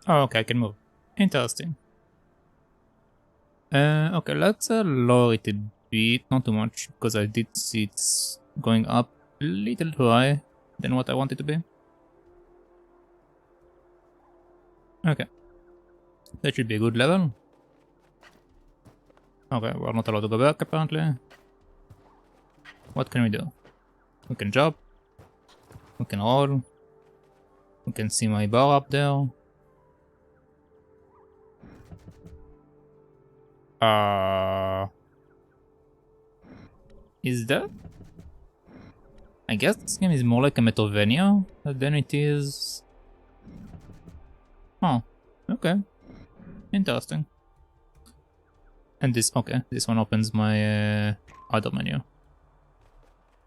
Oh, okay, I can move. Interesting. Okay, let's lower it a bit, not too much, because I did see it's going up a little too high than what I want it to be. Okay, that should be a good level. Okay, we're not allowed to go back apparently. What can we do? We can jump. We can roll. We can see my bar up there. Is that? I guess this game is more like a Metroidvania than it is. Oh, okay, interesting. And this, okay, this one opens my other menu.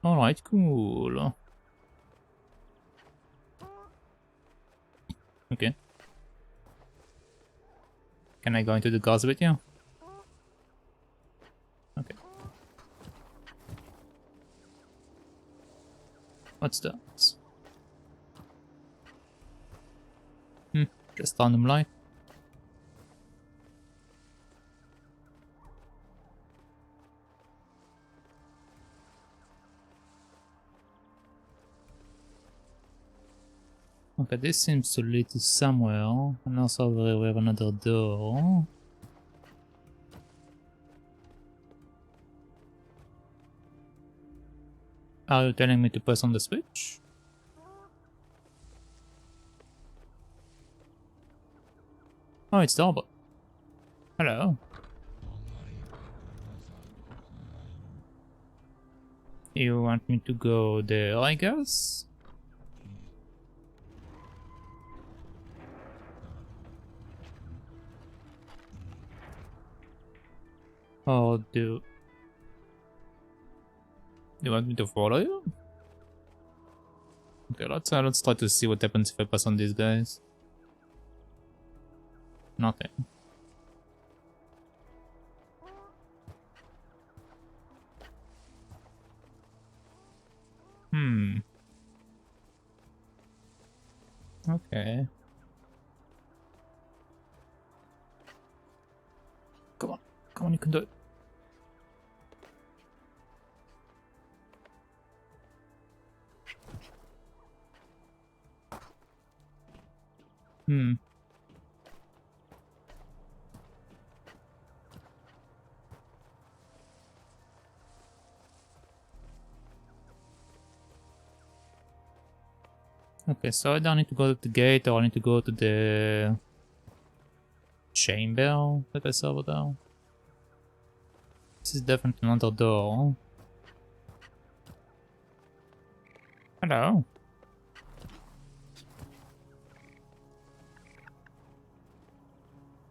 Alright, cool. Okay. Can I go into the guards with you? Okay. What's that? Just random light. Okay, this seems to lead to somewhere. And also over here we have another door. Are you telling me to press on the switch? Oh, it's the robot. Hello. You want me to go there, I guess? Or do you want me to follow you? Okay, let's try to see what happens if I pass on these guys. Nothing. Okay. Come on, you can do it. Okay, so I don't need to go to the gate, or I need to go to the chamber that I saw over there. This is definitely another door. Hello.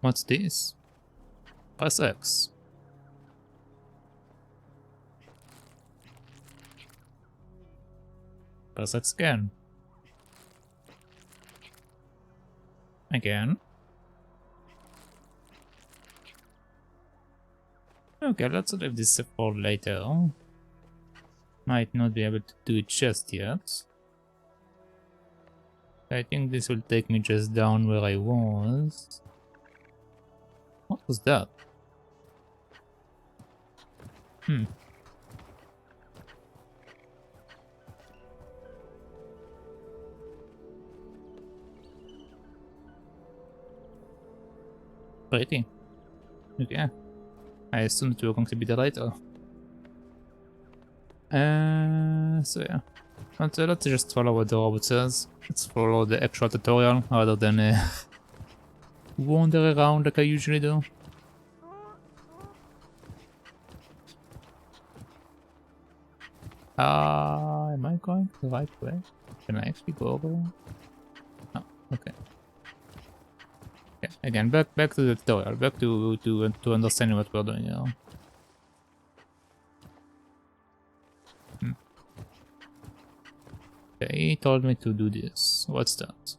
What's this? Press X. Press X again. Again. Okay, let's leave this for later. Might not be able to do it just yet. I think this will take me just down where I was. What was that? Pretty. Okay. I assumed you were going to be the writer. So yeah. Let's just follow what the robot says. Let's follow the actual tutorial rather than wander around like I usually do. Am I going the right way? Can I actually go over there? Oh, okay. Yeah, again, back to the tutorial, back to understanding what we're doing now. Okay, he told me to do this. What's that?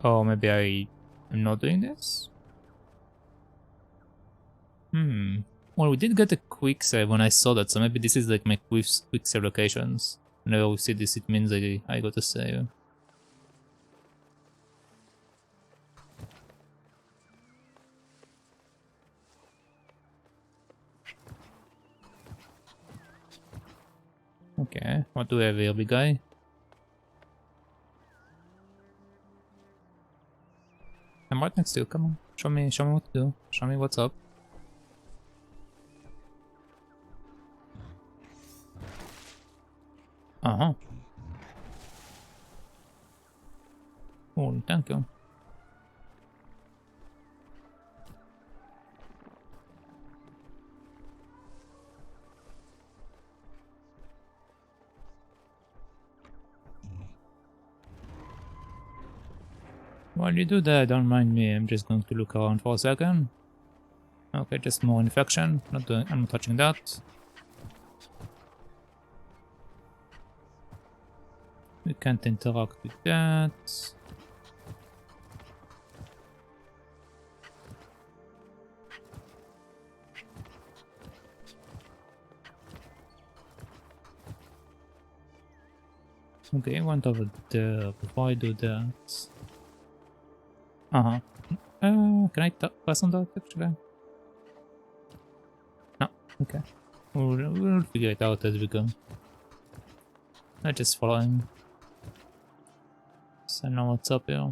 Oh, maybe I am not doing this? Well, we did get a quick save when I saw that, so maybe this is like my quick save locations. Whenever we see this, it means I got to save. Okay, what do we have here, big guy? I'm right next to you, come on. Show me what to do. Show me what's up. Uh-huh. Oh, thank you. While you do that, don't mind me, I'm just going to look around for a second. Okay, just more infection. I'm not touching that. We can't interact with that. Okay, I went over there before I do that. Uh-huh. Can I press on that actually? No, okay. We'll figure it out as we go. I just follow him. So I know what's up here.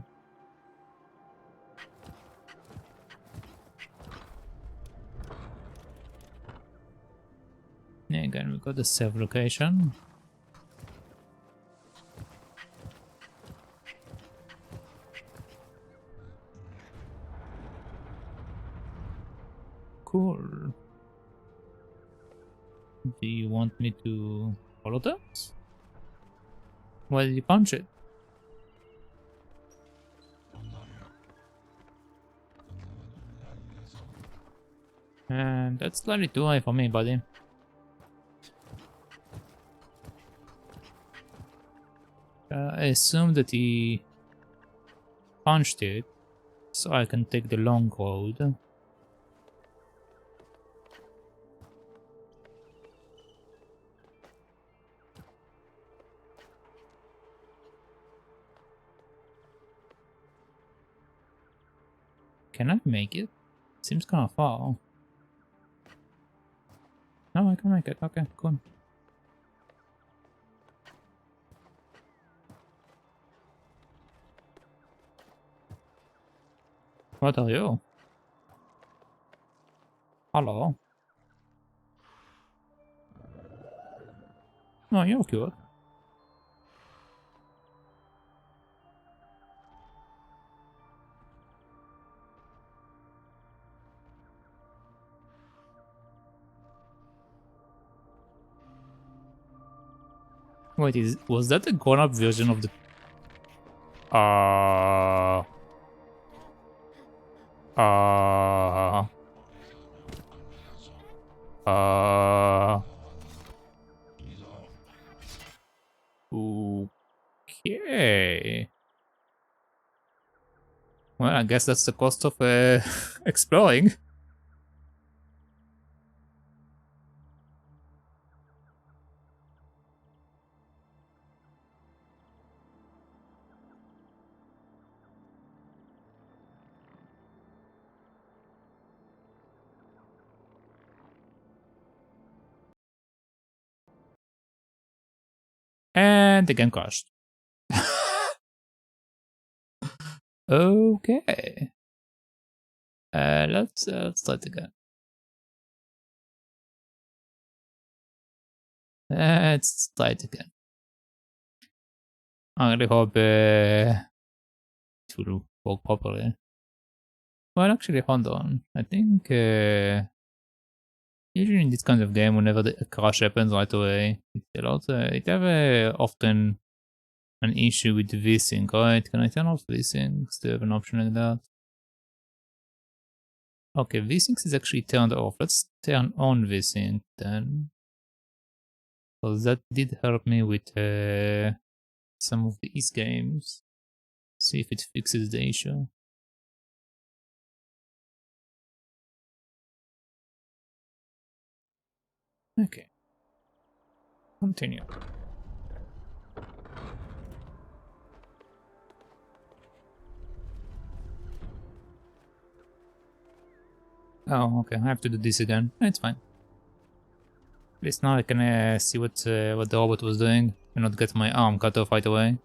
Yeah, again, we got the save location. Cool. Do you want me to follow that? Why did you punch it? And that's slightly too high for me, buddy. I assume that he punched it, so I can take the long road. Can I make it? Seems kind of far. No, I can make it. Okay, cool. What are you? Hello. Oh, you're cute. Wait, was that a grown-up version of the... Uh... Uh... Uh... Okay. Well, I guess that's the cost of exploring. And the game crashed. Okay. Let's try it again. Let's try it again. I really hope it will work properly. Well, actually, hold on. I think usually in this kind of game, whenever the crash happens right away, it have often an issue with the vsync, right? Can I turn off vsync? Do you have an option like that? Okay, vsync is actually turned off. Let's turn on vsync then. So that did help me with some of these games. See if it fixes the issue. Okay. Continue. Oh, okay, I have to do this again. It's fine. At least now I can see what the robot was doing and not get my arm cut off right away.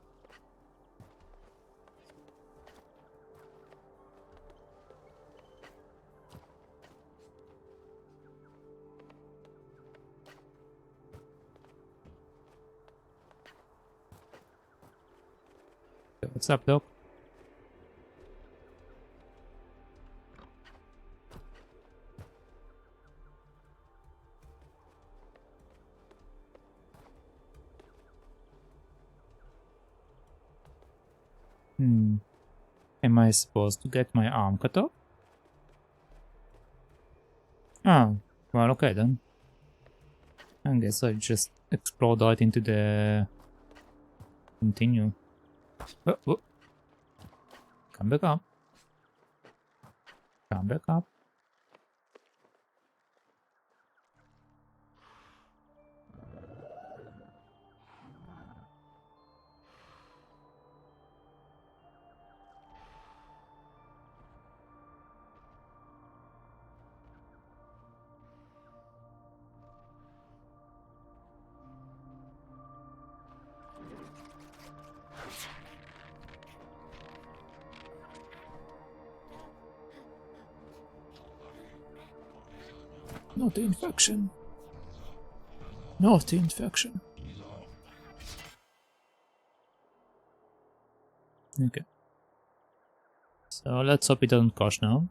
What's up, Doc? Am I supposed to get my arm cut off? Oh, well, okay then. I guess I just explode right into the... Continue. Oh, oh. Come back up. Come back up. Not the infection. Not the infection. Okay. So let's hope it doesn't crash now.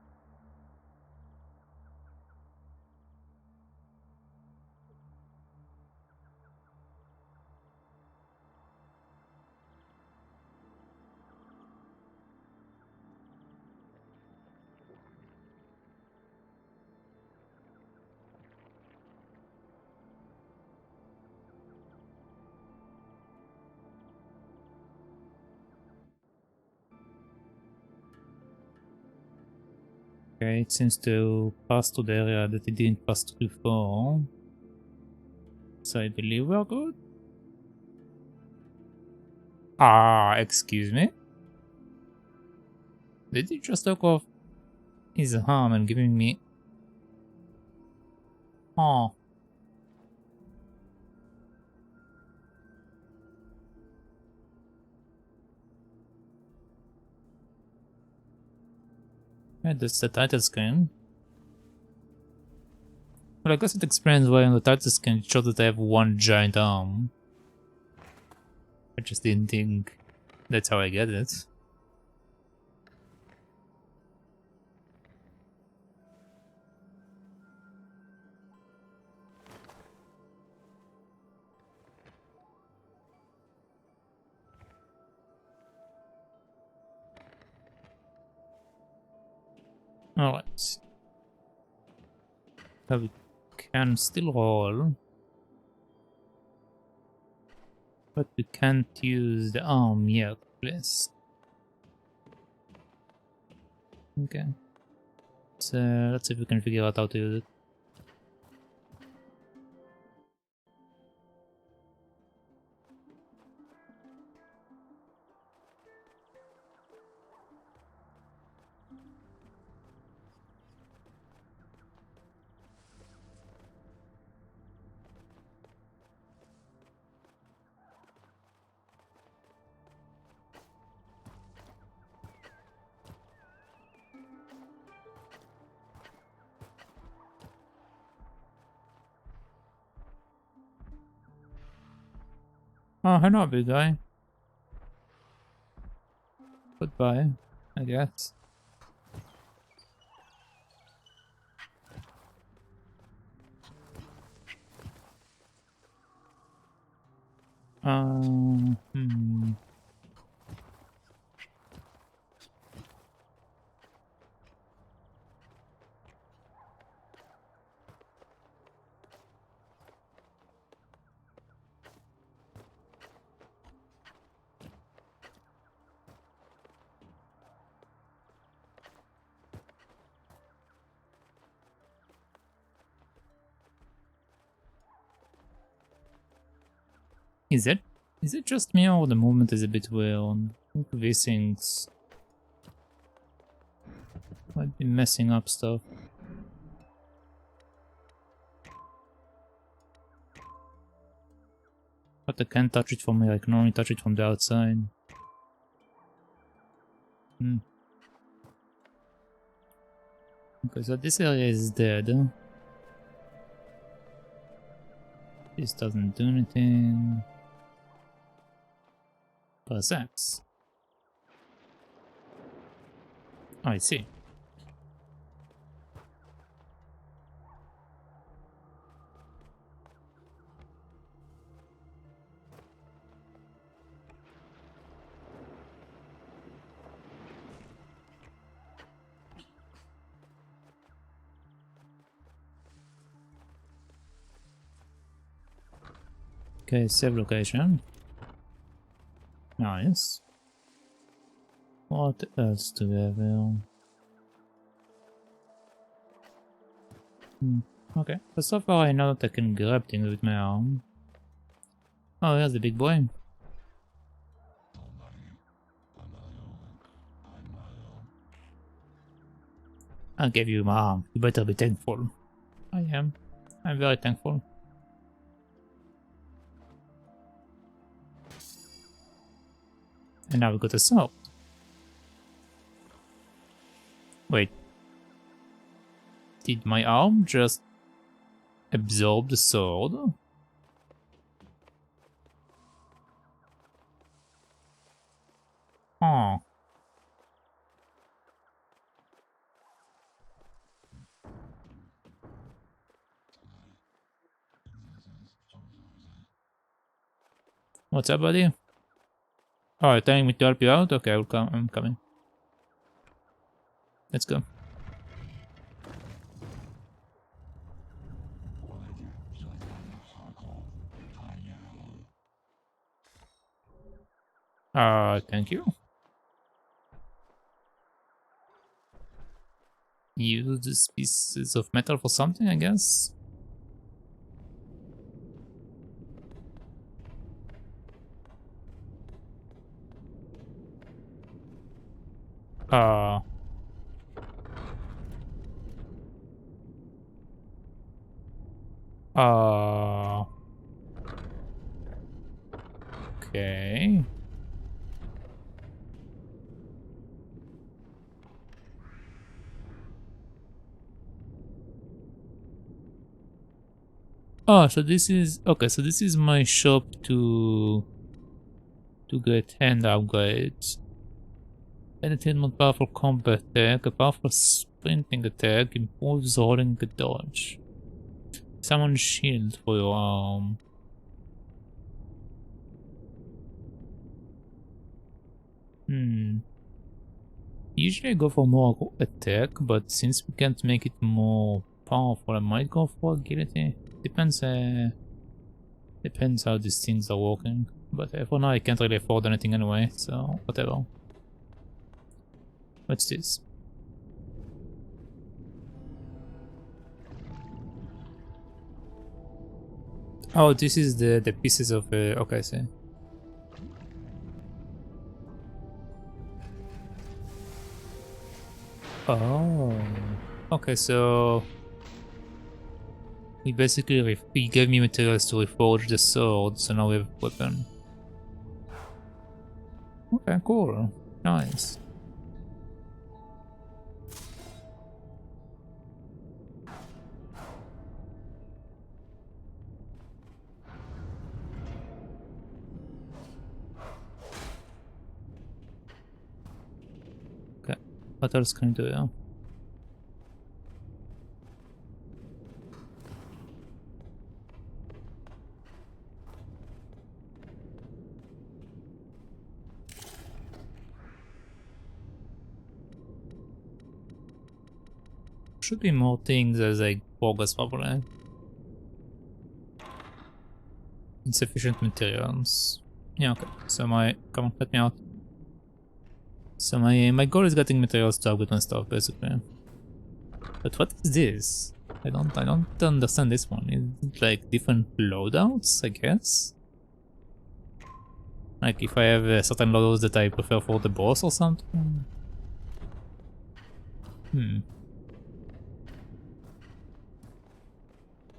Okay, it seems to pass to the area that it didn't pass to before. So I believe we're good. Ah, excuse me? Did he just take off his arm and giving me... Oh. Yeah, that's the title screen. Well, I guess it explains why on the title screen it shows that I have one giant arm. I just didn't think that's how I get it. Alright. We can still roll. But we can't use the arm yet, please. Okay. So let's see if we can figure out how to use it. Oh, hello, big guy. Goodbye, I guess. Hmm. Is it just me or the movement is a bit weird? I think these things might be messing up stuff. But I can't touch it from here, I can only touch it from the outside. Okay, so this area is dead. This doesn't do anything. Percepts. I see. Okay, save location. Nice. What else do we have here? Okay, but so far I know that I can grab things with my arm. Oh, here's the big boy. I gave you my arm. You better be thankful. I am. I'm very thankful. And now we got a sword. Wait. Did my arm just absorb the sword? Oh. What's up, buddy? Oh, you're telling me to help you out? Okay, I'll come. I'm coming. Let's go. Thank you. Use these pieces of metal for something, I guess. Okay. Oh, so this is okay. So this is my shop to get hand upgrades. Anything more powerful combat attack, a powerful sprinting attack, improves rolling dodge. Summon shield for your arm. Usually I go for more attack, but since we can't make it more powerful, I might go for agility. Depends how these things are working. But for now I can't really afford anything anyway, so whatever. What's this? Oh, this is the pieces of okay, I see. Oh, okay, so he basically he gave me materials to reforge the sword, so now we have a weapon. Okay, cool, nice. Okay, what else can I do now? Should be more things as I progress probably. Insufficient materials. Yeah, okay. So come on, let me out. So my goal is getting materials to upgrade my stuff basically. But what is this? I don't understand this one. Is it like different loadouts, I guess? Like if I have certain loadouts that I prefer for the boss or something?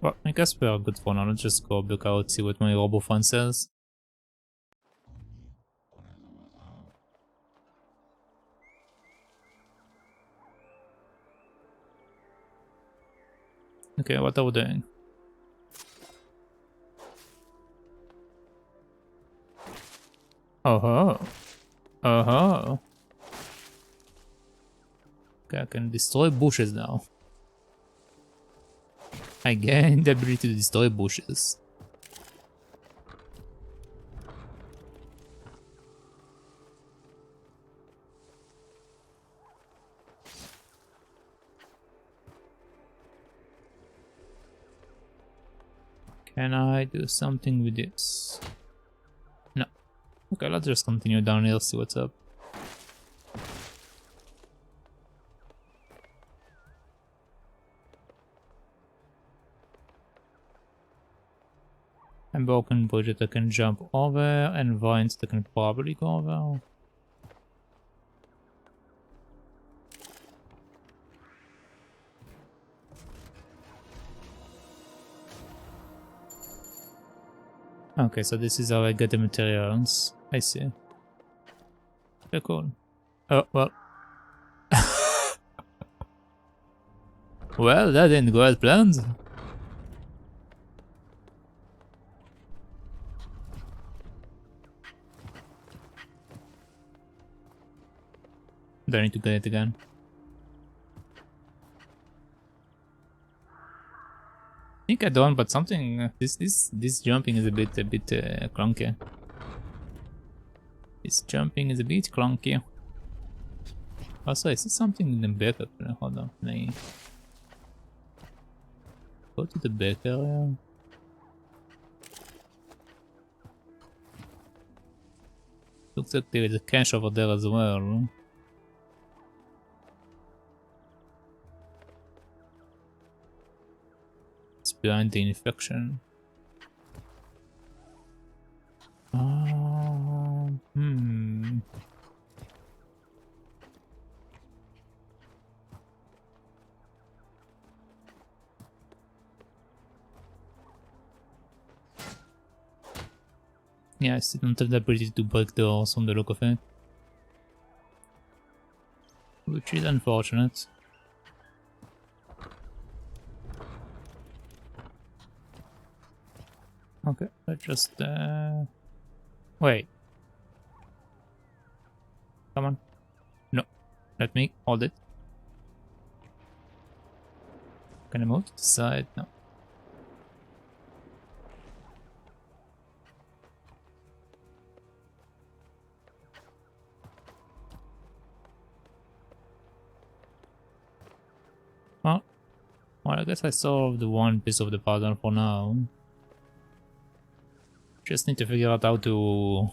Well, I guess we are good for now. Let's just go back out, see what my RoboFun says. Okay, what are we doing? Oh ho. Oh ho. Okay, I can destroy bushes now. I gained the ability to destroy bushes. Can I do something with this? No. Okay, let's just continue down here, see what's up. And broken bridge that I can jump over, and vines that can probably go over. Okay, so this is how I get the materials. I see. Okay, cool. Oh, well. Well, that didn't go as planned. Do I need to get it again? I think I don't, but something. This jumping is a bit clunky. This jumping is a bit clunky. Also, I see something in the back up there. Hold on, can I go to the back area? Looks like there is a cache over there as well. It's behind the infection. Yeah, I still don't have the ability to break doors on the look of it. Which is unfortunate. Okay, let's just wait. Come on. No. Let me hold it. Can I move to the side? No. Well, I guess I solved the one piece of the puzzle for now. Just need to figure out how to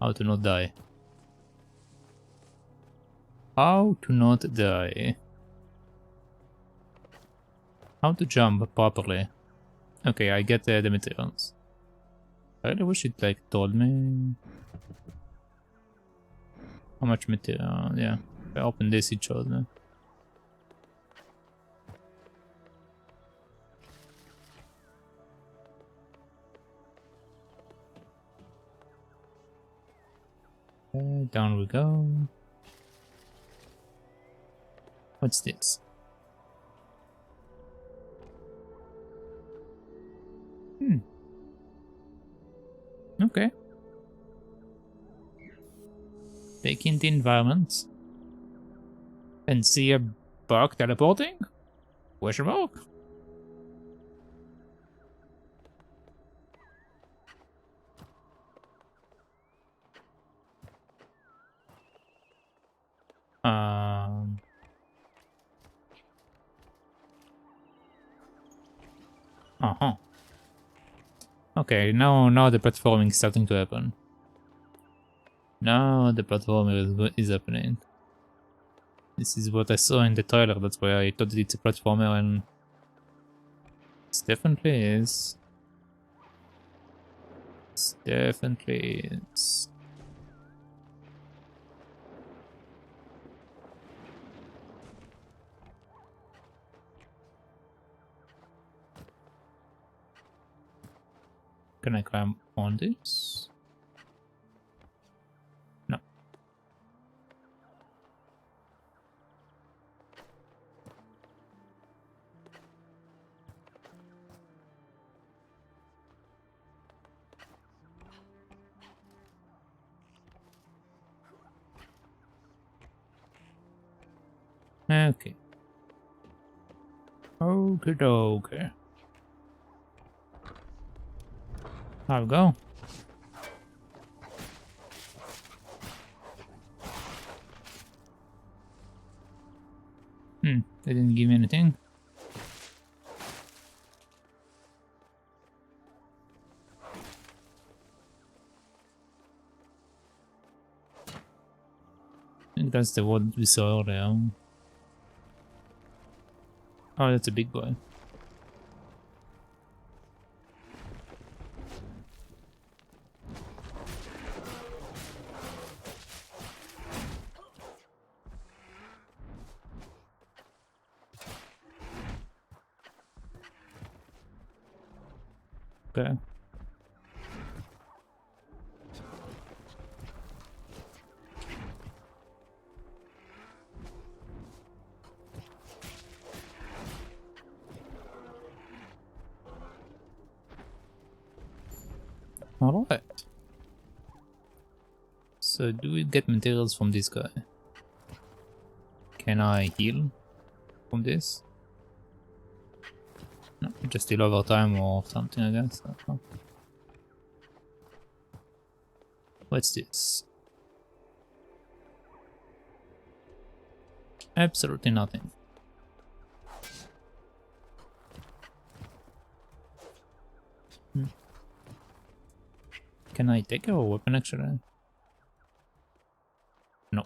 not die. How to not die. How to jump properly. Okay, I get the materials. I really wish it like told me how much material. Yeah, if I open this, it shows me. Okay, down we go. What's this? Okay. Take in the environment. And see a bug teleporting? Question mark? Uh-huh. Okay, now the platforming is starting to happen. Now the platforming is happening. This is what I saw in the trailer, that's why I thought that it's a platformer, and it definitely is. It definitely is. Can I climb on this? No. Okay. Okay. There we go. They didn't give me anything. I think that's the one we saw there. Oh, that's a big boy. Okay. Alright. So do we get materials from this guy? Can I heal from this? No, just heal over time or something, I guess. I don't know. What's this? Absolutely nothing. Can I take a weapon actually? No.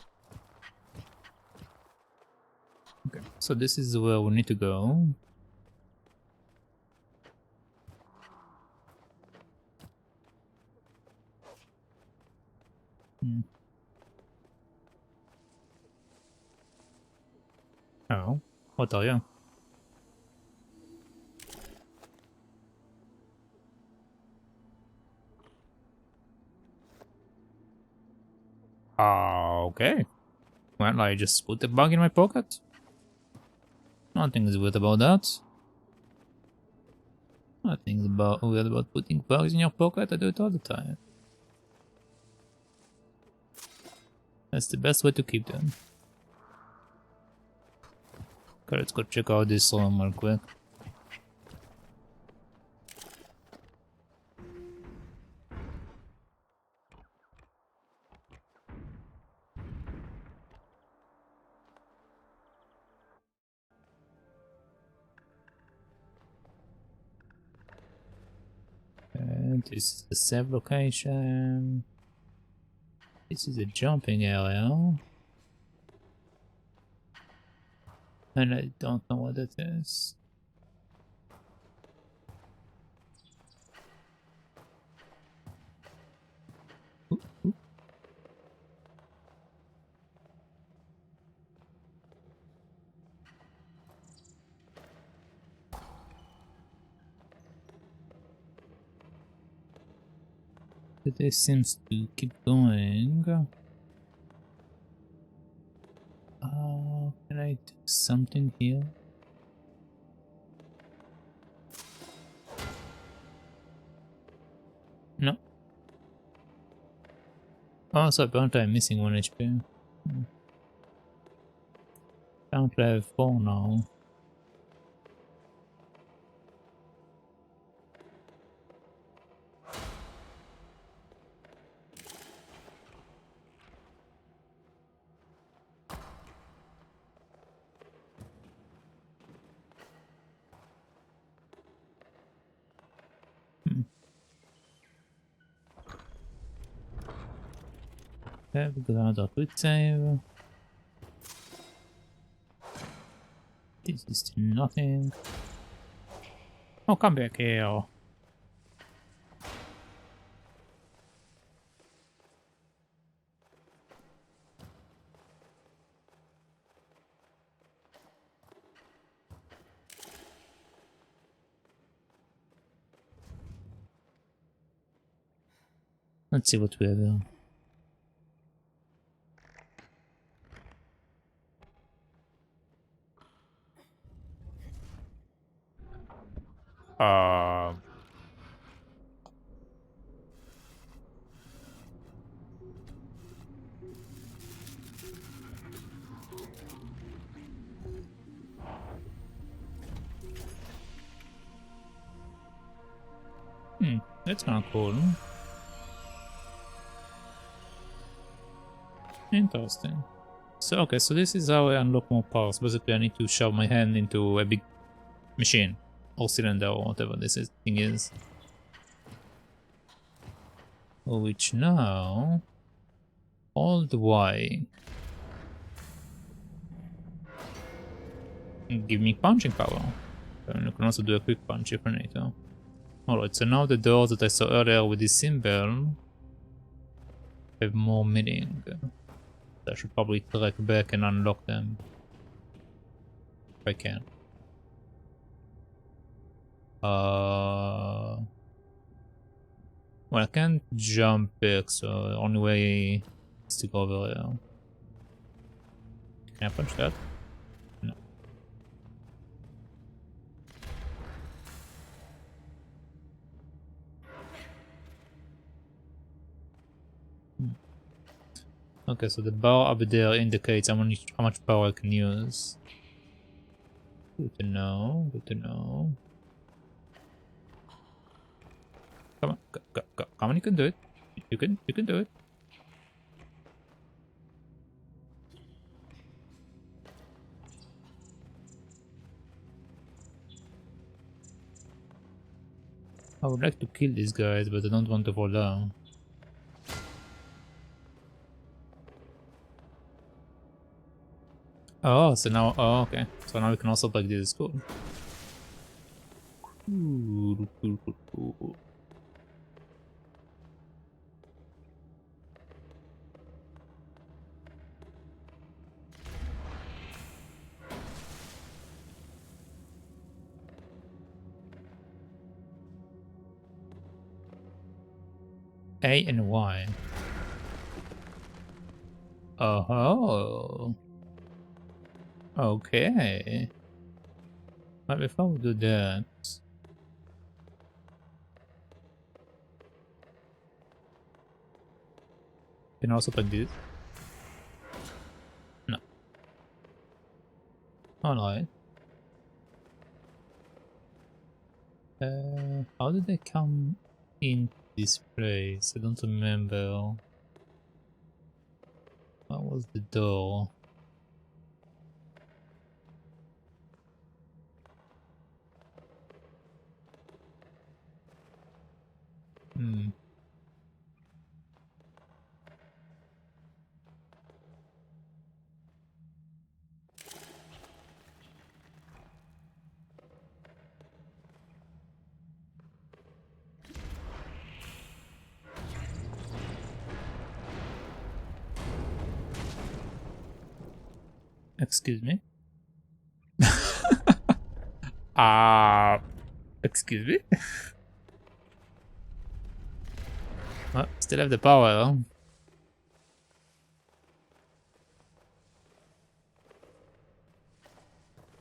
Okay, so this is where we need to go. Oh, what are you? Okay. Well, I just put the bug in my pocket. Nothing is weird about that. Nothing about weird about putting bugs in your pocket. I do it all the time. That's the best way to keep them. Okay, let's go check out this room real quick. And this is the save location. This is a jumping area. And I don't know what that is. But this seems to keep going. Can I do something here? No. Oh, so apparently I'm missing 1 HP. Apparently I have 4 now. Okay, we got another quick save. This is nothing. Oh, come back here. Let's see what we have here. That's kind of cool. Interesting. So, okay, so this is how I unlock more powers. Basically, I need to shove my hand into a big machine or cylinder or whatever thing is. Which now, hold Y. Give me punching power. And you can also do a quick punch if I need to. Alright, so now the doors that I saw earlier with this symbol have more meaning. I should probably track back and unlock them. If I can. Well, I can't jump back, so the only way is to go over there. Can I punch that? No. Okay, so the bar up there indicates how much power I can use. Good to know, good to know. Come on, come on, you can do it. You can do it. I would like to kill these guys, but I don't want to fall down. Oh, so now, oh, okay. So now we can also break this. Cool. Cool. A and Y. Oh. Okay. But before we do that, can also plug this. No. Alright. How did they come in this place? I don't remember. What was the door? Excuse me? Excuse me? Well, still have the power though.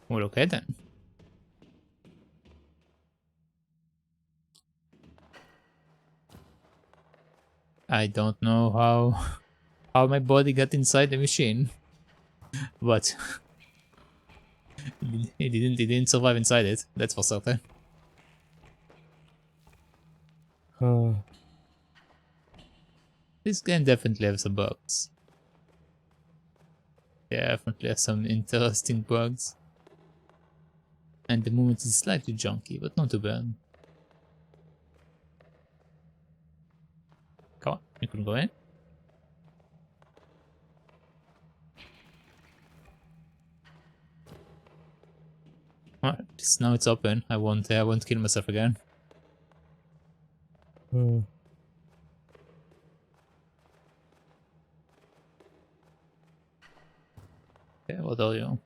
Well, okay then. I don't know how my body got inside the machine, but it didn't survive inside it. That's for certain. This game definitely has some bugs. Yeah, definitely has some interesting bugs. And the movement is slightly junky, but not too bad. Come on, you can go in. Alright, now it's open. I won't kill myself again. Okay, what are you?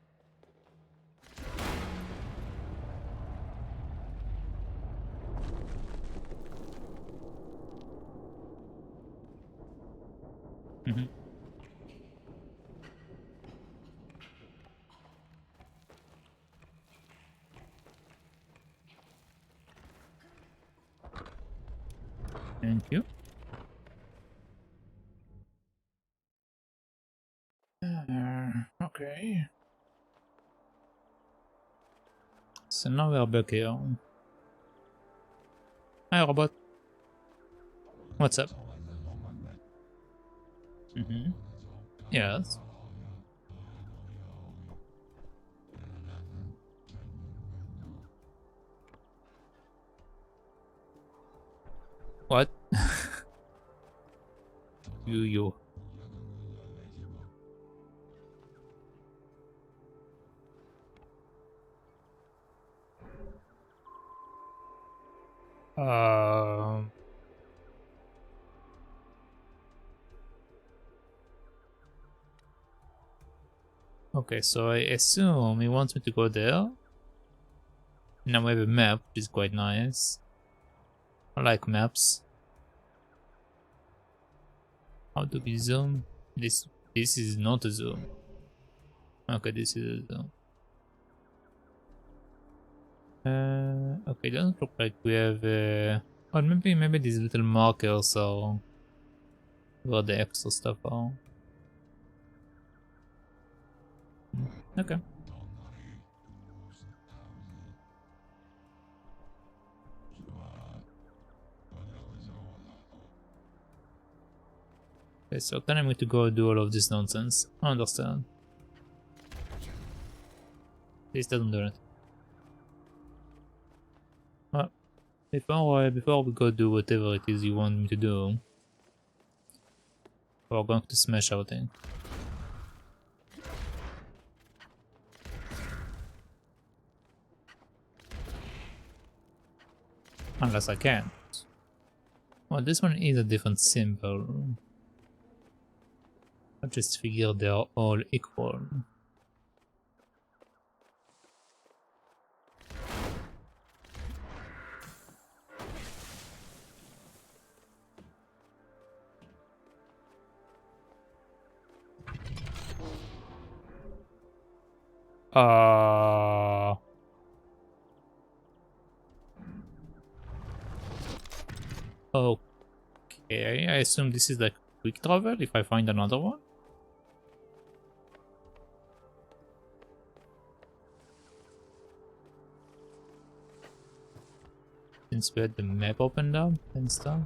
Thank you. Okay. So now we're back here. Hi, robot. What's up? Mm-hmm. Yes. What? you. Um. Okay, so I assume he wants me to go there. Now we have a map, which is quite nice. I like maps. How do we zoom? This is not a zoom. Okay, this is a zoom. Okay, doesn't look like we have or maybe these little markers are where the extra stuff are. Okay. Okay, so then I'm going to go do all of this nonsense. I understand. This doesn't do it. Well, before we go do whatever it is you want me to do, we're going to smash everything. Unless I can't. Well, this one is a different symbol. I just figure they're all equal. Okay, I assume this is like quick travel if I find another one. Since we had the map opened up and stuff.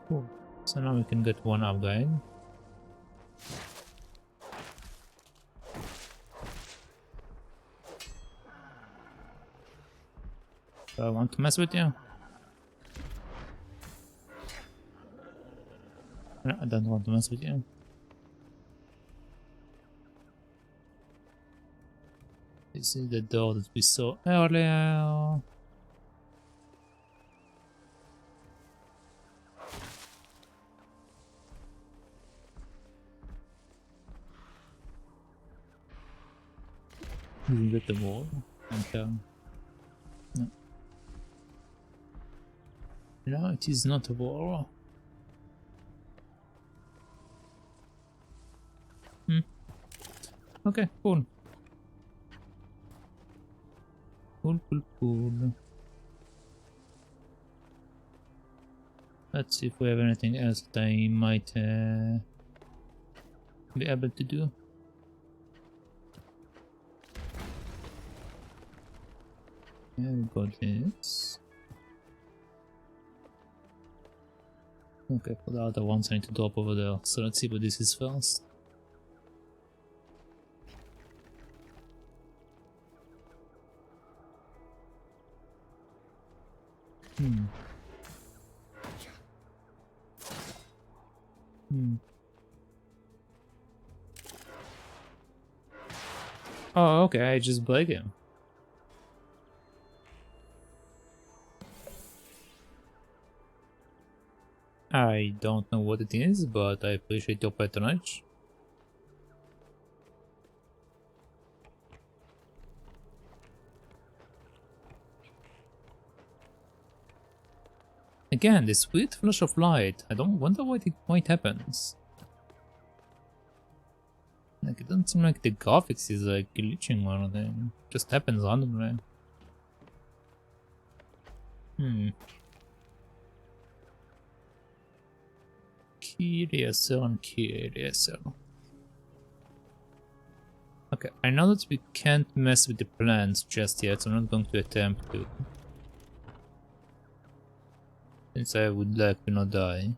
Cool. So now we can get one upgrade. Do I want to mess with you? No, I don't want to mess with you. This is the door that we saw earlier. Isn't that the wall? And, no. No, it is not a wall. Okay, cool. Cool. Let's see if we have anything else that I might be able to do. Yeah, we got this. Okay, for the other ones I need to drop over there. So let's see what this is first. Oh, okay, I just break him. I don't know what it is, but I appreciate your patronage. Again, this weird flash of light. I don't wonder why it happens. Like, it doesn't seem like the graphics is like glitching or anything. It just happens randomly. Curious. Okay, I know that we can't mess with the plants just yet, so I'm not going to attempt to. Since I would like to not die.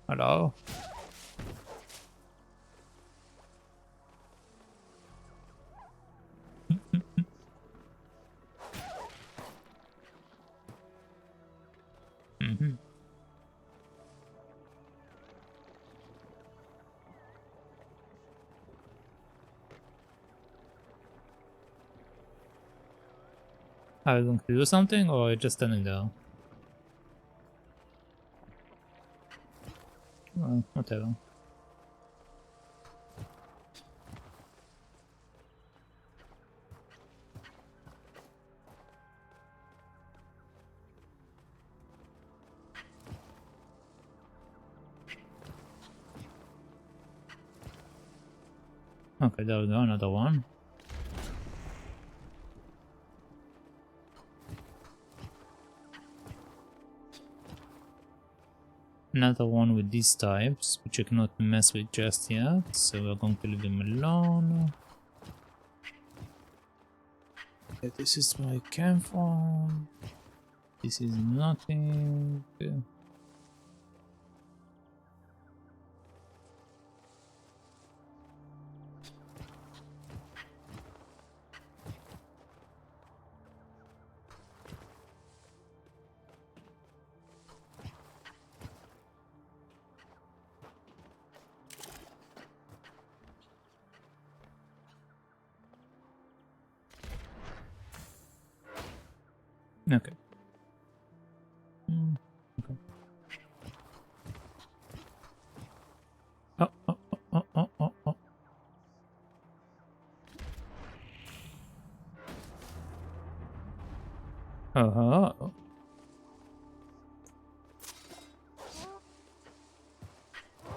Hello? Mm-hmm. Are you going to do something, or are you just standing there? Well, whatever. Okay, there we go, another one. Another one with these types, which I cannot mess with just yet, so we're going to leave them alone. Okay, this is where I came from. This is nothing. Okay. Okay. Oh. Oh.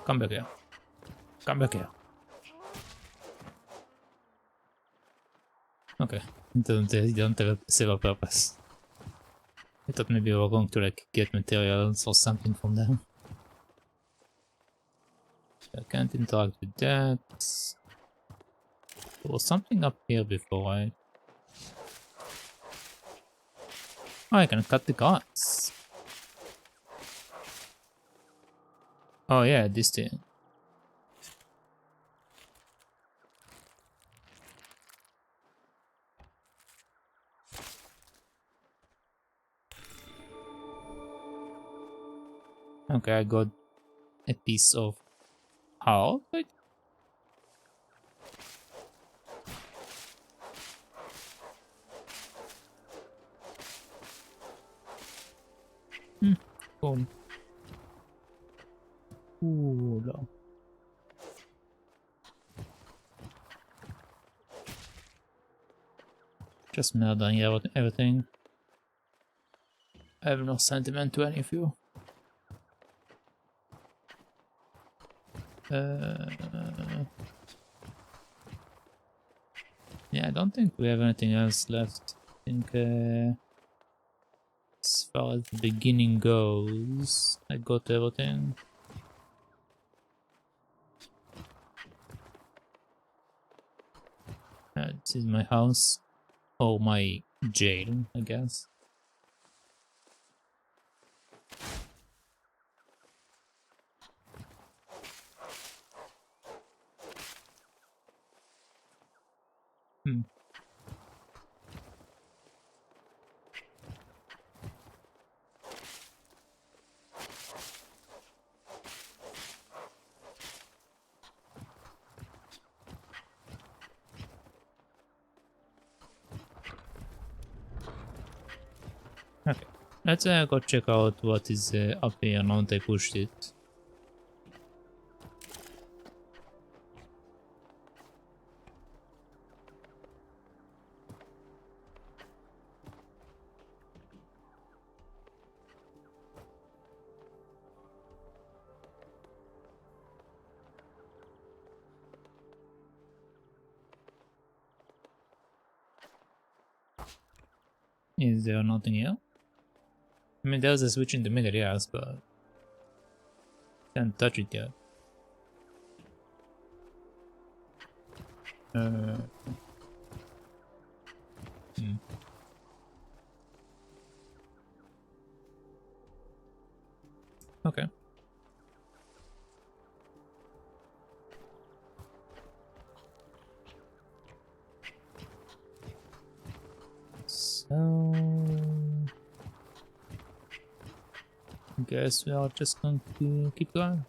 Come back here. Come back here. Okay. They don't serve a purpose. I thought maybe we were going to like get materials or something from them. I can't interact with that. There was something up here before, right? Oh, I can cut the grass. Oh yeah, this thing. Okay, I got a piece of heart. Cool. Ooh, no. Just murdering everything. I have no sentiment to any of you. Yeah, I don't think we have anything else left. I think as far as the beginning goes, I got everything. This is my house. Or my jail, I guess. Okay, let's go check out what is up here now that I pushed it. Is there nothing here? I mean, there's a switch in the middle, yes, but can't touch it yet. Okay. So, guess we are just going to keep going.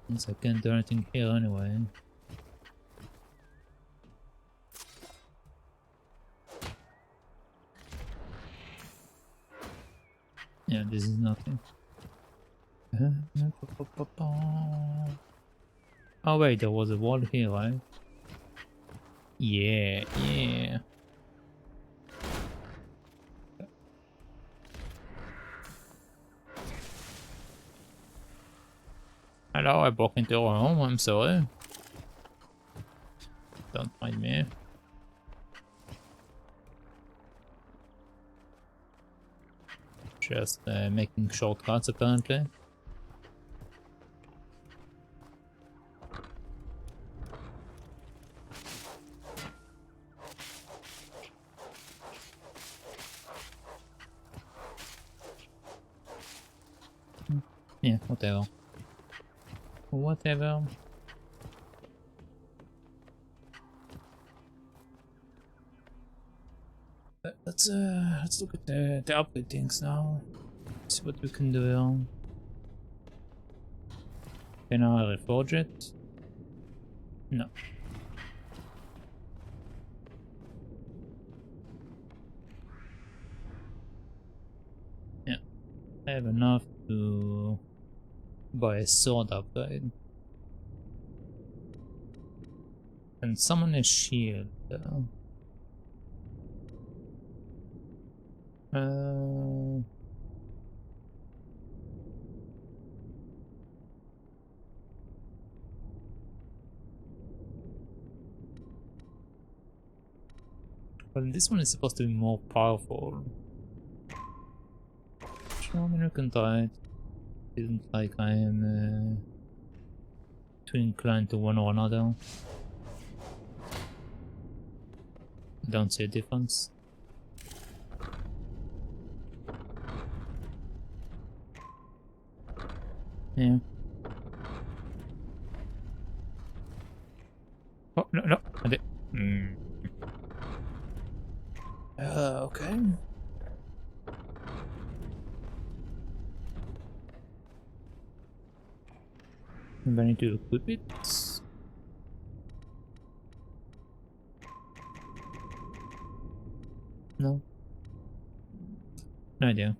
Since I can't do anything here anyway. Yeah, this is nothing. Oh wait, there was a wall here, right? Yeah, yeah. Hello, I broke into your home, I'm sorry. Don't mind me. Just making shortcuts apparently. Yeah, whatever. Whatever. Let's look at the upgrade things now. See what we can do here. Can I reforge it? No. Yeah, I have enough to buy a sword upgrade. And summon a shield. Well, this one is supposed to be more powerful. Sure, I mean, we can try it. Isn't like I am too inclined to one or another. Don't see a difference. Yeah. Oh, no, no, I did. Okay. Do I need to equip it? No. No idea.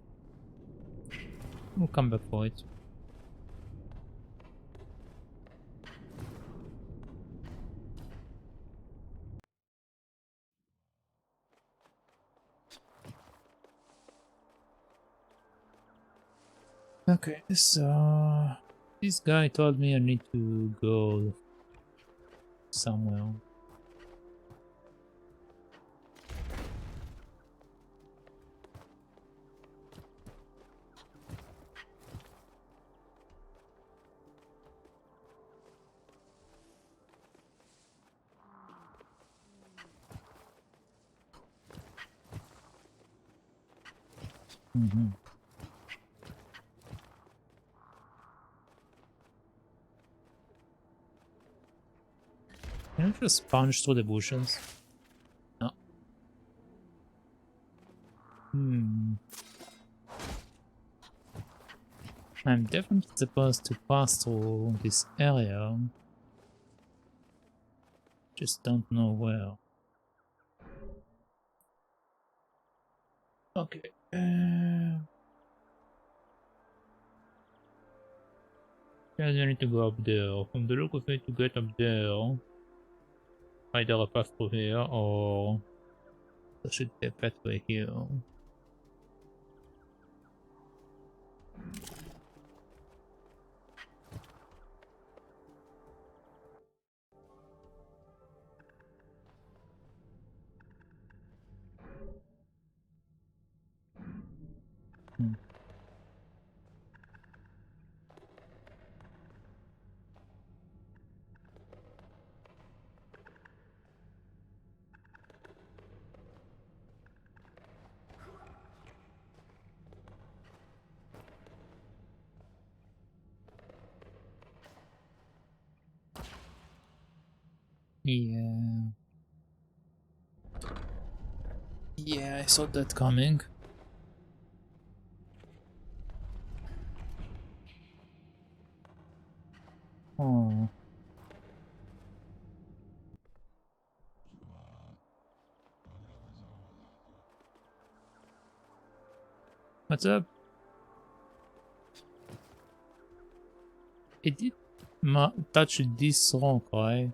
We'll come back for it. Okay, so this guy told me I need to go somewhere. Can I just punch through the bushes? No. I'm definitely supposed to pass through this area. Just don't know where. Okay. I need to go up there. From the look of it, to get up there, either a path through here or there should be a pathway here. Yeah. Yeah, I saw that coming. Oh. What's up? It did touch this rock, right?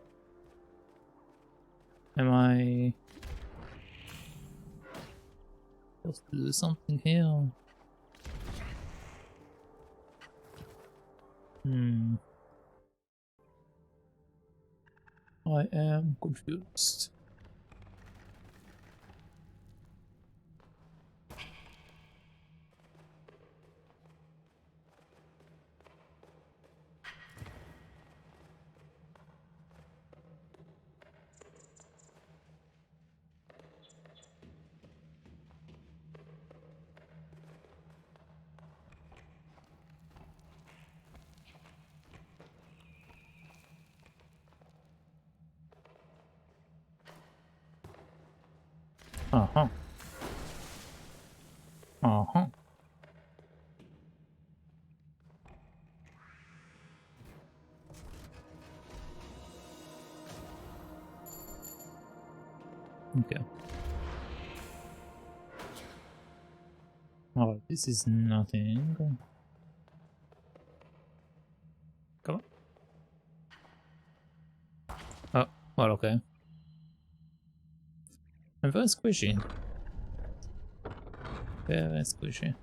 Am I supposed to do something here? Hmm. I am confused. Uh-huh. Uh-huh. Okay. Oh, this is nothing. Come on. Oh, well, okay. I'm very squishy. Very squishy.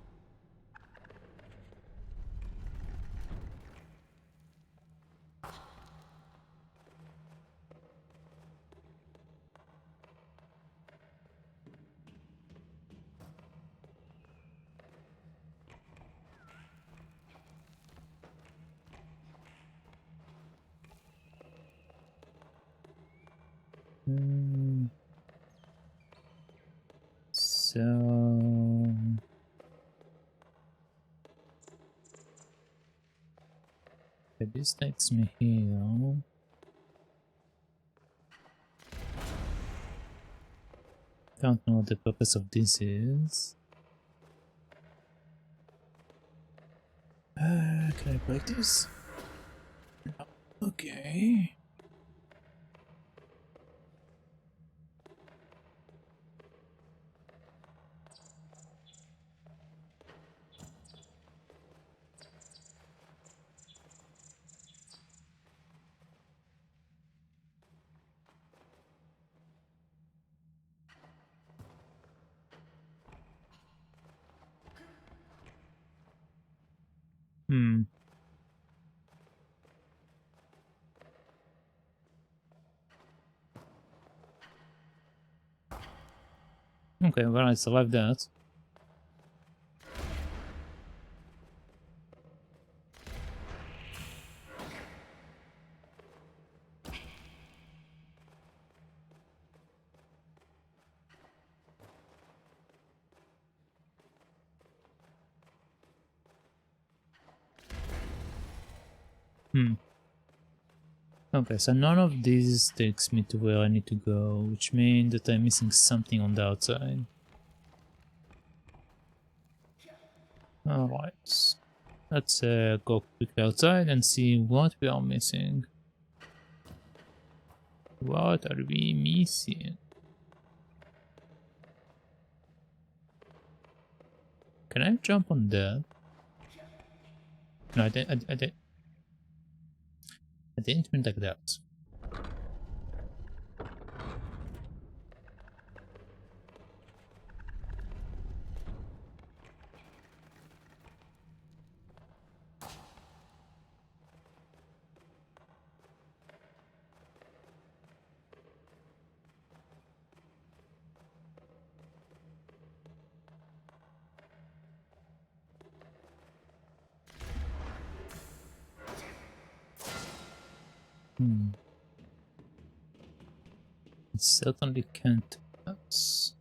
Hmm. So... okay, this takes me here. Don't know what the purpose of this is. Can I break this? No. Okay. Hmm. Okay, well, I survived that. Hmm. Okay, so none of these takes me to where I need to go, which means that I'm missing something on the outside. Alright. Let's go quickly outside and see what we are missing. What are we missing? Can I jump on that? No, I didn't mean like that. Hmm. It certainly can't. That's...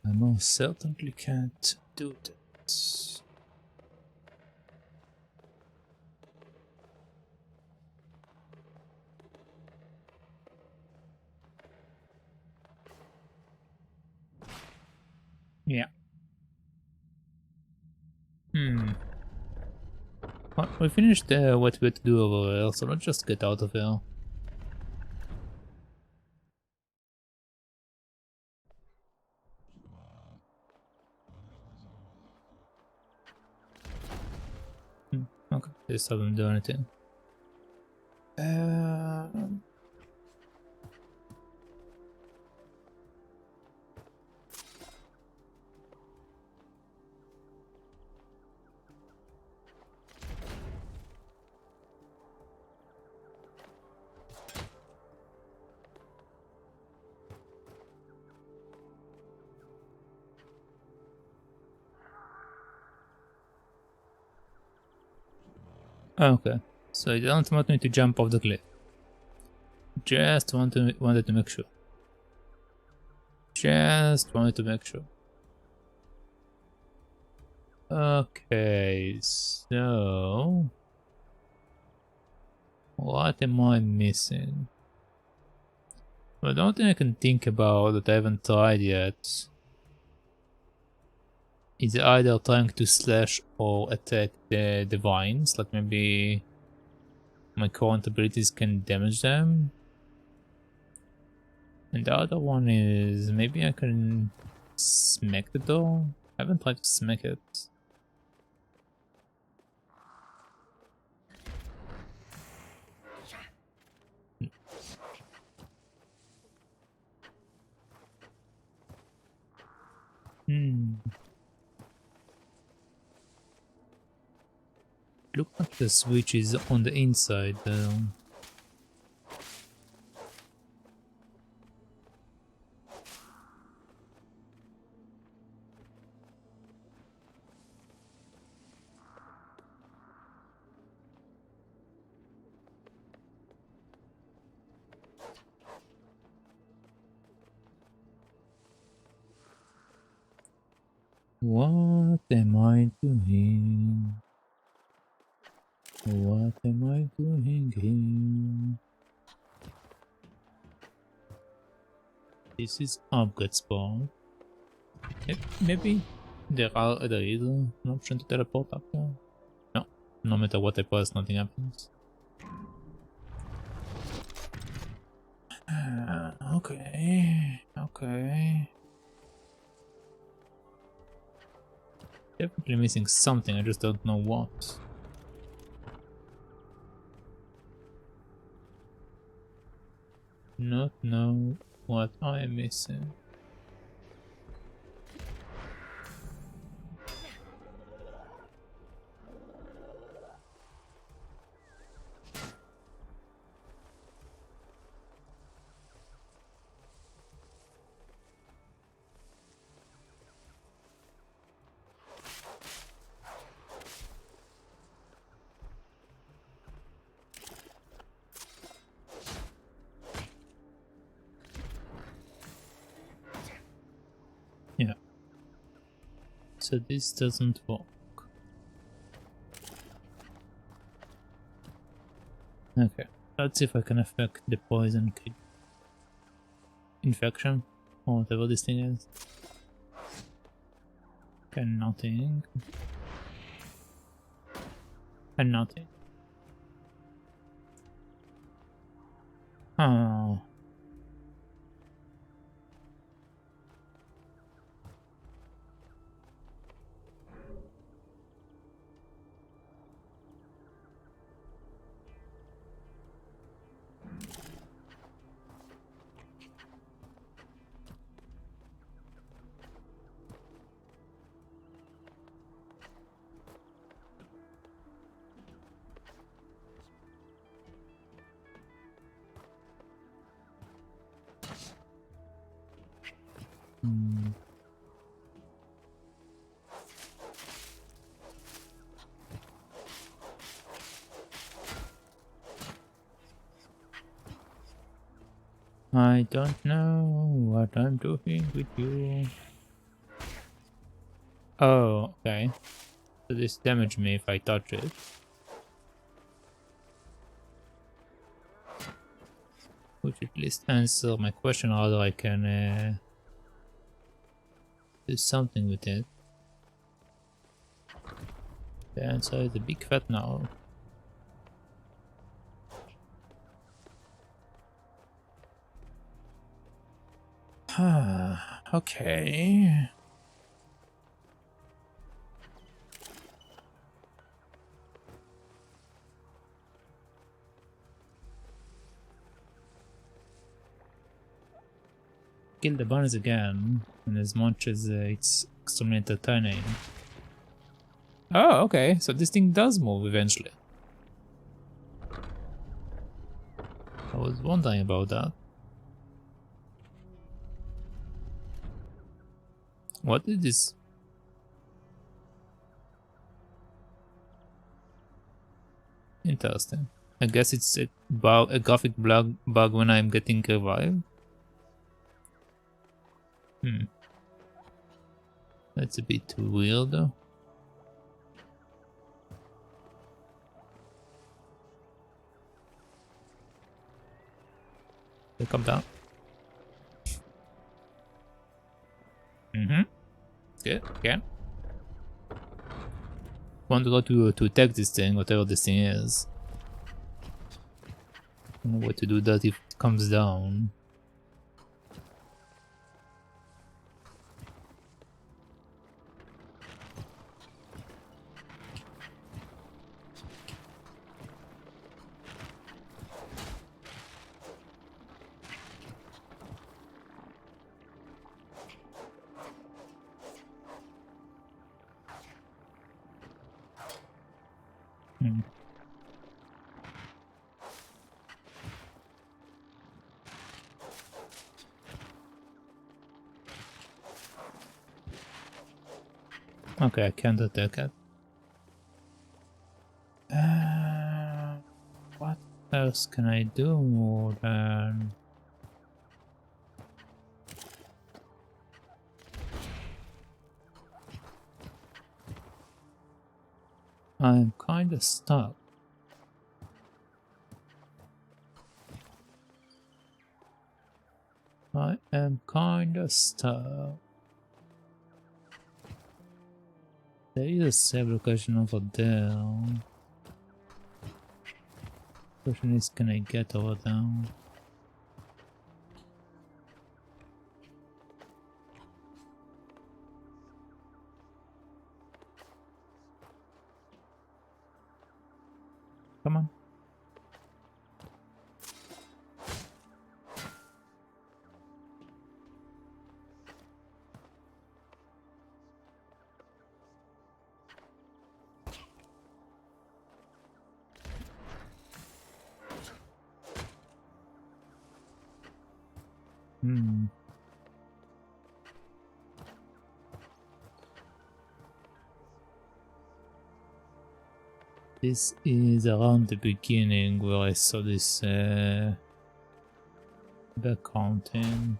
I most certainly can't do that. Well, we finished what we had to do over there, so let's just get out of here. Okay, this doesn't do anything. Okay, so you don't want me to jump off the cliff. Just wanted to make sure. Just wanted to make sure. Okay, so what am I missing? Well, the only thing I can think about that I haven't tried yet is either trying to slash or attack the vines, like maybe my current abilities can damage them. And the other one is maybe I can smack the door. I haven't tried to smack it. Look like the switch is on the inside though. What am I doing? What am I doing here? This is upgrade spawn. Maybe there is an option to teleport up there. No, no matter what I press, nothing happens. Okay. Definitely missing something, I just don't know what. Not know what I am missing. Yeah. So this doesn't work. Okay. Let's see if I can affect the poison infection or whatever this thing is. Okay, nothing. And nothing. Oh. I don't know what I'm doing with you. Oh, okay. So this damage me if I touch it. Which at least answer my question how I can do something with it. The answer is a big fat no. Okay. Kill the bunnies again, and as much as it's extremely entertaining. Oh, okay, so this thing does move eventually. I was wondering about that. What is this? Interesting. I guess it's a graphic bug when I'm getting revived. That's a bit weird though. They come down. Good, again. Want to go to attack this thing, whatever this thing is. I don't know what to do that if it comes down. Okay, I can't attack it. What else can I do more than... I'm kinda stuck. I am kinda stuck. There is a save location over there. Question is, can I get over there? Come on. This is around the beginning where I saw this background thing.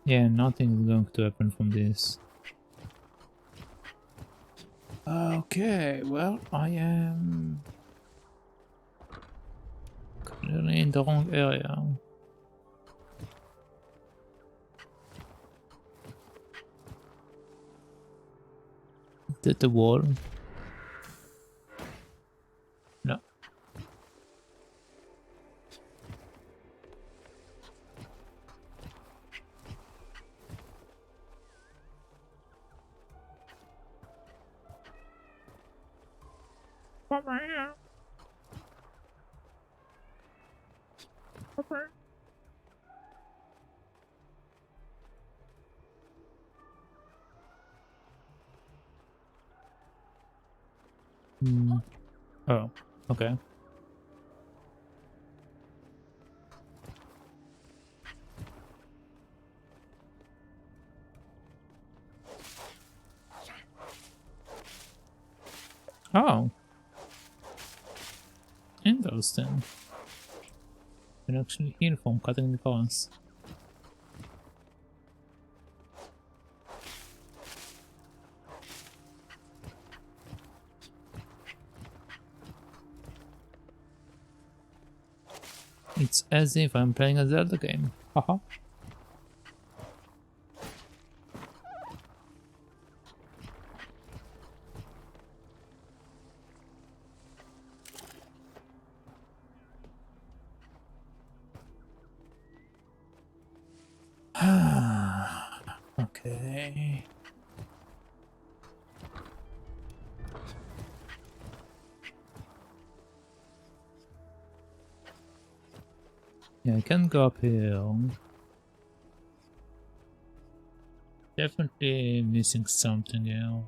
Yeah, nothing is going to happen from this. Okay, well, I am clearly in the wrong area. Is that the wall? No. Oh, okay. Oh. Interesting. You can actually heal from cutting the grass. It's as if I'm playing a Zelda game. Haha. Okay. Yeah, I can go up here. Definitely missing something here.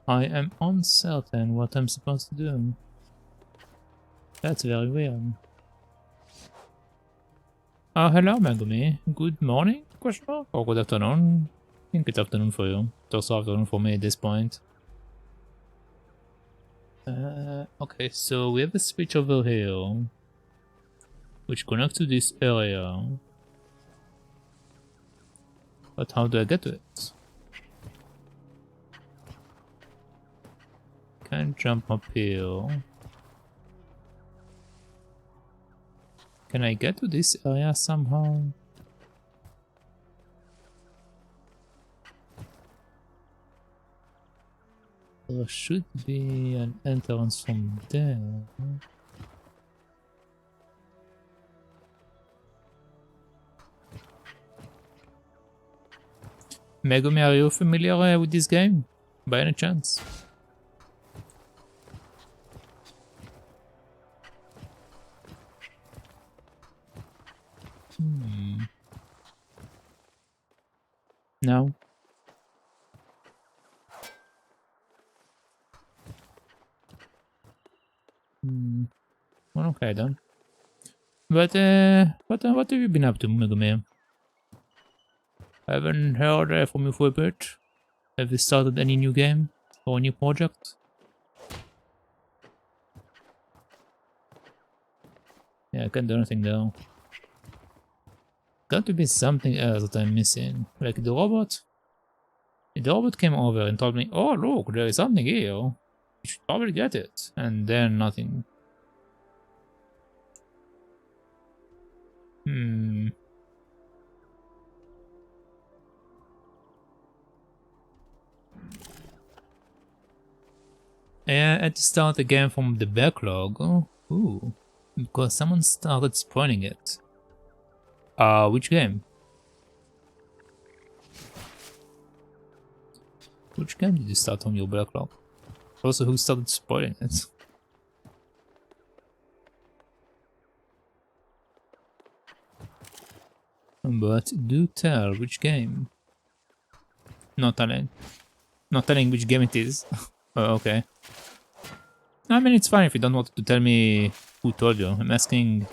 I am uncertain what I'm supposed to do. That's very weird. Hello Megumi. Good morning? Question mark? Or good afternoon? I think it's afternoon for you. It's also afternoon for me at this point. Okay, so we have a switch over here, which connects to this area. But how do I get to it? Can't jump up here. Can I get to this area somehow? There should be an entrance from there. Megumi, are you familiar with this game? By any chance? No. Well, okay then. But what have you been up to, Megumi? I haven't heard from you for a bit. Have you started any new game or new project? Yeah, I can't do anything though. Got to be something else that I'm missing. Like the robot? The robot came over and told me, oh look, there is something here. You should probably get it. And then nothing. I had to start again from the backlog. Oh, ooh. Because someone started spoiling it. Which game? Which game did you start from your backlog? Also, who started spoiling it? But do tell which game. Not telling. Not telling which game it is. Oh, okay. I mean, it's fine if you don't want to tell me who told you. I'm asking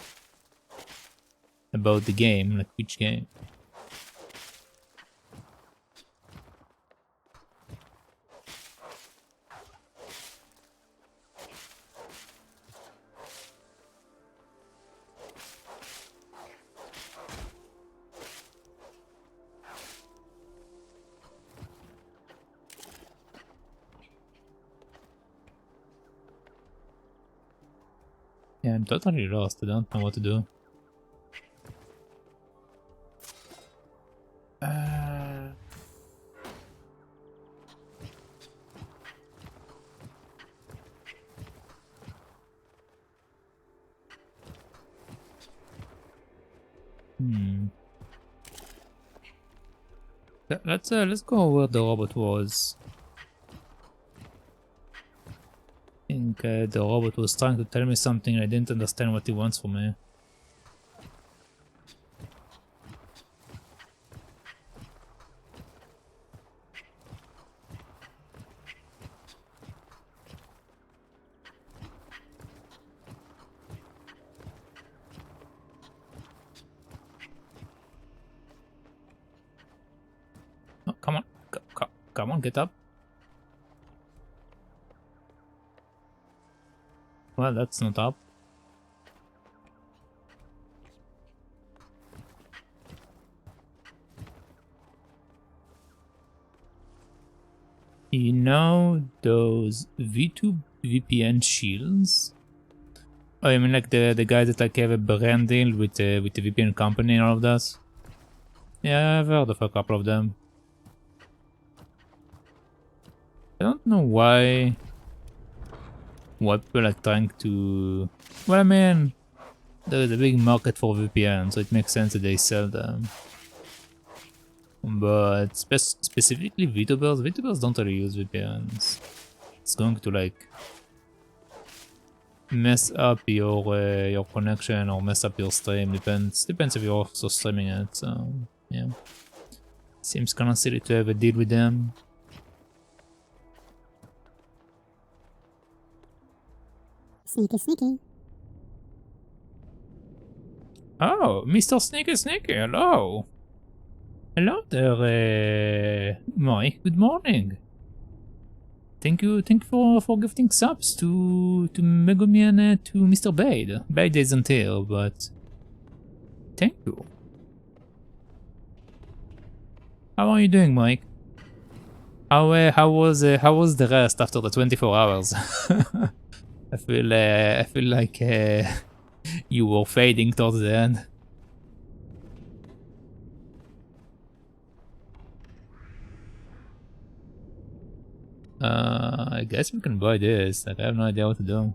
about the game, like which game. Yeah, I'm totally lost. I don't know what to do. Let's go where the robot was. think the robot was trying to tell me something. I didn't understand what he wants from me. Oh, come on. Come on, get up. Well, that's not up. You know those V2 VPN shields? Oh, you mean like the guys that like have a brand deal with the VPN company and all of that? Yeah, I've heard of a couple of them. I don't know why people are trying to... Well, I mean, there is a big market for VPN, so it makes sense that they sell them. But specifically VTubers don't really use VPNs. It's going to like mess up your connection or mess up your stream. Depends if you're also streaming it. So yeah, seems kinda silly to have a deal with them. Sneaky, sneaky. Oh, Mr. Sneaky Sneaky, hello. Hello there, Mike. Good morning. Thank you for gifting subs to Megumi and to Mr. Bade. Bade isn't here, but thank you. How are you doing, Mike? How was the rest after the 24 hours? I feel like you were fading towards the end. I guess we can buy this. Like, I have no idea what to do.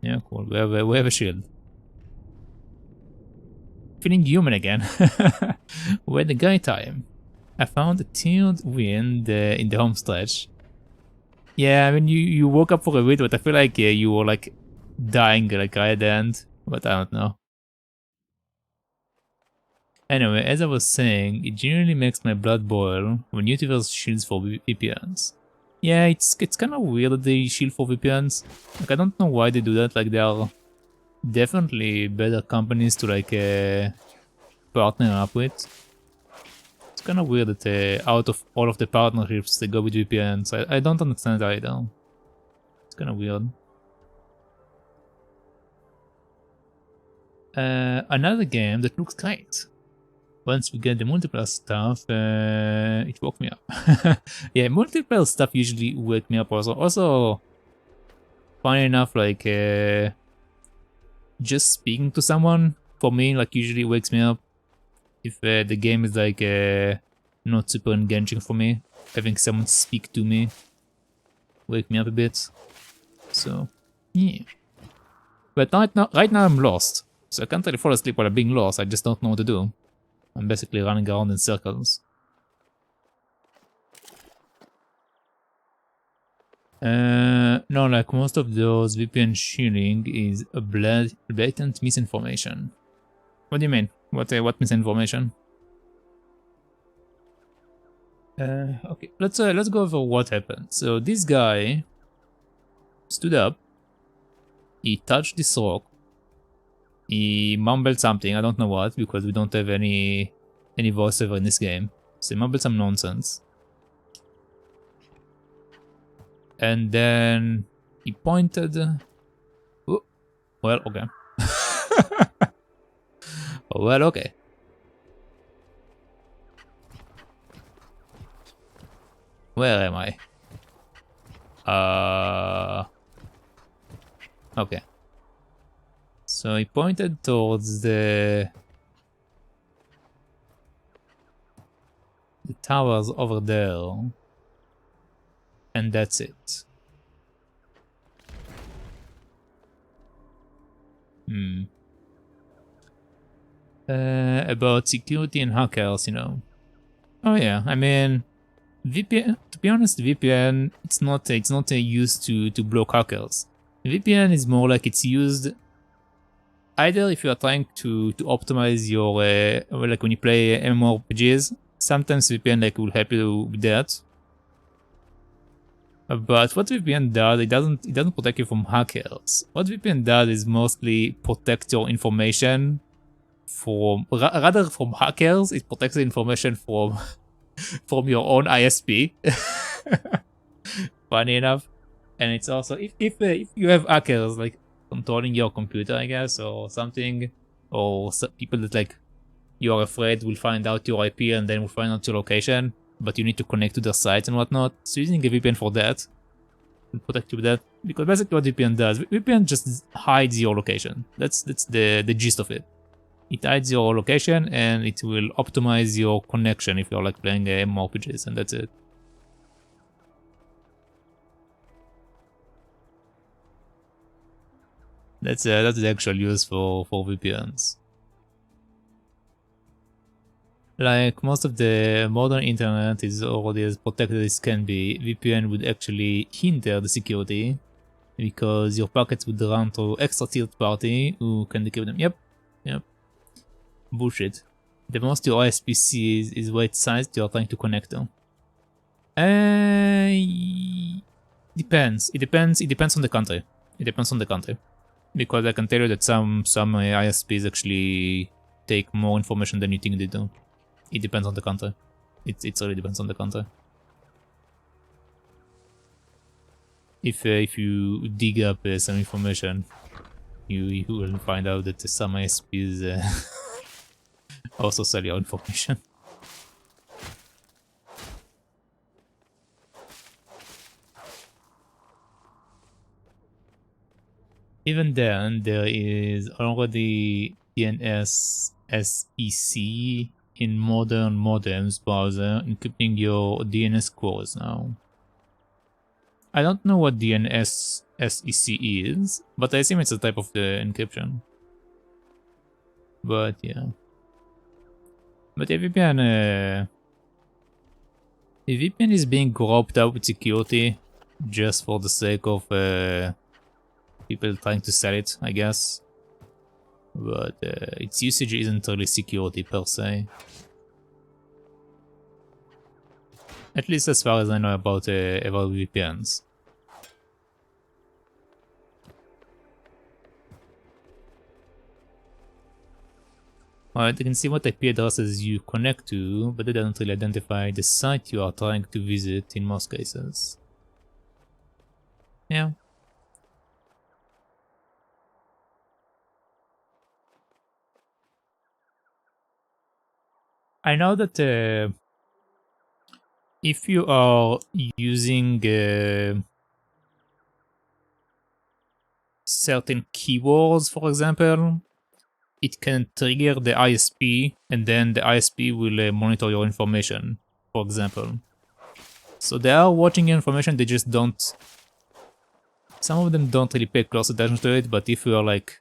Yeah, cool. We have a shield. Feeling human again. We had the guy time. I found a tiered wind in the home stretch. Yeah, I mean you woke up for a bit, but I feel like you were like dying like right at the end. But I don't know. Anyway, as I was saying, it genuinely makes my blood boil when YouTubers shields for VPNs. Yeah, it's kind of weird that they shield for VPNs. Like, I don't know why they do that. Like, they are definitely better companies to like partner up with. It's kind of weird that out of all of the partnerships they go with VPNs. I don't understand it either. It's kind of weird. Another game that looks great. Once we get the multiplayer stuff, it woke me up. Yeah, multiplayer stuff usually wake me up also. Funny enough, like just speaking to someone for me like usually wakes me up. If the game is like not super engaging for me, having someone speak to me wake me up a bit. So yeah. But right now I'm lost, so I can't really fall asleep while I'm being lost. I just don't know what to do. I'm basically running around in circles. No, like most of those VPN shielding is a blatant misinformation. What do you mean? What misinformation? Okay, let's go over what happened. So this guy stood up. He touched this rock. He mumbled something, I don't know what, because we don't have any voiceover in this game. So he mumbled some nonsense. And then he pointed... Oh, well, okay. Well, okay. Where am I? Okay. So he pointed towards the towers over there. And that's it. About security and hackers, you know. Oh yeah, I mean, VPN, to be honest, VPN, it's not used to block hackers. VPN is more like it's used either if you are trying to optimize your like when you play MMORPGs, sometimes VPN like will help you with that. But what VPN does, it doesn't protect you from hackers. What VPN does is mostly protect your information from rather from hackers. It protects the information from from your own ISP. Funny enough, and it's also if you have hackers like controlling your computer, I guess, or something, or people that like you are afraid will find out your IP and then will find out your location, but you need to connect to their sites and whatnot. So using a VPN for that will protect you with that, because basically what VPN does, VPN just hides your location. That's the gist of it. It hides your location and it will optimize your connection if you're like playing MMORPGs, and that's it. That's the actual use for VPNs. Like most of the modern internet is already as protected as can be, VPN would actually hinder the security because your packets would run through extra third party who can decrypt them. Yep. Bullshit. The most your ISP sees is what size you are trying to connect to. Depends. It depends on the country. Because I can tell you that some ISPs actually take more information than you think they do. It depends on the country. It really depends on the country. If you dig up some information, you will find out that some ISPs also sell your information. Even then, there is already DNS SEC in modern modems browser encrypting your DNS cores now. I don't know what DNS SEC is, but I assume it's a type of the encryption. But yeah. But if VPN is being groped out with security just for the sake of people trying to sell it, I guess. But its usage isn't really security per se. At least as far as I know about VPNs. Alright, you can see what IP addresses you connect to, but it doesn't really identify the site you are trying to visit in most cases. Yeah. I know that if you are using certain keywords, for example, it can trigger the ISP, and then the ISP will monitor your information, for example. So they are watching your information, they just don't... Some of them don't really pay close attention to it, but if you are like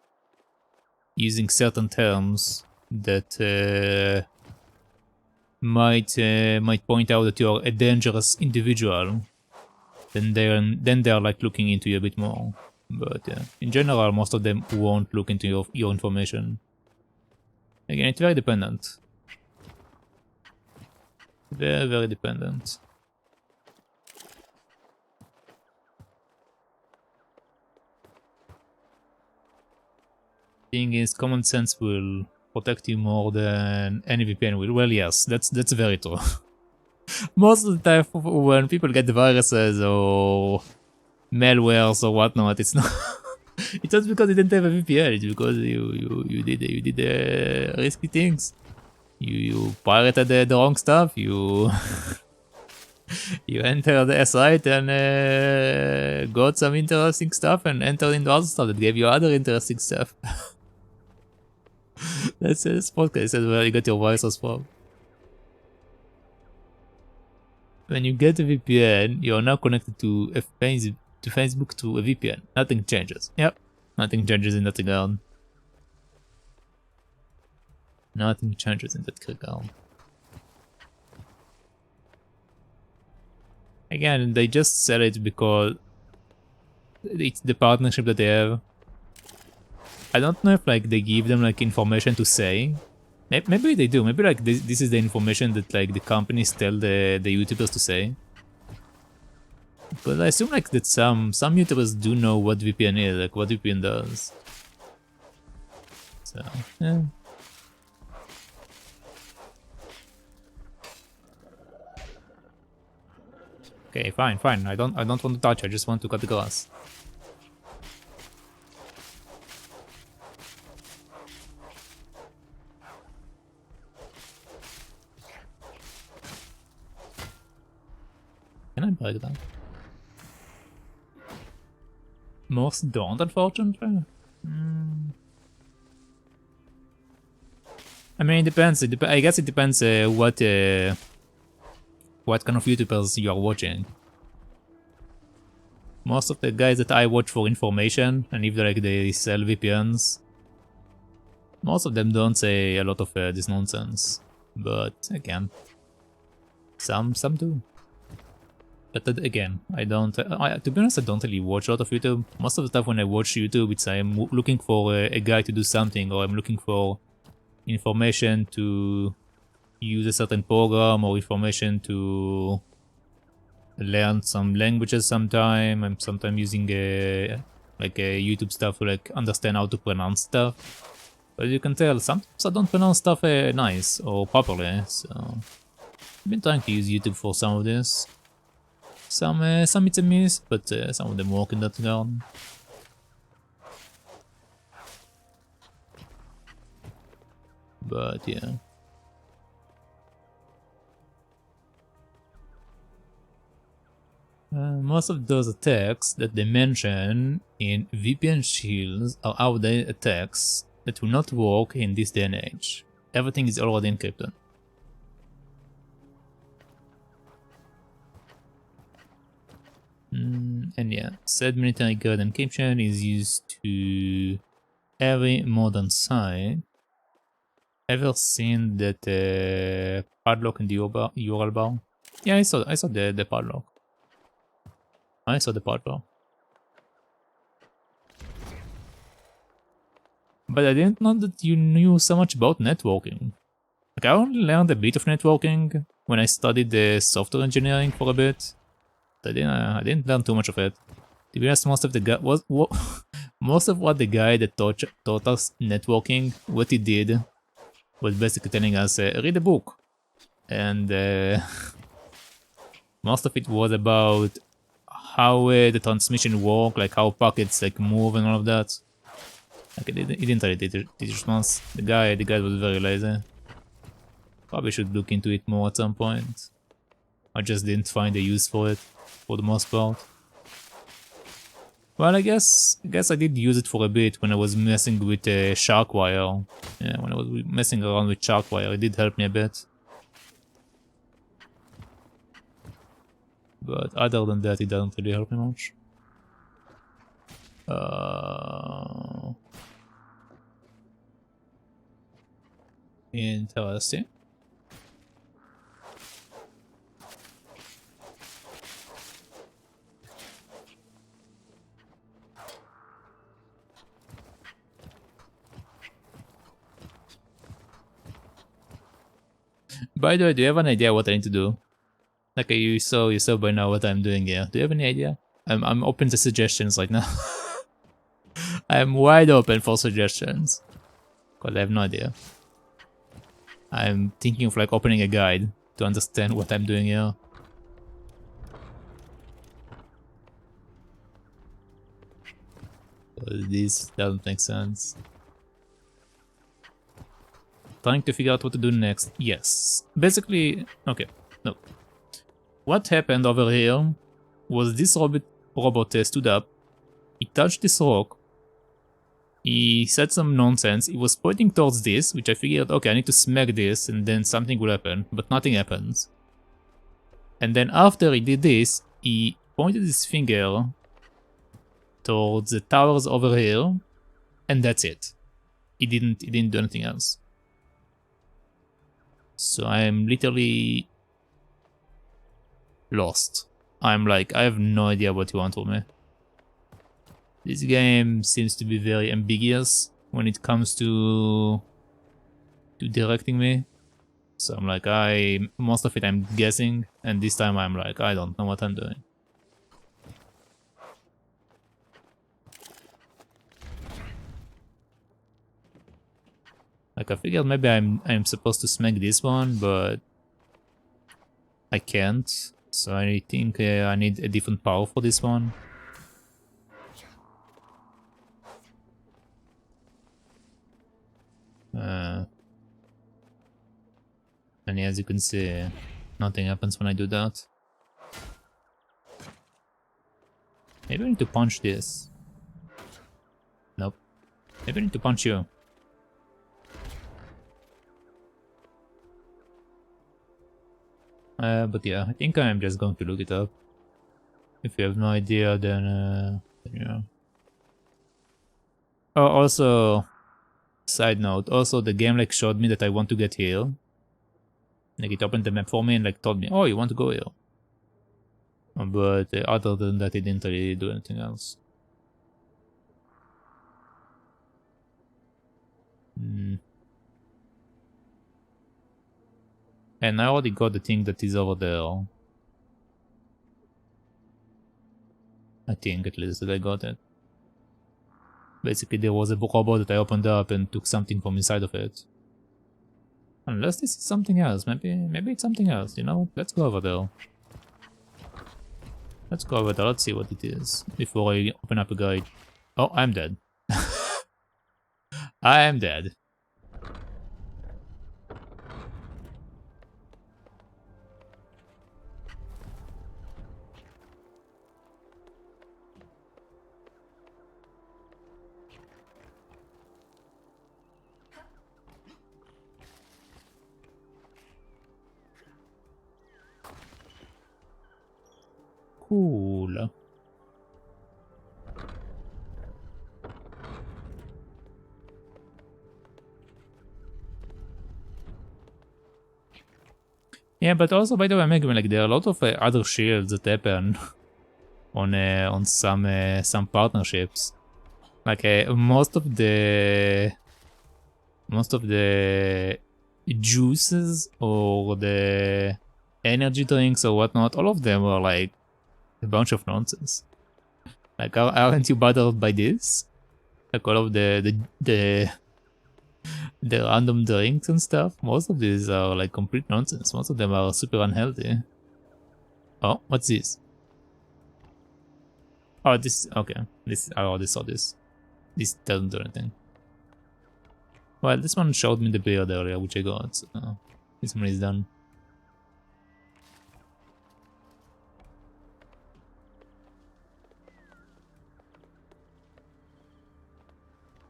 using certain terms that might point out that you are a dangerous individual, then they are like looking into you a bit more. But in general, most of them won't look into your information. Again, it's very dependent. Very, very dependent. Thing is, common sense will protect you more than any VPN will. Well, yes, that's very true. Most of the time, when people get viruses or malwares or whatnot, it's not. It's not because you didn't have a VPN. It's because you did risky things. You pirated the wrong stuff. You you entered a site and got some interesting stuff and entered into other stuff that gave you other interesting stuff. That's this podcast is where you got your viruses from. When you get a VPN, you are now connected to Facebook to a VPN. Nothing changes. Yep. Nothing changes in that regard. Nothing changes in that regard. Again, they just sell it because it's the partnership that they have. I don't know if like they give them like information to say. Maybe they do. Maybe like this is the information that like the companies tell the YouTubers to say. But I assume like that some YouTubers do know what VPN is, like what VPN does. So yeah. Okay, fine. I don't want to touch. I just want to cut the grass. Can I break that? Most don't, unfortunately. I mean, it depends. I guess it depends what kind of YouTubers you are watching. Most of the guys that I watch for information, and if like they sell VPNs, most of them don't say a lot of this nonsense. But again, some do. But again, I don't. To be honest, I don't really watch a lot of YouTube. Most of the stuff when I watch YouTube, it's I'm looking for a guy to do something, or I'm looking for information to use a certain program, or information to learn some languages. Sometime I'm sometimes using like YouTube stuff to like understand how to pronounce stuff. But you can tell sometimes I don't pronounce stuff nice or properly. So I've been trying to use YouTube for some of this. Some it's a miss, but some of them work in that regard. But yeah. Most of those attacks that they mention in VPN shields are outdated attacks that will not work in this day and age. Everything is already encrypted. And yeah, said military grade encryption is used to every modern site. Ever seen that padlock in the URL bar? Yeah, I saw the padlock. I saw the padlock. But I didn't know that you knew so much about networking. Like I only learned a bit of networking when I studied the software engineering for a bit. I didn't learn too much of it. To be honest, most of what the guy that taught us networking, what he did was basically telling us, read a book. And most of it was about how the transmission work, like how packets like move and all of that. Like he didn't really teach us. The guy was very lazy. Probably should look into it more at some point. I just didn't find a use for it, for the most part. Well, I guess I did use it for a bit when I was messing with Sharkwire. Yeah, when I was messing around with Sharkwire, it did help me a bit. But other than that, it doesn't really help me much. Interesting. By the way, do you have an idea what I need to do? Like you saw by now what I'm doing here. Do you have any idea? I'm open to suggestions right now. I'm wide open for suggestions. Cause I have no idea. I'm thinking of like opening a guide to understand what I'm doing here. This doesn't make sense. Trying to figure out what to do next. Yes. Basically, okay, no. What happened over here was this robot stood up, he touched this rock, he said some nonsense, he was pointing towards this, which I figured, okay, I need to smack this and then something will happen, but nothing happens. And then after he did this, he pointed his finger towards the towers over here, and that's it. He didn't do anything else. So I'm literally lost. I'm like, I have no idea what you want from me. This game seems to be very ambiguous when it comes to directing me. So I'm like, most of it I'm guessing, and this time I'm like, I don't know what I'm doing. Like I figured maybe I'm supposed to smack this one, but I can't. So I think I need a different power for this one. And as you can see, nothing happens when I do that. Maybe I need to punch this. Nope. Maybe I need to punch you. But yeah, I think I'm just going to look it up. If you have no idea, then yeah. Oh, also, side note, also the game like showed me that I want to get here. Like it opened the map for me and like told me, oh, you want to go here. But other than that, it didn't really do anything else. And I already got the thing that is over there. I think at least that I got it. Basically there was a robot that I opened up and took something from inside of it. Unless this is something else, maybe it's something else, you know? Let's go over there. Let's go over there, let's see what it is before I open up a guide. Oh, I'm dead. I am dead. Cool. Yeah, but also by the way, Megan, like there are a lot of other shields that happen on some partnerships. Like most of the juices or the energy drinks or whatnot, all of them are like a bunch of nonsense. Like, aren't you bothered by this? Like all of the random drinks and stuff. Most of these are like complete nonsense. Most of them are super unhealthy. Oh, what's this? Oh, this okay. This I already saw this. This doesn't do anything. Well, this one showed me the beard earlier, which I got. So this one is done.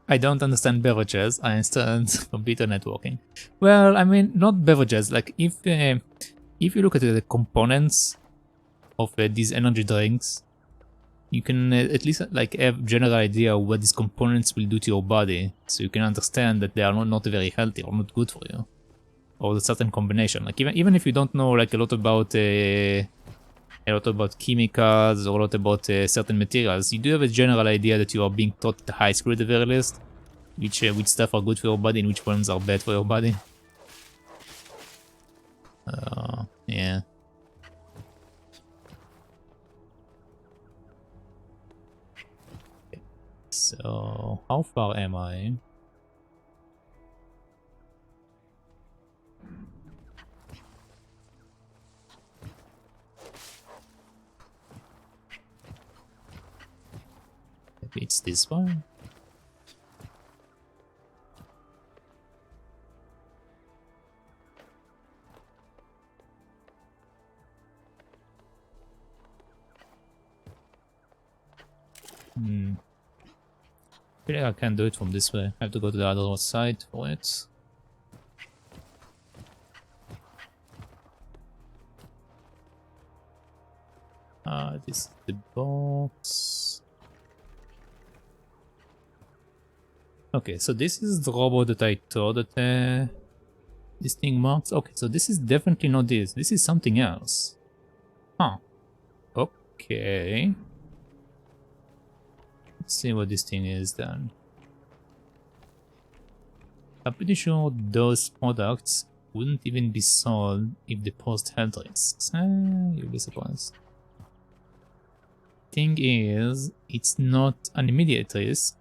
I don't understand beverages. I understand computer networking. Well, I mean, not beverages. Like if you look at the components of these energy drinks, you can at least like have general idea of what these components will do to your body, so you can understand that they are not very healthy or not good for you, or a certain combination. Like even if you don't know like a lot about chemicals or a lot about certain materials, you do have a general idea that you are being taught at high school at the very least, which stuff are good for your body and which ones are bad for your body. Yeah. So, how far am I? Maybe it's this one? I feel like I can't do it from this way. I have to go to the other side for it. This is the box. Okay, so this is the robot that I thought that this thing marks. Okay, so this is definitely not this. This is something else. Huh. Oh. Okay. Let's see what this thing is then. I'm pretty sure those products wouldn't even be sold if they post health risks. You'll be surprised. Thing is, it's not an immediate risk.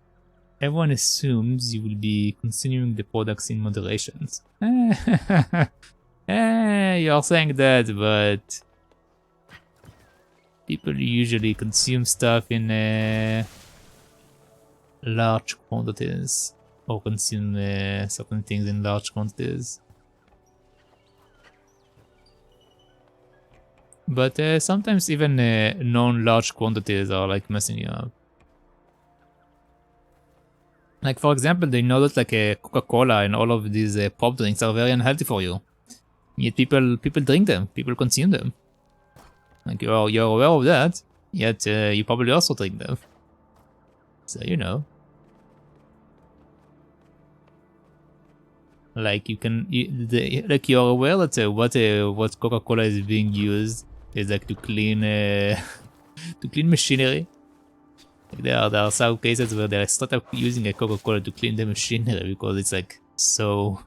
Everyone assumes you will be consuming the products in moderation. You're saying that, but people usually consume stuff in large quantities, or consume certain things in large quantities. But sometimes even non-large quantities are like messing you up. Like for example, they know that like Coca-Cola and all of these pop drinks are very unhealthy for you. Yet people drink them, people consume them. Like you're aware of that, yet you probably also drink them. So you know. Like you can, like you're aware that what Coca-Cola is being used is like to clean to clean machinery. Like there are some cases where they start up using a Coca-Cola to clean the machinery because it's like so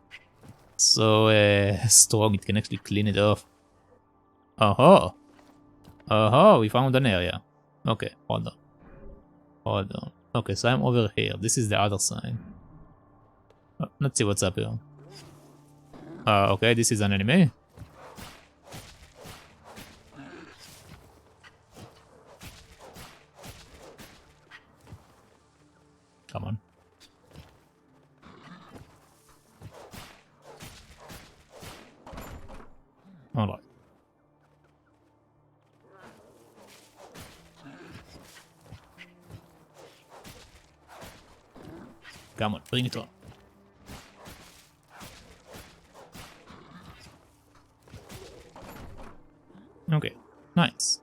strong it can actually clean it off. Oh, we found an area. Okay, hold on. Okay, so I'm over here. This is the other side. Let's see what's up here. Okay, this is an enemy. Come on. Alright. Come on, bring it on. Okay, nice.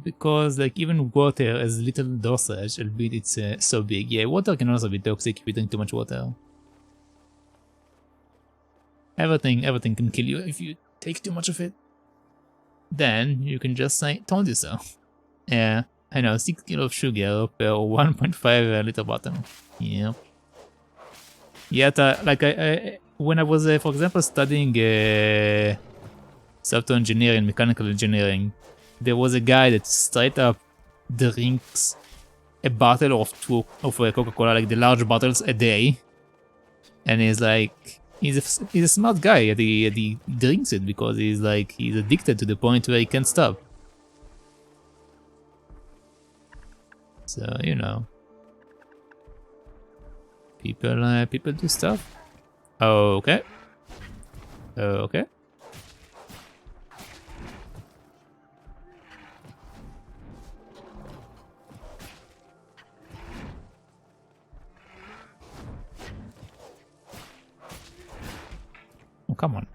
Because like even water has little dosage, albeit it's so big. Yeah, water can also be toxic if you drink too much water. Everything can kill you if you take too much of it. Then you can just say, told you so. Yeah, I know, 6 kilos of sugar per 1.5 liter bottle. Yep. Yet, like when I was, for example, studying software engineering, mechanical engineering, there was a guy that straight up drinks a bottle of Coca-Cola, like the large bottles, a day, and he's like, he's a smart guy, and he drinks it because he's addicted to the point where he can't stop. So you know. People do stuff. Okay. Okay. Oh, come on.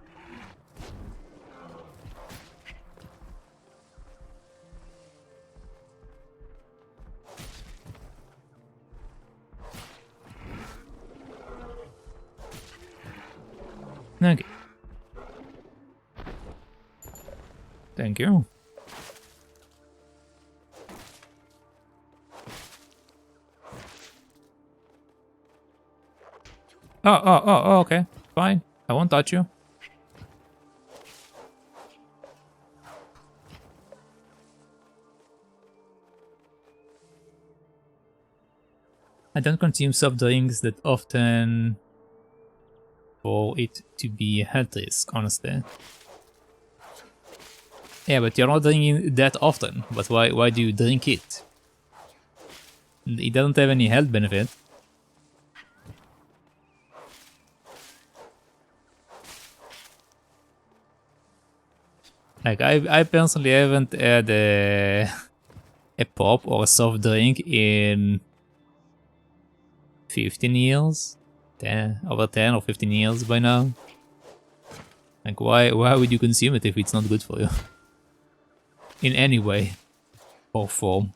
Okay. Thank you. Oh, okay. Fine. I won't touch you. I don't consume soft drinks that often for it to be a health risk, honestly. Yeah, but you're not drinking that often. But why do you drink it? It doesn't have any health benefit. Like I personally haven't had a pop or a soft drink in 15 years. Over 10 or 15 years by now. Like why would you consume it if it's not good for you? In any way or form.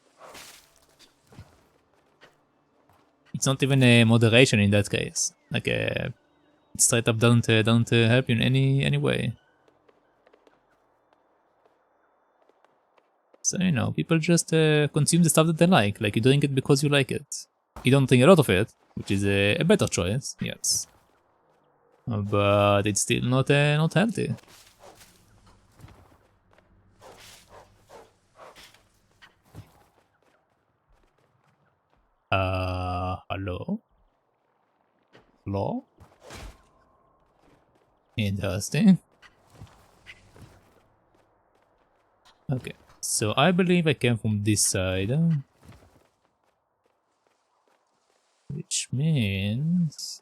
It's not even a moderation in that case. Like straight up don't help you in any way. So, you know, people just consume the stuff that they like. Like, you drink it because you like it. You don't drink a lot of it, which is a better choice, yes. But it's still not healthy. Hello? Hello? Interesting. Okay, so I believe I came from this side. Which means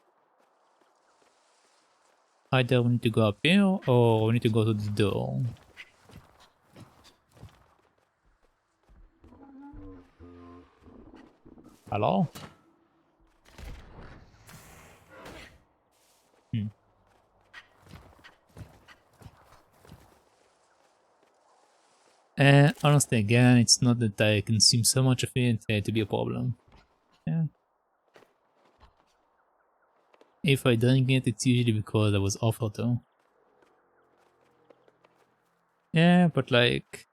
either we need to go up here or we need to go to the door. Hello? Honestly, again, it's not that I consume so much of it to be a problem. Yeah. If I drink it, it's usually because I was offered to. Yeah, but like...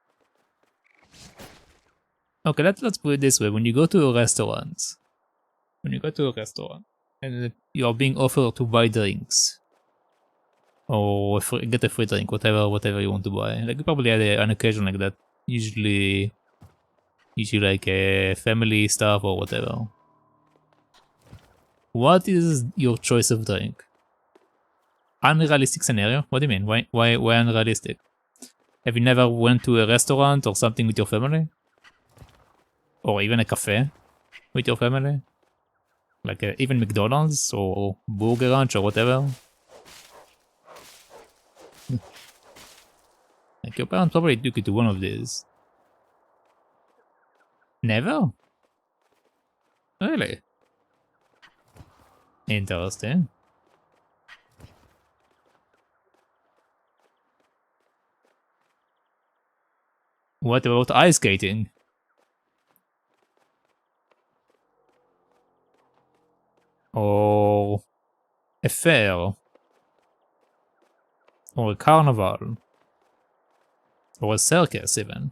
Okay, let's put it this way. When you go to a restaurant, and you're being offered to buy drinks, or get a free drink, whatever you want to buy. Like, you probably had an occasion like that. Usually like a family stuff or whatever. What is your choice of drink? Unrealistic scenario? What do you mean? Why unrealistic? Have you never went to a restaurant or something with your family? Or even a cafe with your family? Like even McDonald's or Burger Ranch or whatever? Like, your parents probably took you to one of these. Never? Really? Interesting. What about ice skating? Or a fair? Or a carnival? Or a circus even?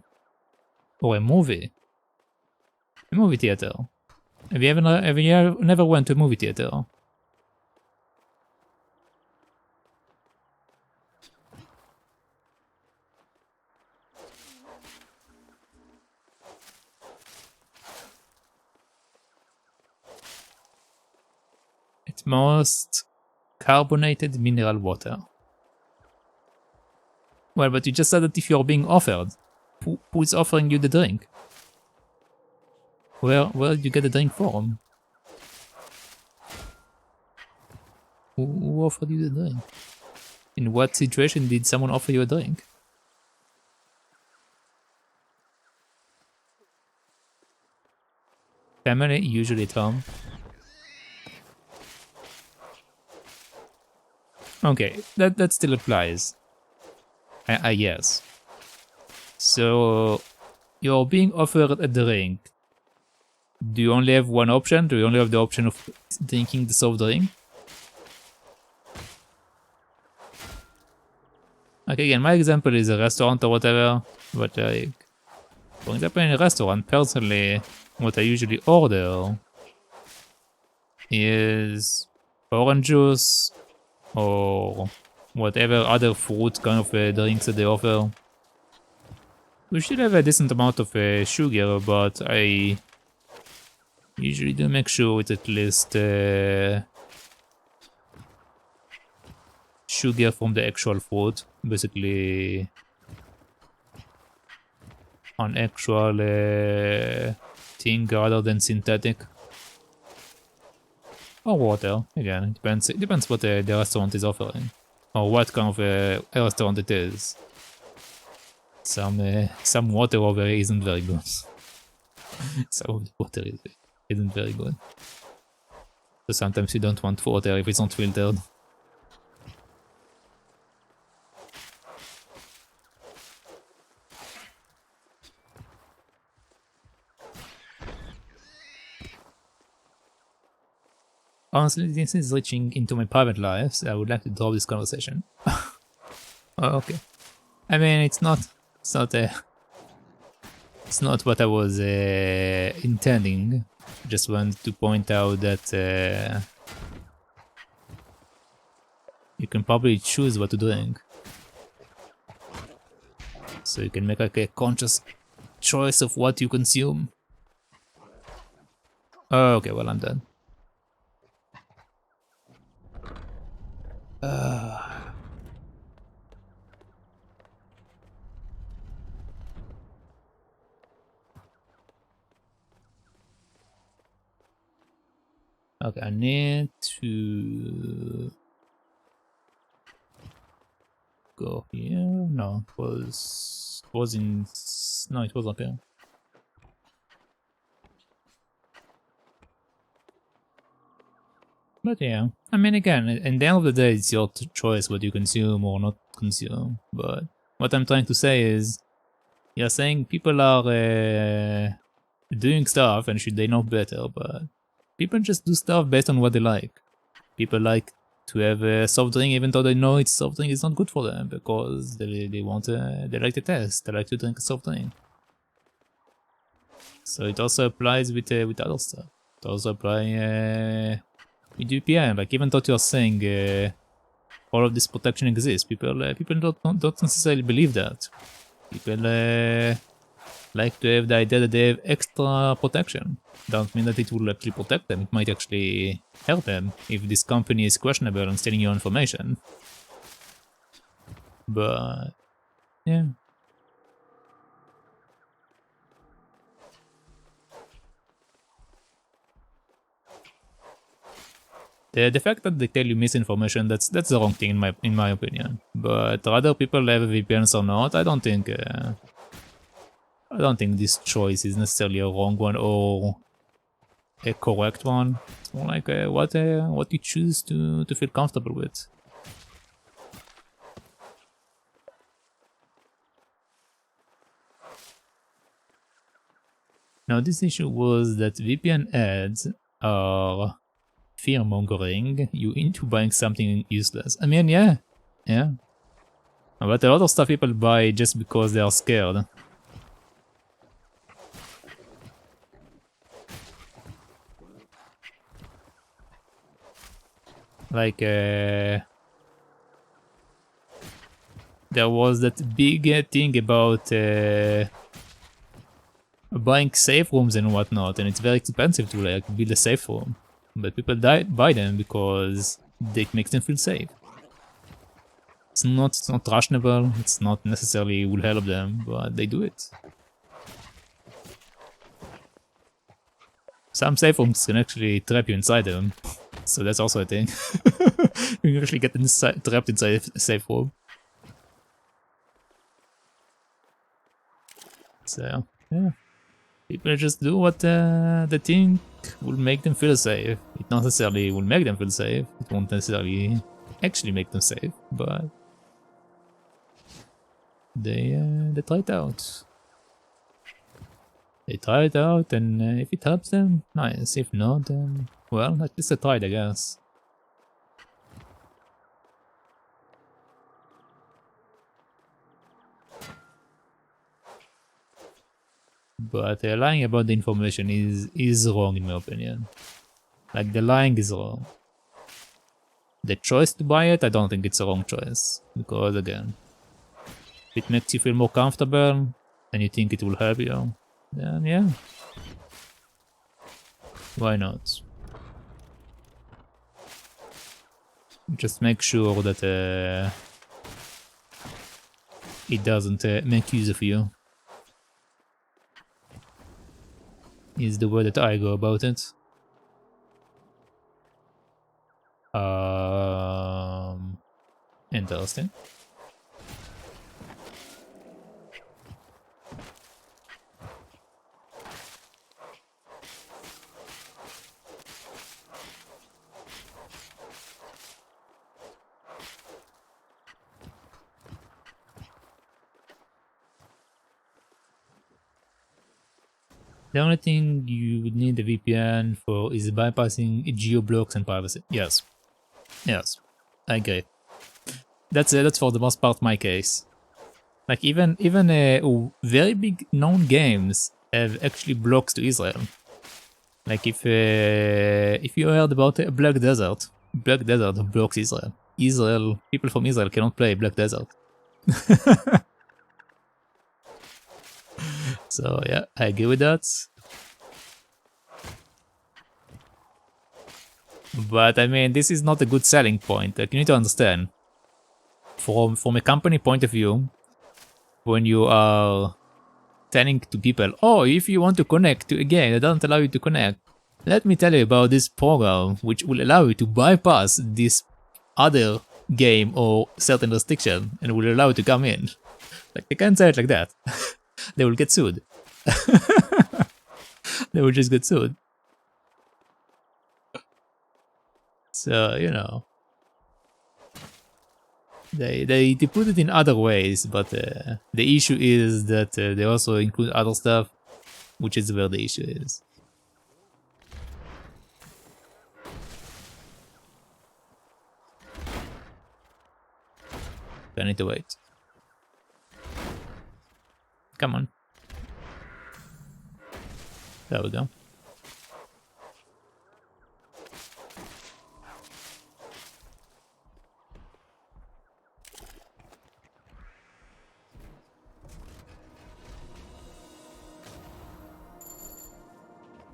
Or a movie? A movie theater? Have you never went to a movie theater? At most, carbonated mineral water. Well, but you just said that if you're being offered, who is offering you the drink? Where did you get the drink from? Who offered you the drink? In what situation did someone offer you a drink? Family, usually at home. Okay, that still applies. I guess. So, you're being offered a drink. Do you only have one option? Do you only have the option of drinking the soft drink? Okay, again, my example is a restaurant or whatever, but like, for example, in a restaurant, personally, what I usually order is orange juice or whatever other fruit kind of drinks that they offer. We should have a decent amount of sugar, but I usually do make sure it's at least sugar from the actual fruit, basically an actual thing rather than synthetic. Or water, again, it depends what the restaurant is offering. Or what kind of a restaurant it is. Some water over here isn't very good. Some of the water isn't very good. So sometimes you don't want water if it's not filtered. Honestly, this is reaching into my private life, so I would like to drop this conversation. Oh, okay. I mean, it's not what I was intending. Just wanted to point out that you can probably choose what to drink. So you can make like a conscious choice of what you consume. Oh, okay, well, I'm done. Okay, I need to go here. No, it was in. No, it was up here. But yeah, I mean, again, at the end of the day, it's your choice what you consume or not consume. But what I'm trying to say is, you're saying people are doing stuff and should they know better, but people just do stuff based on what they like. People like to have a soft drink even though they know it's soft drink is not good for them because they want they like the taste, they like to drink a soft drink. So it also applies with other stuff. It also applies with VPN. Like even though you're saying all of this protection exists, people don't necessarily believe that. People like to have the idea that they have extra protection. Don't mean that it will actually protect them. It might actually help them if this company is questionable and stealing your information. But yeah. The fact that they tell you misinformation, that's the wrong thing in my opinion. But whether people have VPNs or not, I don't think this choice is necessarily a wrong one or a correct one. It's more like what you choose to feel comfortable with. Now this issue was that VPN ads are fear-mongering you into buying something useless. I mean, yeah. But a lot of stuff people buy just because they are scared. Like, there was that big thing about buying safe rooms and whatnot, and it's very expensive to like build a safe room. But people buy them because it makes them feel safe. It's not rational, it's not necessarily will help them, but they do it. Some safe rooms can actually trap you inside them, so that's also a thing. You can actually get trapped inside a safe room. So, yeah. People just do what they think will make them feel safe. It not necessarily will make them feel safe, it won't necessarily actually make them safe, but they try it out. They try it out, and if it helps them, nice. If not, then, well, at least I tried, I guess. But lying about the information is wrong in my opinion. Like, the lying is wrong. The choice to buy it, I don't think it's a wrong choice. Because, again, if it makes you feel more comfortable, and you think it will help you, then yeah. Why not? Just make sure that it doesn't make use of you. Is the way that I go about it. Interesting. The only thing you would need a VPN for is bypassing geo blocks and privacy. Yes. Yes. I agree. That's for the most part my case. Like even very big known games have actually blocks to Israel. Like if you heard about Black Desert blocks Israel. People from Israel cannot play Black Desert. So yeah, I agree with that. But I mean, this is not a good selling point. Like, you need to understand, from a company point of view, when you are telling to people, oh, if you want to connect to a game that doesn't allow you to connect, let me tell you about this program which will allow you to bypass this other game or certain restriction and will allow you to come in. Like, they can't say it like that. They will get sued. They will just get sued. So, you know, they put it in other ways, but the issue is that they also include other stuff, which is where the issue is. I need to wait. Come on. There we go.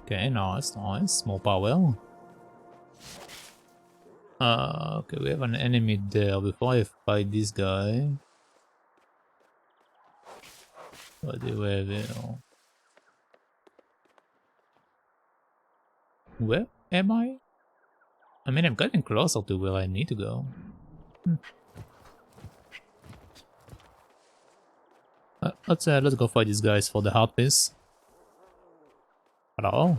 Okay, nice. More power. Okay, we have an enemy there. Before I fight this guy, what do we have here? Where am I? I mean, I'm getting closer to where I need to go. Let's go fight these guys for the heart piece. Hello?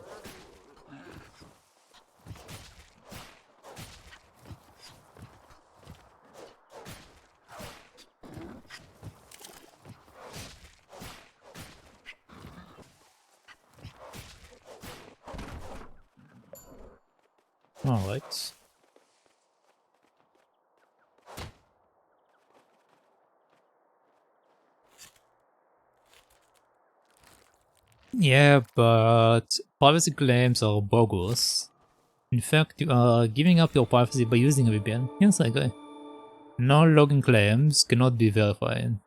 Alright. Yeah, but privacy claims are bogus. In fact, you are giving up your privacy by using a VPN. Yes, I agree. No logging claims cannot be verified.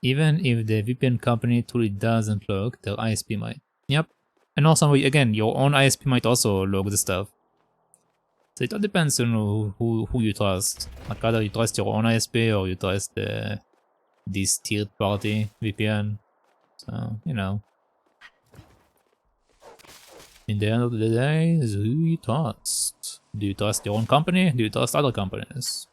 Even if the VPN company truly doesn't log, their ISP might. Yep. And also, again, your own ISP might also log the stuff. So it all depends on who you trust. Like either you trust your own ISP or you trust this third party VPN. So, you know. In the end of the day, is who you trust. Do you trust your own company? Do you trust other companies?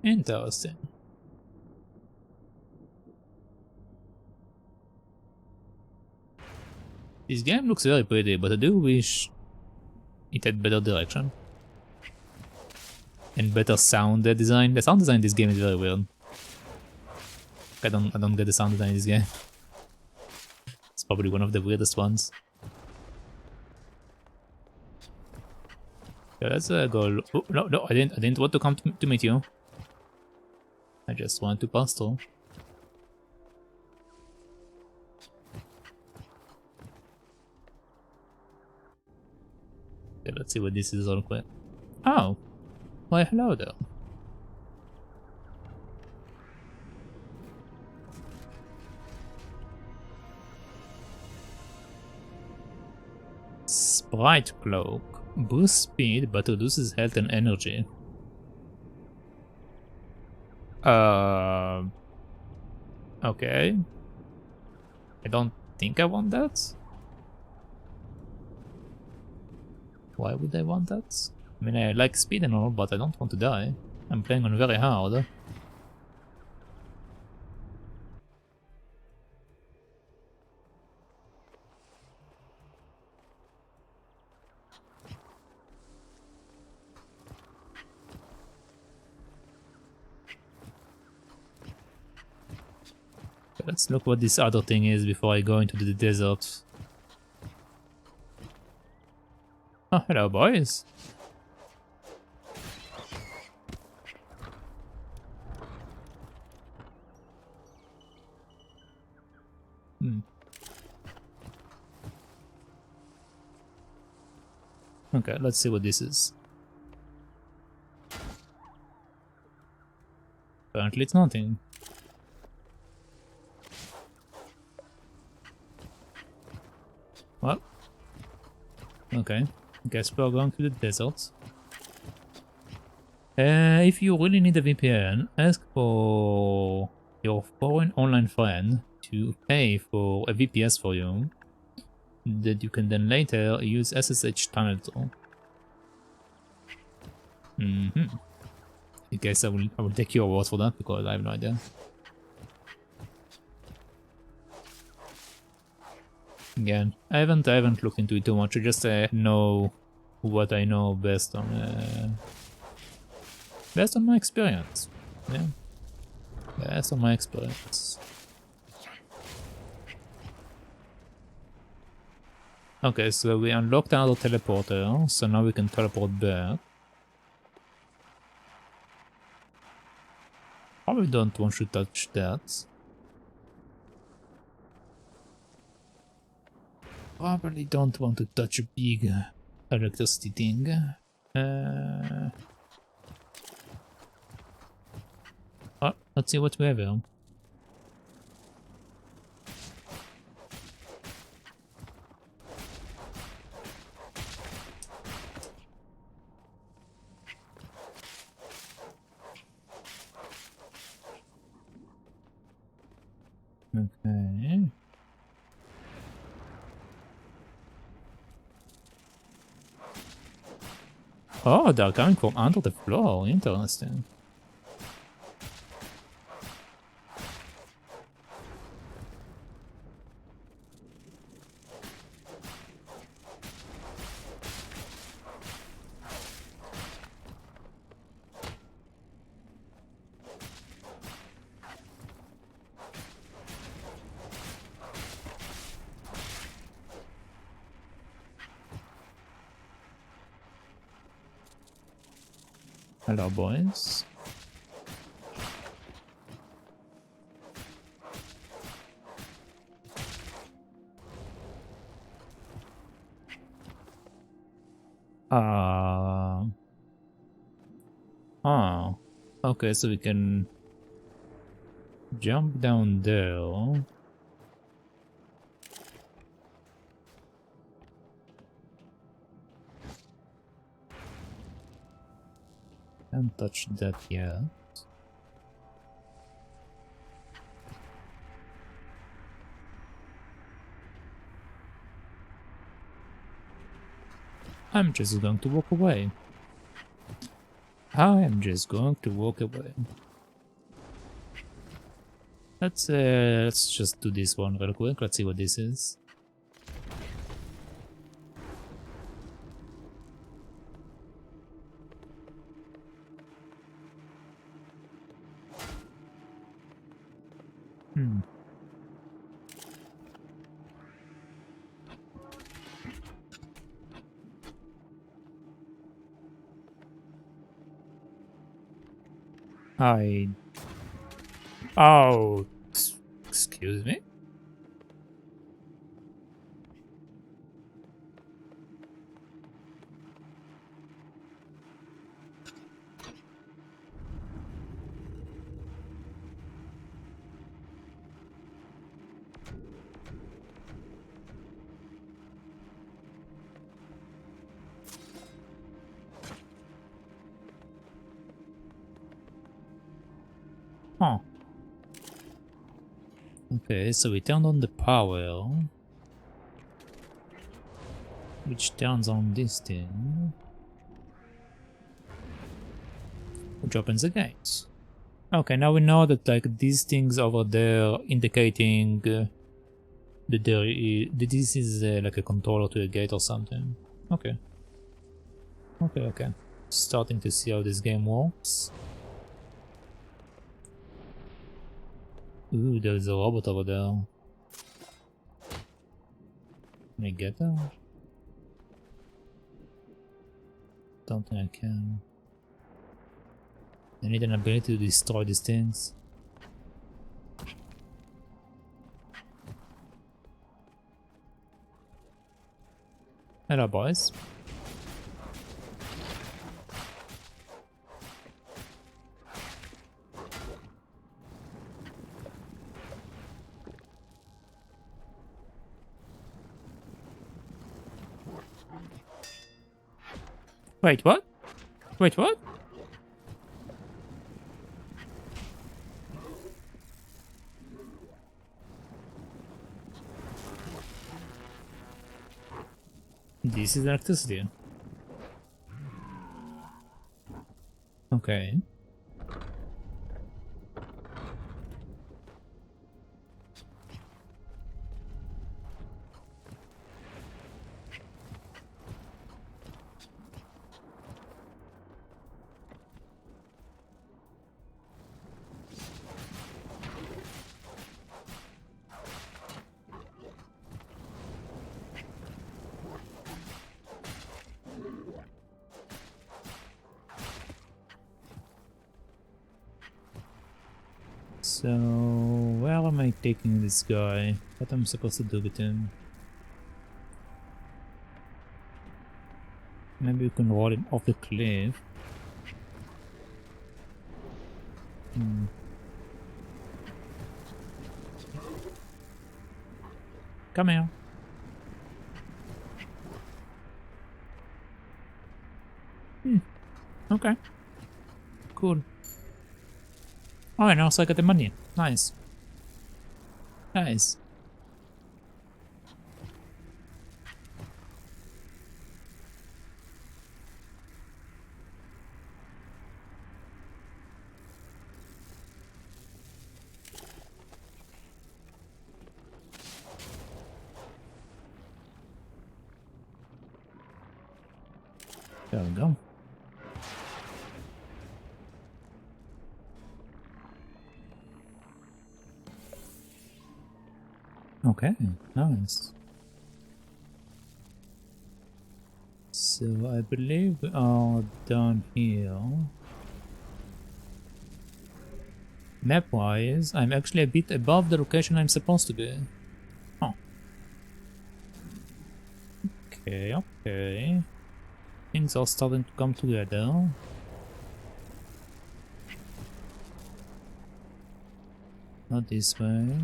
Interesting. This game looks very pretty, but I do wish it had better direction. And better sound design. The sound design in this game is very weird. I don't get the sound design in this game. It's probably one of the weirdest ones. Yeah, let's go. Oh, no, I didn't want to come to meet you. I just want to pass through. Okay, let's see what this is all quick. Oh, why hello there. Sprite cloak. Boosts speed but reduces health and energy. Okay. I don't think I want that. Why would I want that? I mean, I like speed and all, but I don't want to die. I'm playing on very hard. Let's look what this other thing is before I go into the desert. Oh, hello, boys. Okay, let's see what this is. Apparently it's nothing. Well, okay. Guess we're going to the desert. If you really need a VPN, ask for your foreign online friend to pay for a VPS for you that you can then later use SSH tunnel. I guess I will take your word for that because I have no idea. Again, I haven't looked into it too much. I just know what I know based on my experience. Yeah, based on my experience. Okay, so we unlocked another teleporter, so now we can teleport back. Probably don't want to touch that. Probably don't want to touch a big electricity thing. Oh, let's see what we have here. Okay. Oh, they're coming from under the floor. Interesting. Hello, boys. Oh. Okay, so we can jump down there. Can't touch that yet. I'm just going to walk away. I am just going to walk away. Let's just do this one real quick. Let's see what this is. Oh, excuse me? Huh. Okay, so we turned on the power, which turns on this thing, which opens the gates. Okay, now we know that like these things over there indicating that this is like a controller to a gate or something. Okay. Okay. Starting to see how this game works. Ooh, there's a robot over there. Can I get her? Don't think I can. I need an ability to destroy these things. Hello, boys. Wait, what? Wait, what? This is electricity. Okay. So, where am I taking this guy? What am I supposed to do with him? Maybe we can roll him off the cliff. Come here. Okay. Cool. Oh, and also I got the money. Nice. Nice. There we go. Okay, nice. So I believe we are down here. Map-wise, I'm actually a bit above the location I'm supposed to be. Oh. Okay, okay. Things are starting to come together. Not this way.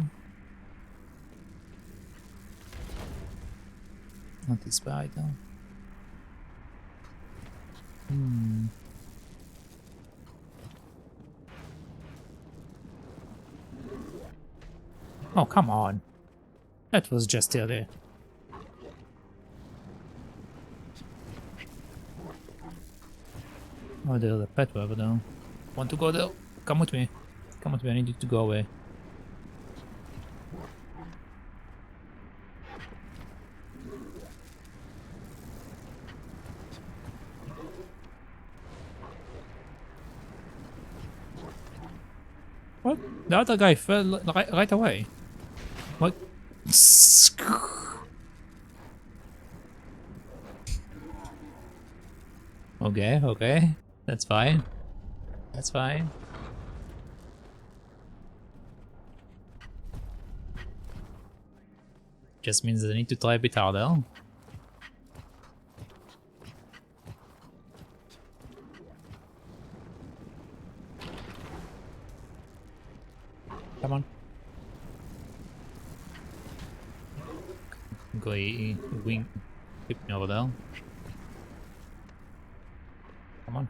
Not this way either. Oh, come on. That was just there. Oh, there's a pet over there. Want to go there? Come with me. Come with me, I need you to go away. What? The other guy fell right away. What? Okay, okay. That's fine. That's fine. Just means that I need to try a bit harder. Come on. Go wing. Hit me over there. Come on.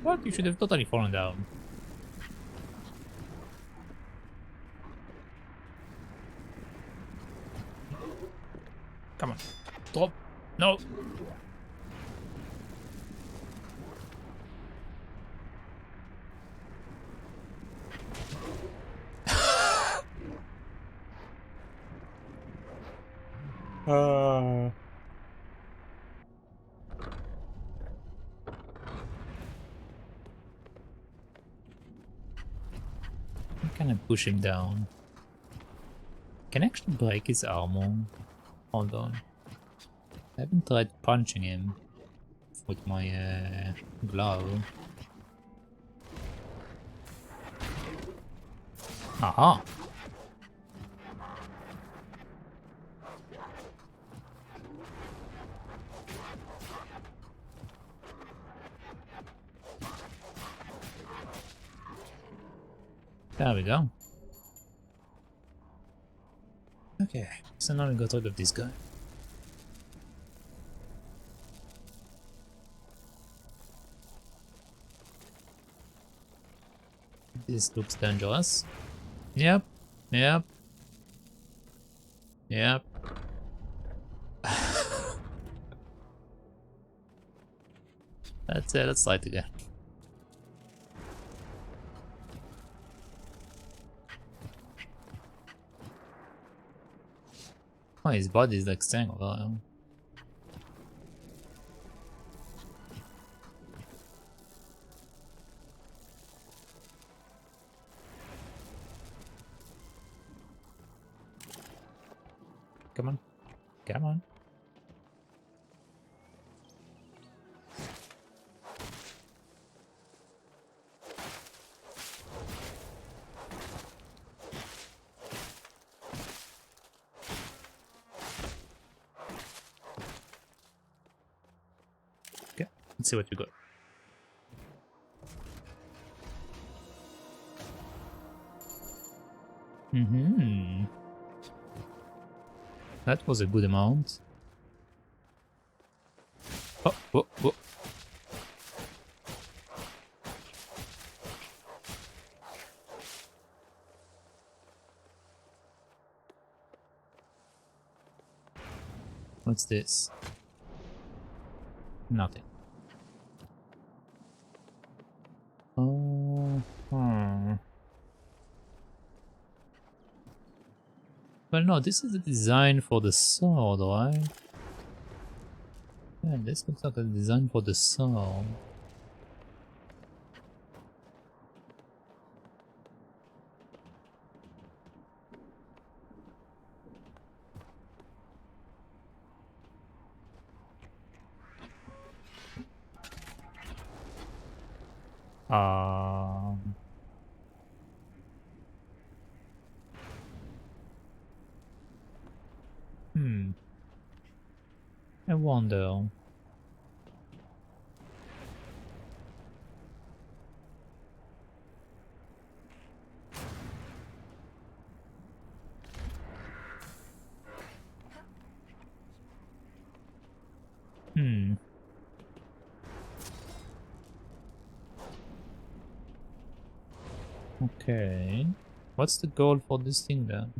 What? You should have totally fallen down. Come on. Drop. No. Can I push him down? Can I actually break his armor? Hold on. I haven't tried punching him with my glove. Aha! There we go. Okay, so now we got rid of this guy. This looks dangerous. Yep, yep, yep. That's it, let's try it again. Oh, his body is like staying over. Come on. Come on. Okay, let's see what we got. Mm-hmm. That was a good amount. Oh, oh, oh. What's this? Nothing. Oh, Well, no, this is the design for the sword, right? Yeah, this looks like a design for the sword. Um, I wonder. Okay. What's the goal for this thing then?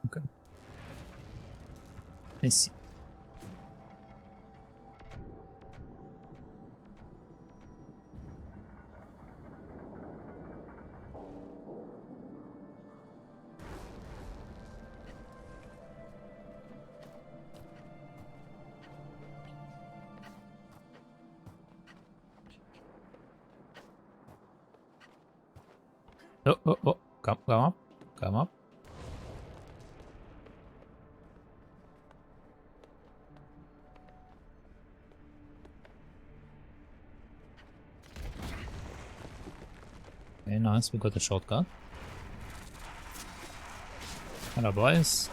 Okay. I see. Oh, oh, oh. Come up. Come up. Okay, nice. We got a shortcut. Hello, boys.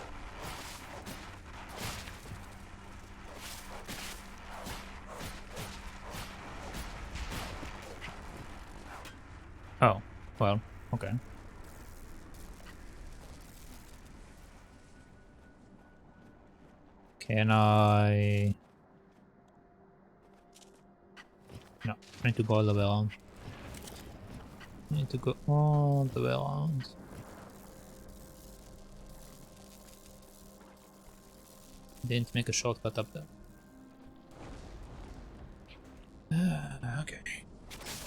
Oh, well, okay. Can I... No, I need to go all the way around. I need to go all the way around. Didn't make a shortcut up there. Okay.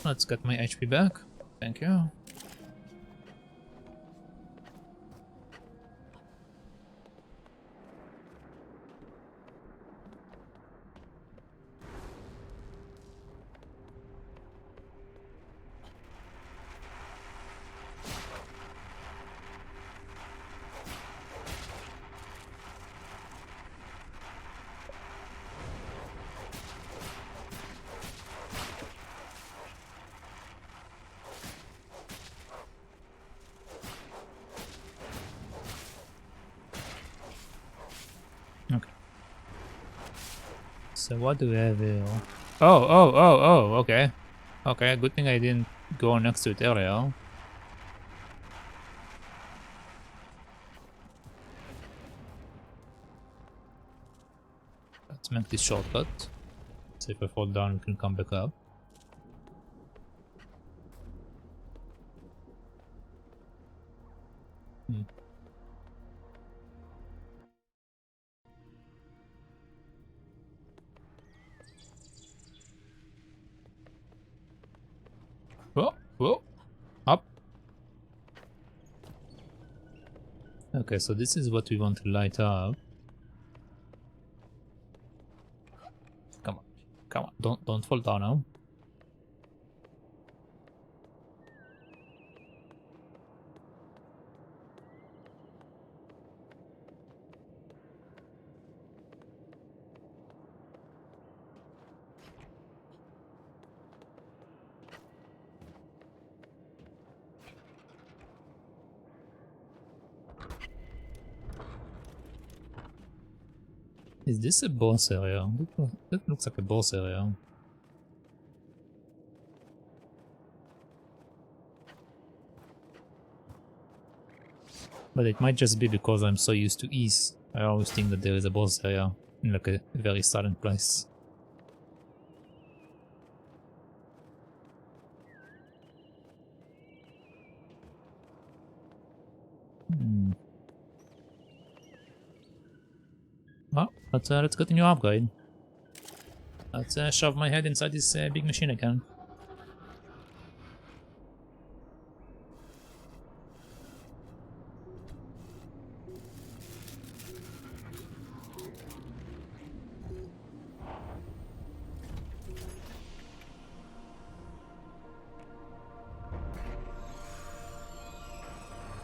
Let's get my HP back. Thank you. Okay. So what do we have here? Oh, okay. Okay, good thing I didn't go next to it earlier. Let's make this shortcut. So if I fall down, we can come back up. Whoa, up. Okay, so this is what we want to light up. Come on, don't fall down now. Is this a boss area? That looks like a boss area. But it might just be because I'm so used to ease. I always think that there is a boss area in like a very silent place. Well, let's get a new upgrade. Let's shove my head inside this big machine again.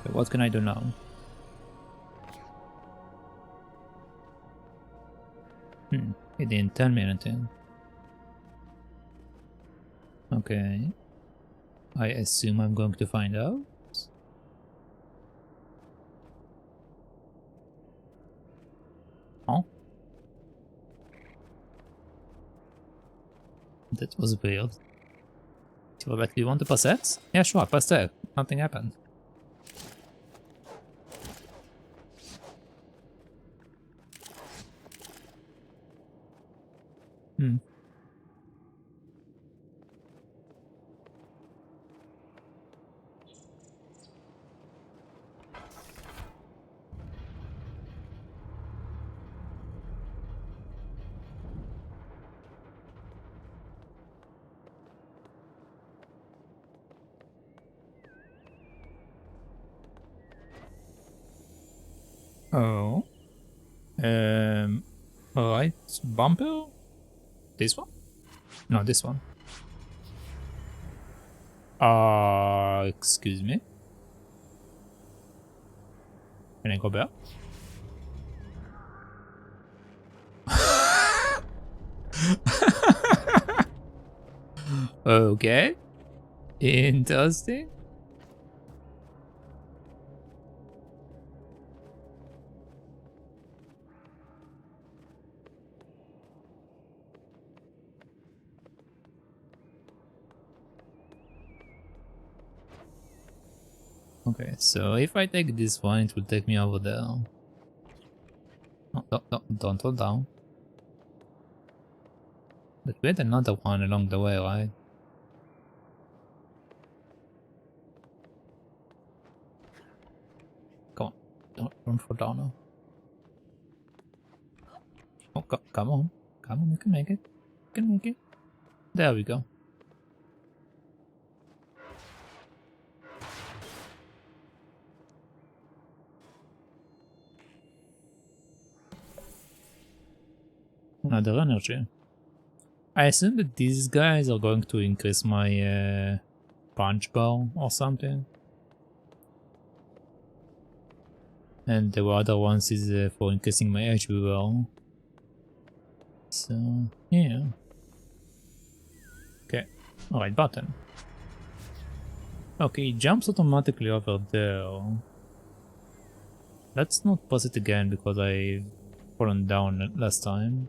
Okay, what can I do now? It didn't tell me anything. Okay. I assume I'm going to find out. Oh. That was weird. She was like, do you want to pass that? Yeah, sure, pass that. Nothing happened. Oh. Alright. Bumper? This one? No, this one. Excuse me? Can I go back? Okay. Interesting. Okay, so if I take this one, it will take me over there. No, don't hold down. But we had another one along the way, right? Come on, don't fall down now. Oh, come on. Come on, you can make it. You can make it. There we go. Another energy. I assume that these guys are going to increase my punch bar or something. And the other ones is for increasing my HP bar. So, yeah. Okay, right button. Okay, it jumps automatically over there. Let's not pause it again because I've fallen down last time.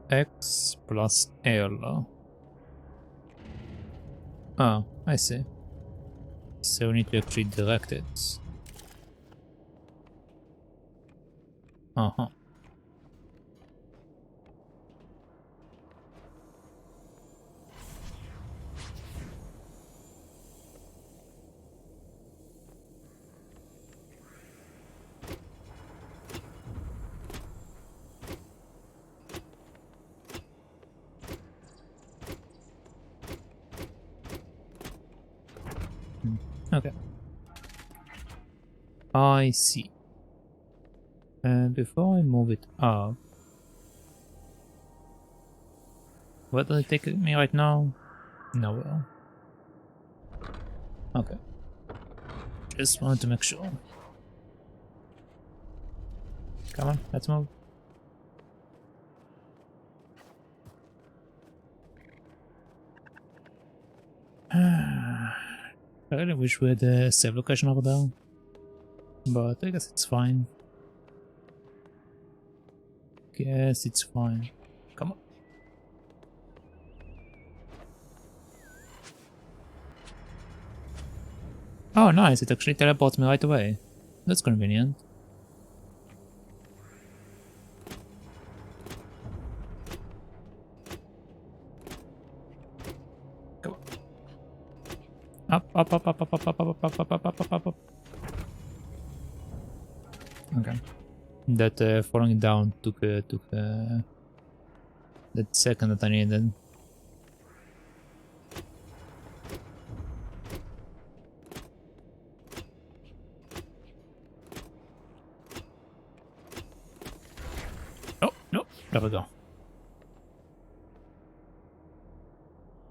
X plus L. Ah, I see. So we need to actually direct it. Uh-huh. Okay. I see. And before I move it up, where does it take me right now? Nowhere. Okay. Just wanted to make sure. Come on, let's move. I really wish we had a save location over there, but I guess it's fine. Guess it's fine. Come on. Oh, nice! It actually teleports me right away. That's convenient. Come on. Up, up, up, up, up, up, up, up, up, up, up, up, up, up, up. Okay. That falling down took that second that I needed. Oh no! There we go.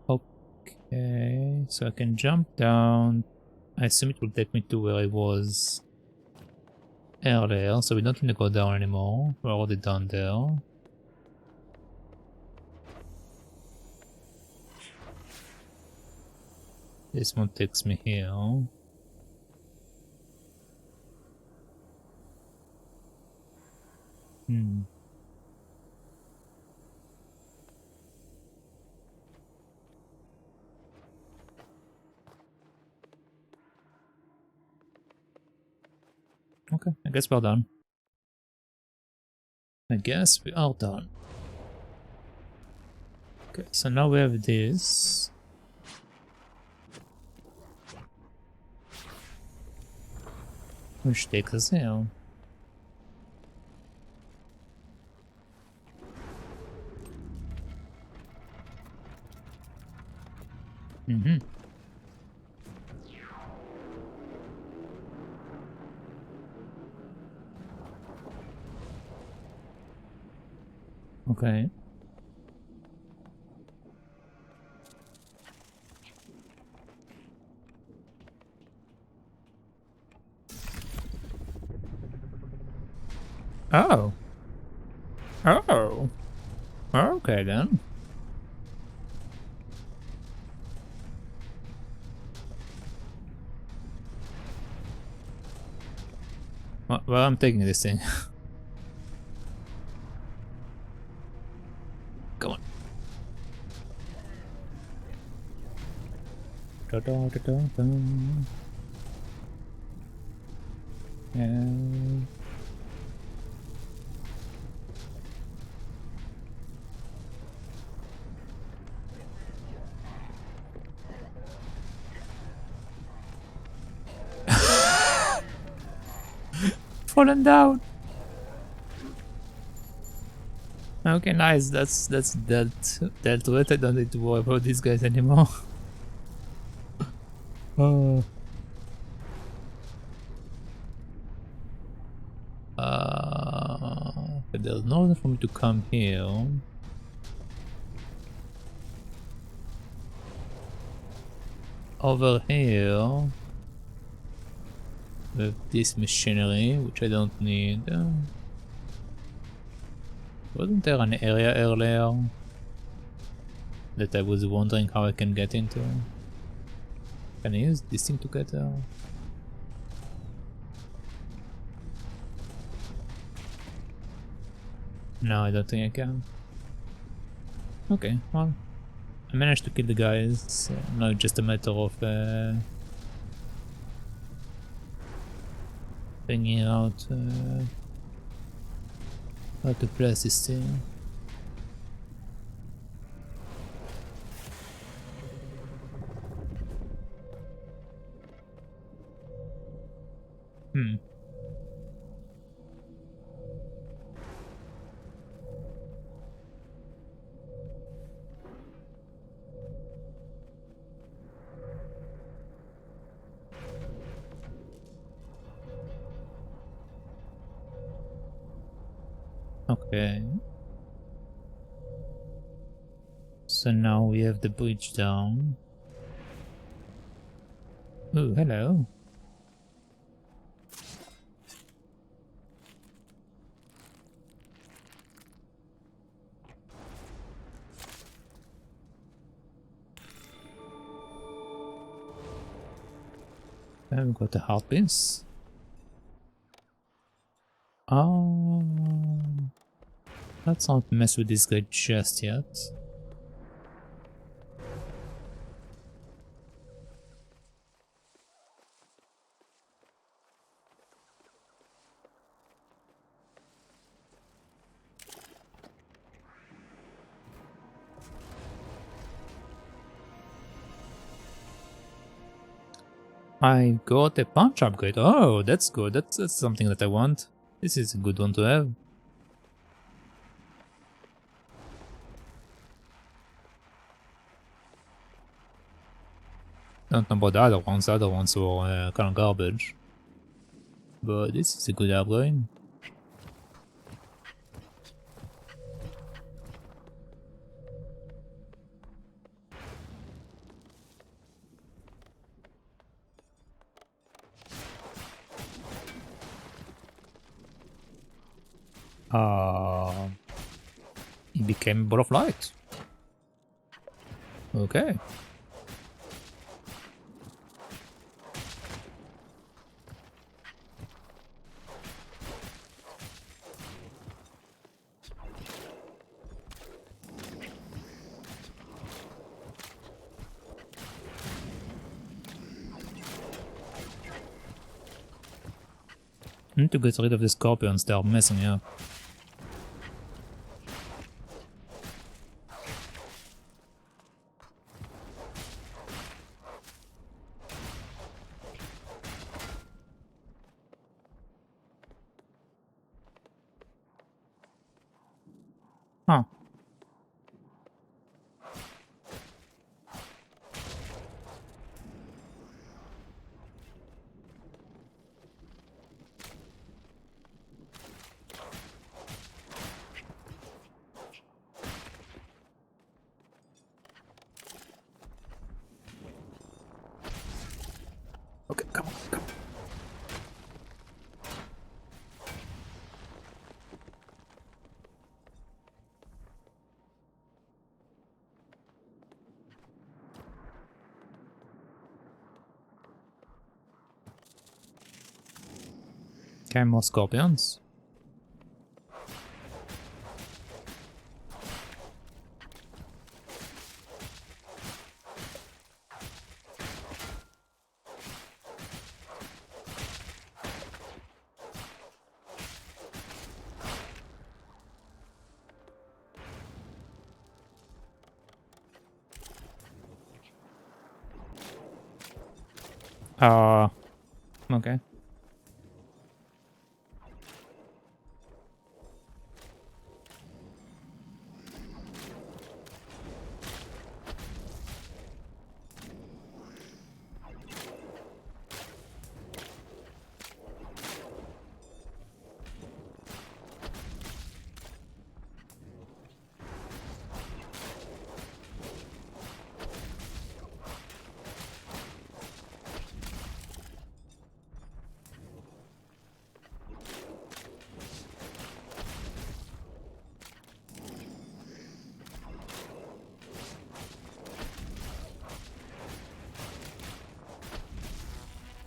Okay, so I can jump down. I assume it will take me to where I was earlier, so we don't need to go down anymore. We're already down there. This one takes me here. Okay, I guess we're done. I guess we are done. Okay, so now we have this. Which takes us here. Okay. Oh. Oh. Okay then. Well, I'm taking this thing. Come on. Da, da, da, da, da. And... fallen down. Okay, nice. That's dealt with. I don't need to worry about these guys anymore. Oh. But there's no reason for me to come here. Over here with this machinery, which I don't need. Wasn't there an area earlier that I was wondering how I can get into? Can I use this thing to get there? No, I don't think I can. Okay, well, I managed to kill the guys, so now it's just a matter of figuring out how to place this thing. Okay. So now we have the bridge down. Oh, hello. I've got the heartbeats. Oh, let's not mess with this guy just yet. I got a punch upgrade. Oh, that's good. That's something that I want. This is a good one to have. Don't know about the other ones. The other ones were kind of garbage. But this is a good upgrade. He became a ball of light. Okay. I need to get rid of the scorpions, they're messing me up. Huh. Okay, come on, come on. Okay, more scorpions. Okay.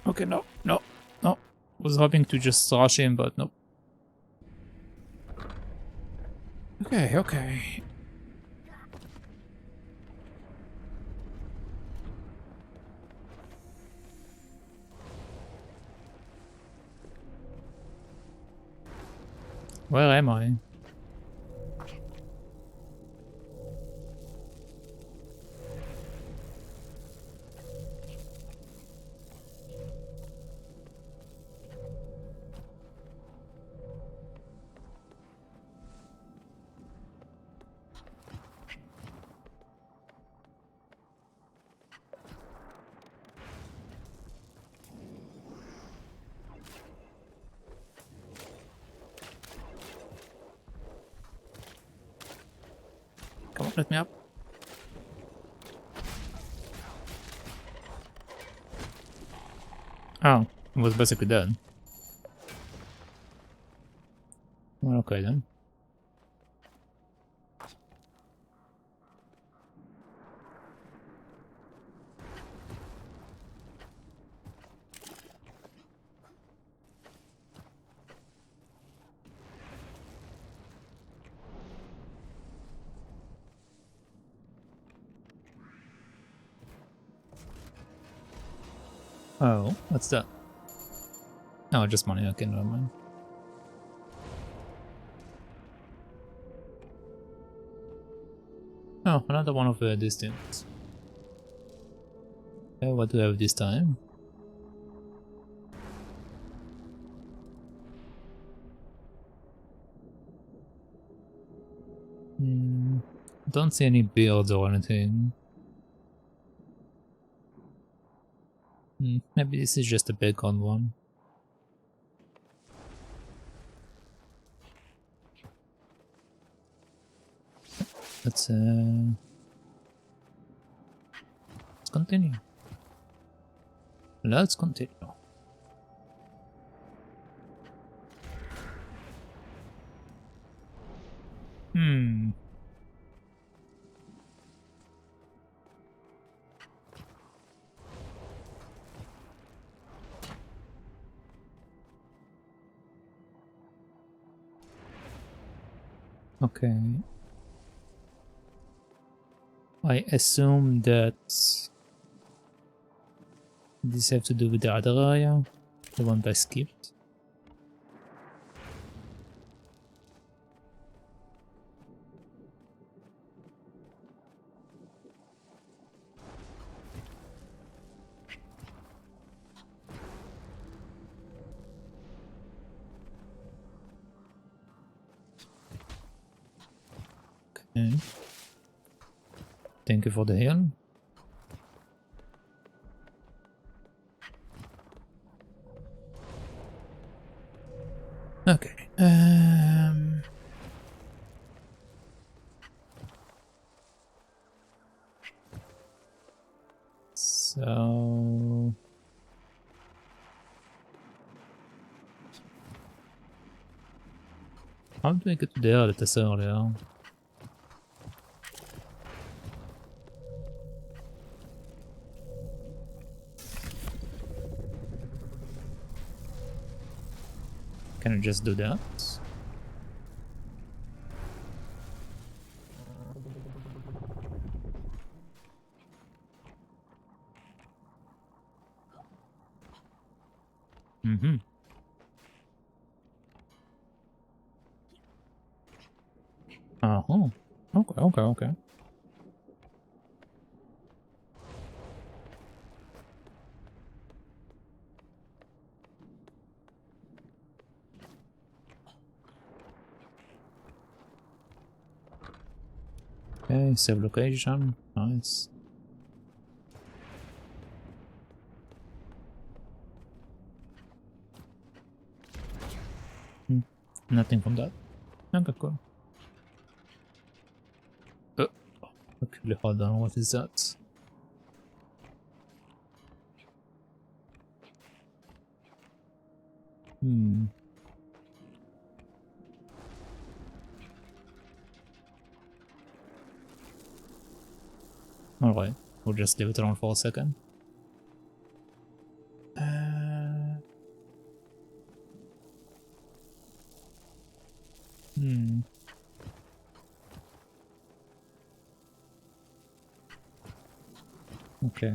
Okay, no, no, no. Was hoping to just rush him, but no. Okay, okay. Where am I? Come on, let me up. Oh, it was basically dead. Well, okay then. Oh, what's that? Oh, just money. Okay, never mind. Oh, another one of these things. Okay, what do I have this time? Don't see any builds or anything. Maybe this is just a bacon one. Let's continue. Let's continue. Okay. I assume that this have to do with the other area, the one I skipped. Okay. Thank you for the heal. Okay. So how do I get to there lite earlier? Can I just do that? Mm-hmm. Uh-huh. Okay, okay, okay. Okay, save location. Nice. Nothing from that. Okay, cool. Okay, hold on, what is that? Alright, we'll just leave it around for a second. Okay.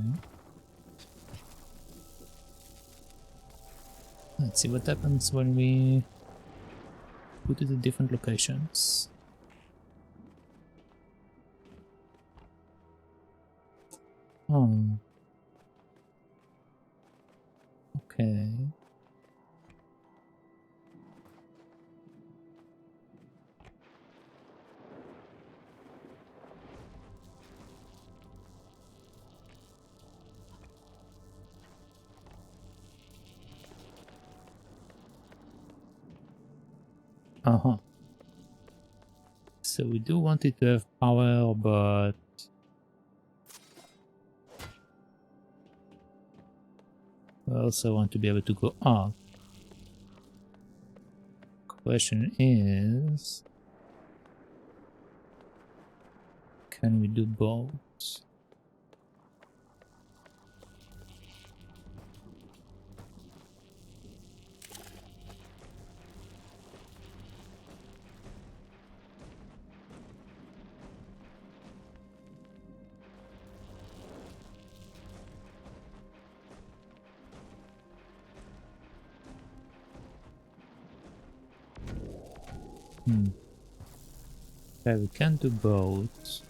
Let's see what happens when we put it in different locations. Oh. Okay. Uh-huh. So we do want it to have power, but I also want to be able to go up. Question is, can we do both? Okay, we can do both.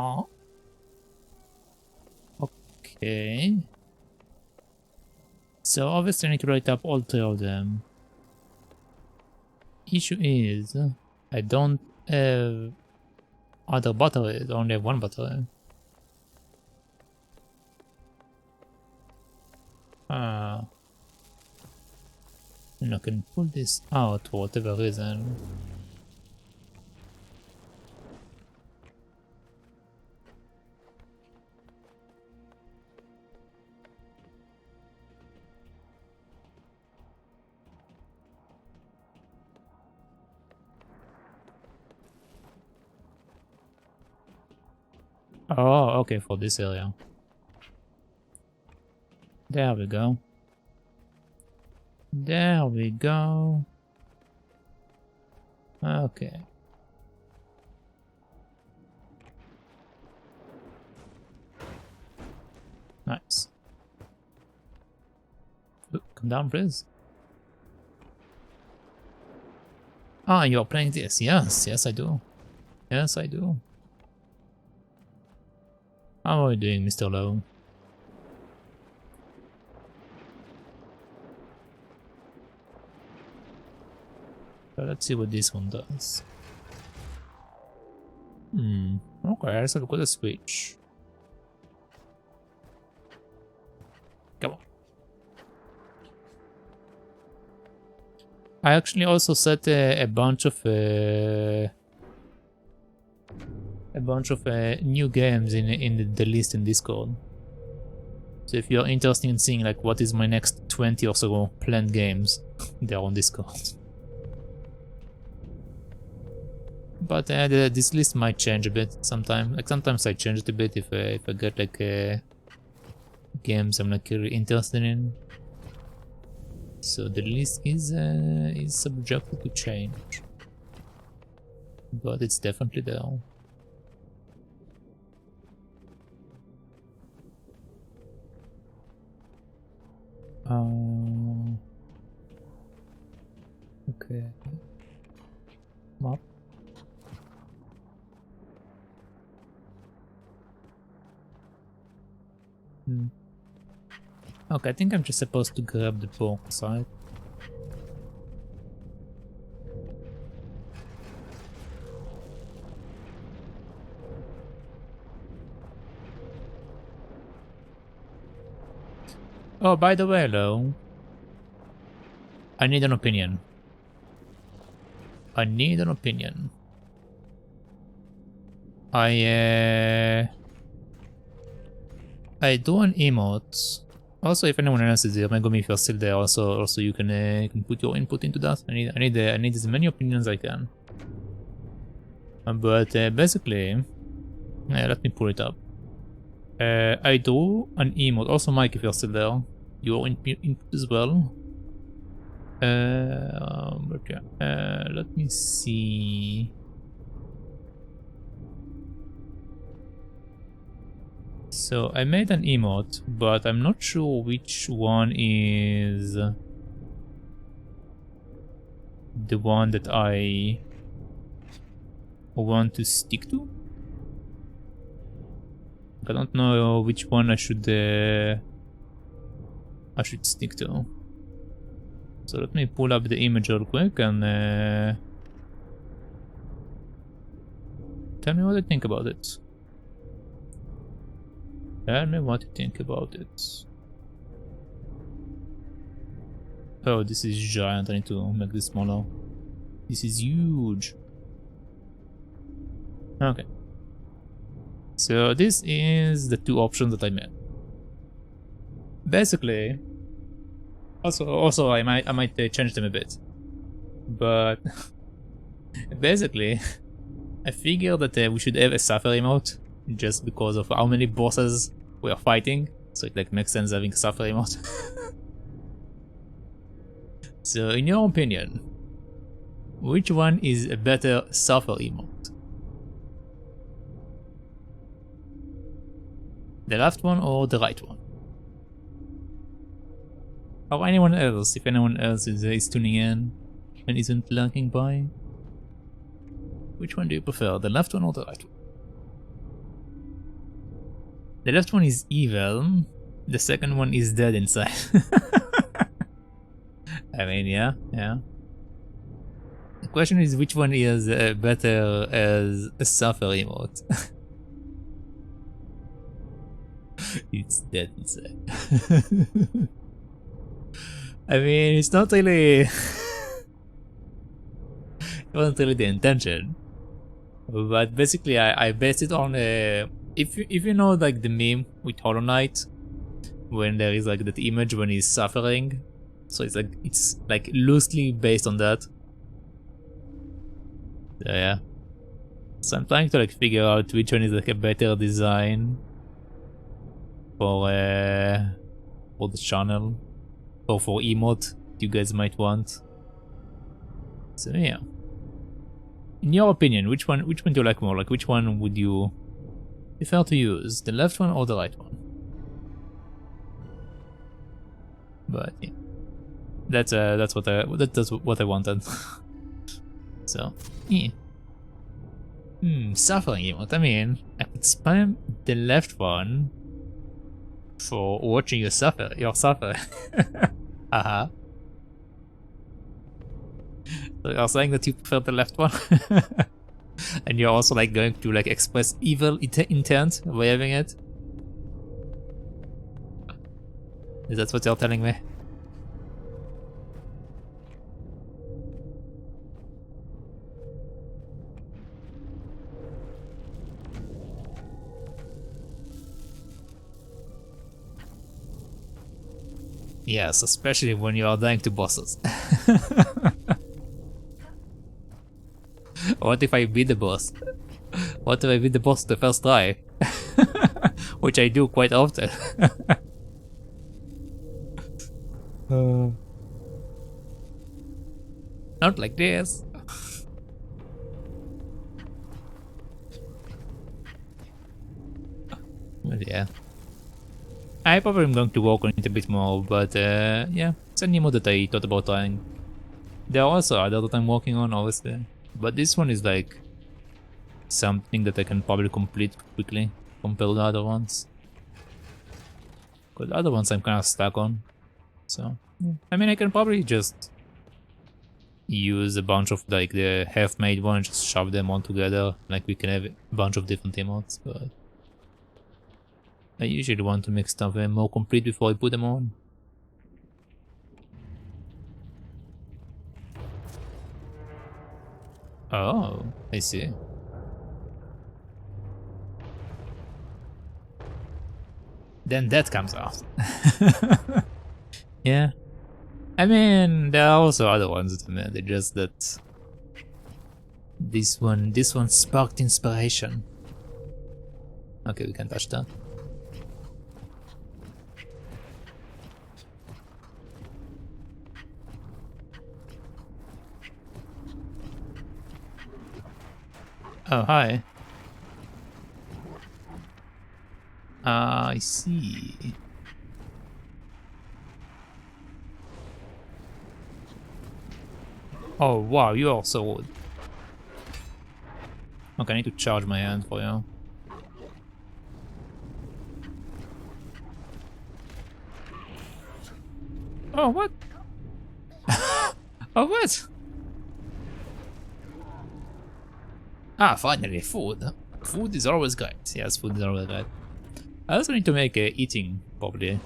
Oh. Okay. So obviously I need to write up all three of them. Issue is, I don't have other batteries, I only have one battery. And I can pull this out for whatever reason. Oh, okay, for this area. There we go. There we go. Okay. Nice. Look, come down, please. Ah, you're playing this. Yes, yes, I do. Yes, I do. How are you doing, Mr. Lowe? So let's see what this one does. Okay, let's look at the switch. Come on. I actually also set a bunch of new games in the list in Discord. So if you're interested in seeing like what is my next 20 or so planned games, they're on Discord. But this list might change a bit sometime. Like sometimes I change it a bit if I get like games I'm like really interested in. So the list is subjected to change, but it's definitely there. Okay. Map. Okay, I think I'm just supposed to grab the box, right? Oh, by the way, though, I need an opinion. I need an opinion. I do an emote. Also, if anyone else is there, Megumi, if you're still there, also you can put your input into that. I need as many opinions as I can. But basically, let me pull it up. I do an emote. Also, Mike, if you're still there, your input as well. But yeah, let me see. So I made an emote, but I'm not sure which one is the one that I want to stick to. I don't know which one I should stick to. So let me pull up the image real quick and tell me what I think about it. Tell me what you think about it. Oh, this is giant. I need to make this smaller. This is huge. Okay. So this is the two options that I made. Basically, also I might change them a bit, but basically, I figure that we should have a suffer emote just because of how many bosses we are fighting. So it like makes sense having a suffer emote. So in your opinion, which one is a better suffer emote? The left one or the right one? Or anyone else, if anyone else is tuning in and isn't lurking by. Which one do you prefer, the left one or the right one? The left one is evil, the second one is dead inside. I mean, yeah. The question is which one is better as a suffer emote? It's dead inside. I mean, it's not really... it wasn't really the intention. But basically, I based it on if you know like the meme with Hollow Knight, when there is like that image when he's suffering, so it's like loosely based on that. So yeah. So I'm trying to like figure out which one is like a better design for the channel or for emote you guys might want. So yeah. In your opinion, which one do you like more? Like which one would you prefer to use? The left one or the right one? But yeah. That's what I wanted. So yeah. Suffering emote. I mean, I could spam the left one for watching you suffer. Haha. So you're saying that you prefer the left one? And you're also like going to like express evil intent by having it? Is that what you're telling me? Yes, especially when you are dying to bosses. What if I beat the boss? What if I beat the boss the first try? Which I do quite often. Not like this. But yeah. I probably am going to work on it a bit more, but yeah, it's a new mod that I thought about trying. There are also others that I'm working on, obviously, but this one is like something that I can probably complete quickly compared to the other ones. Because the other ones I'm kind of stuck on. So, yeah. I mean, I can probably just use a bunch of like the half-made ones, just shove them all together, like we can have a bunch of different emotes, but I usually want to make stuff more complete before I put them on. Oh, I see. then that comes out. Yeah. I mean, there are also other ones, man. They're just that this one sparked inspiration. Okay, we can touch that. Oh, hi. I see. Oh, wow, you are so old. Okay, I need to charge my hand for you. Oh, what? Oh, what? Ah, finally, food. Food is always great. Yes, food is always great. I also need to make a eating, probably,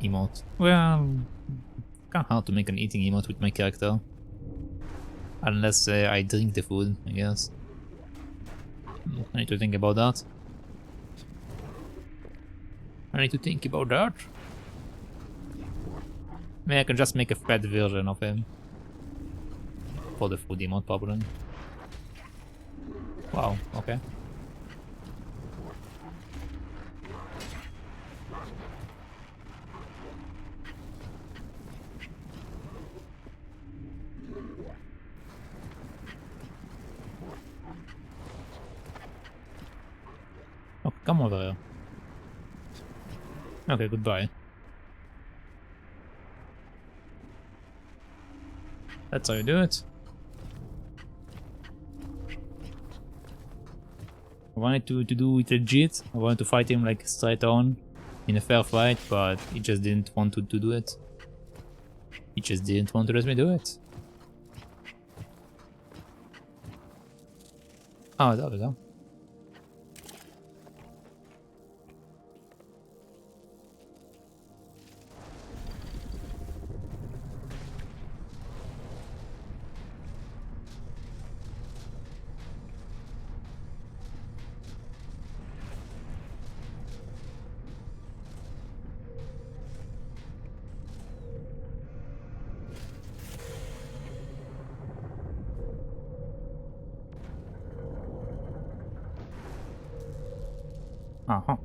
emote. Well, kind of hard to make an eating emote with my character. Unless I drink the food, I guess. I need to think about that. I need to think about that. Maybe I can just make a fat version of him. For the food emote, probably. Wow, okay. Oh, come over here. Okay, goodbye. That's how you do it. I wanted to do it legit. I wanted to fight him like straight on in a fair fight, but he just didn't want to do it. He just didn't want to let me do it. Oh, there we go. Uh-huh.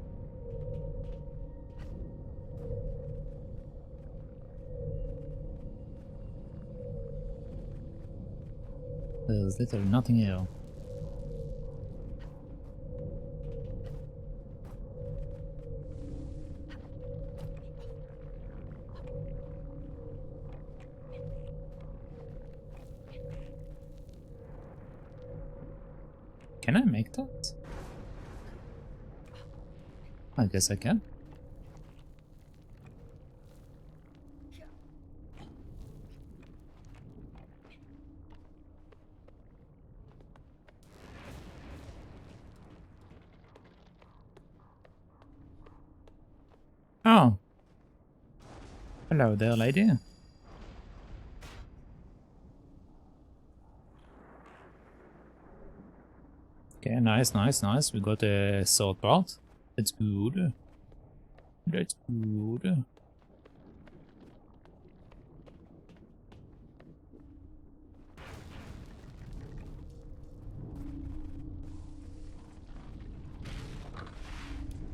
There's literally nothing here. Can I make that? I guess I can. Oh. Hello there, lady. Okay, nice, nice, nice. We got a sword part. That's good. That's good.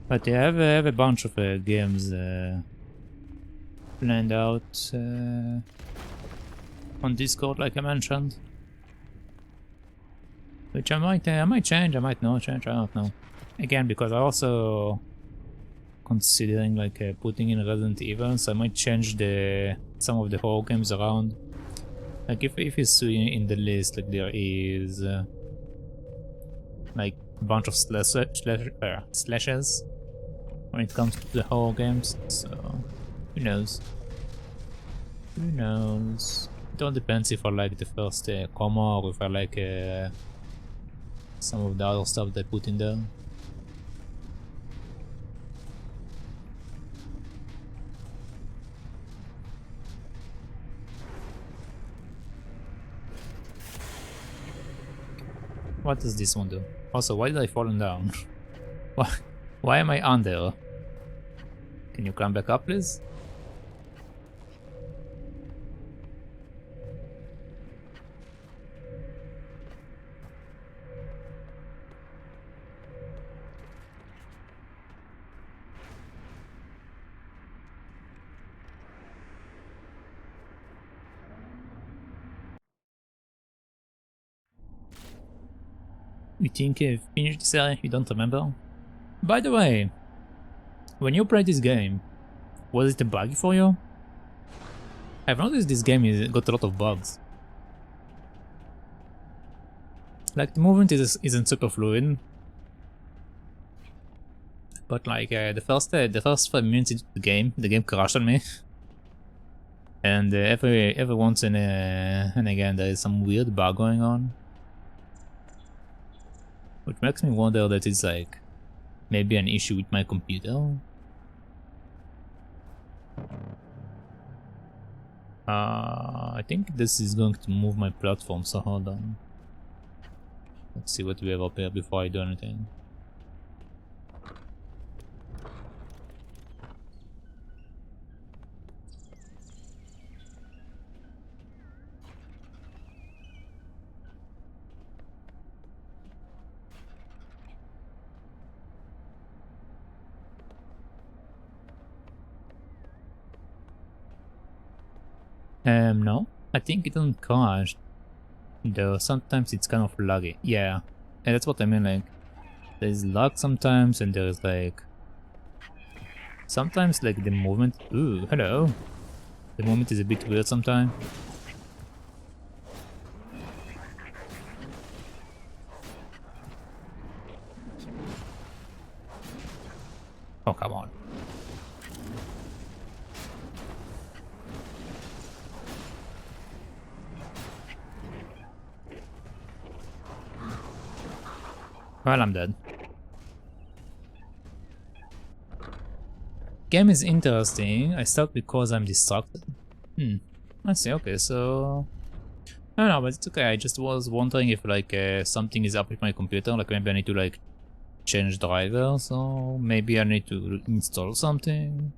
But yeah, I have a bunch of games planned out on Discord, like I mentioned. Which I might change, I might not change, I don't know. Again, because I also considering like putting in Resident Evil, so I might change some of the horror games around. Like if you see in the list, like there is like a bunch of slashes when it comes to the horror games, so who knows? Who knows? It all depends if I like the first comma or if I like some of the other stuff they put in there. What does this one do? Also, why did I fall down? Why am I under? Can you climb back up, please? You think you've finished this area? You don't remember? By the way, when you played this game, was it buggy for you? I've noticed this game got a lot of bugs. Like, the movement isn't super fluid. But like, the first 5 minutes into the game crashed on me. And every once and again there is some weird bug going on. Which makes me wonder that it's like, maybe an issue with my computer. I think this is going to move my platform, so hold on. Let's see what we have up here before I do anything. No, I think it doesn't crash. Though sometimes it's kind of laggy. Yeah, and that's what I mean, like, there's lag sometimes, and there's like... Sometimes, like, the movement... Ooh, hello! The movement is a bit weird sometimes. Oh, come on. Well, I'm dead. Game is interesting. I stuck because I'm distracted. I see, okay, so... I don't know, but it's okay. I just was wondering if like something is up with my computer, like maybe I need to like change drivers, or maybe I need to install something.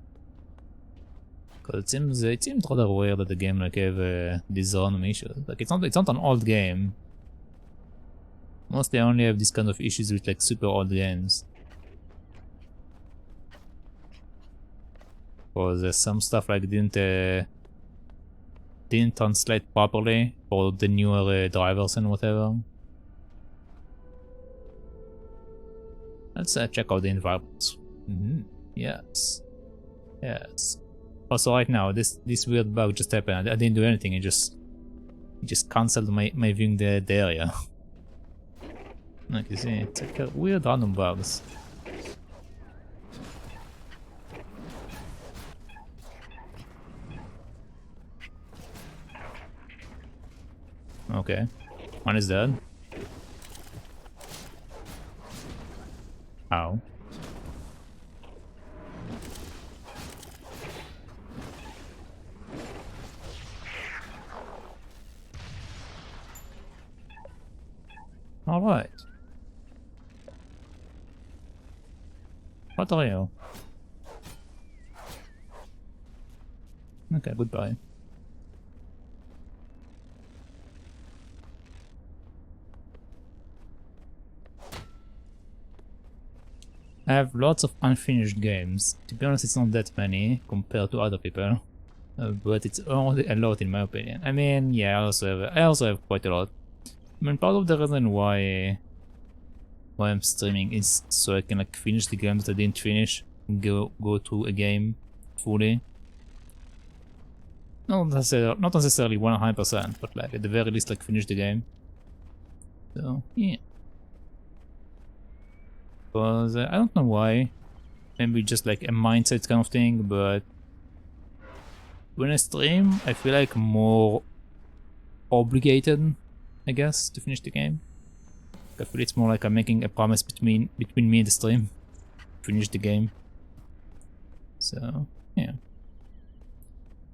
Cause it seems rather weird that the game like have these random issues. Like it's not an old game. Mostly I only have this kind of issues with like super old games. Cause some stuff like didn't translate properly for the newer drivers and whatever. Let's check out the environment. Yes. Yes. Also right now, this weird bug just happened. I didn't do anything, it just cancelled my viewing the area. Like you see, it's like a weird random bugs. Okay. One is dead. Ow. Alright. What are you? Okay, goodbye. I have lots of unfinished games. To be honest, it's not that many compared to other people, but it's only a lot in my opinion. I mean, yeah, I also have quite a lot. I mean, part of the reason why I'm streaming is so I can like finish the games that I didn't finish, and go through a game fully. Not necessarily 100%, but like at the very least like finish the game. So yeah. Because I don't know why, maybe just like a mindset kind of thing, but when I stream I feel like more obligated, I guess, to finish the game. I feel it's more like I'm making a promise between me and the stream, finish the game. So yeah,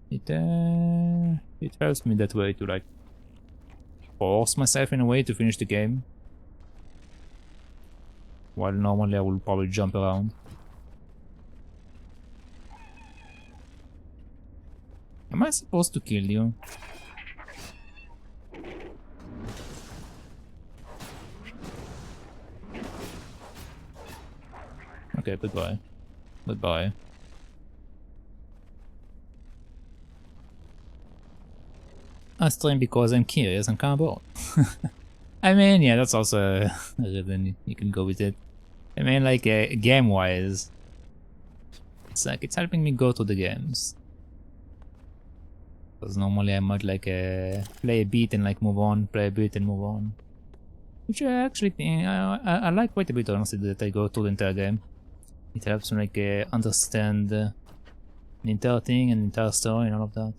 it helps me that way to like force myself in a way to finish the game. While normally I will probably jump around. Am I supposed to kill you? Okay, goodbye. Goodbye. I stream because I'm curious and kind of bored. I mean, yeah, that's also a reason you can go with it. I mean, like, game-wise, it's like, it's helping me go to the games. Because normally I might, like, play a bit and, like, move on, play a bit and move on. Which I actually think, I like quite a bit, honestly, that I go through the entire game. It helps me, like, understand the entire thing and the entire story and all of that.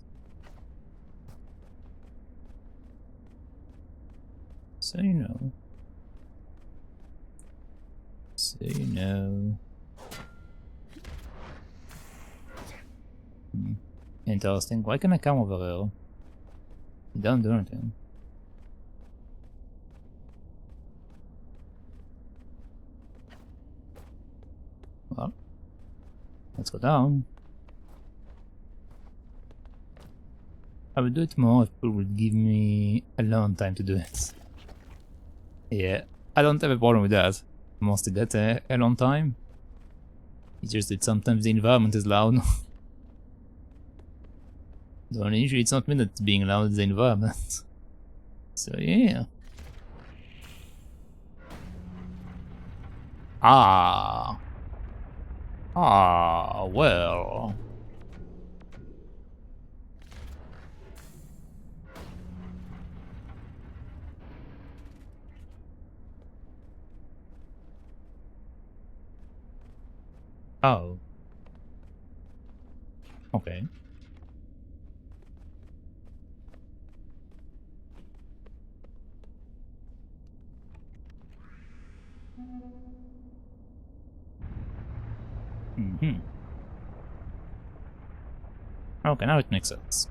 So you know. So you know. Interesting. Why can I come over here? It don't do anything. Well, let's go down. I would do it more if people would give me a long time to do it. Yeah, I don't have a problem with that. Mostly that's a long time. It's just that sometimes the environment is loud. The only issue, it's not me that's being loud, it's the environment. So yeah. Ah, well. Oh. Okay. Mm-hmm. Okay, now it makes sense.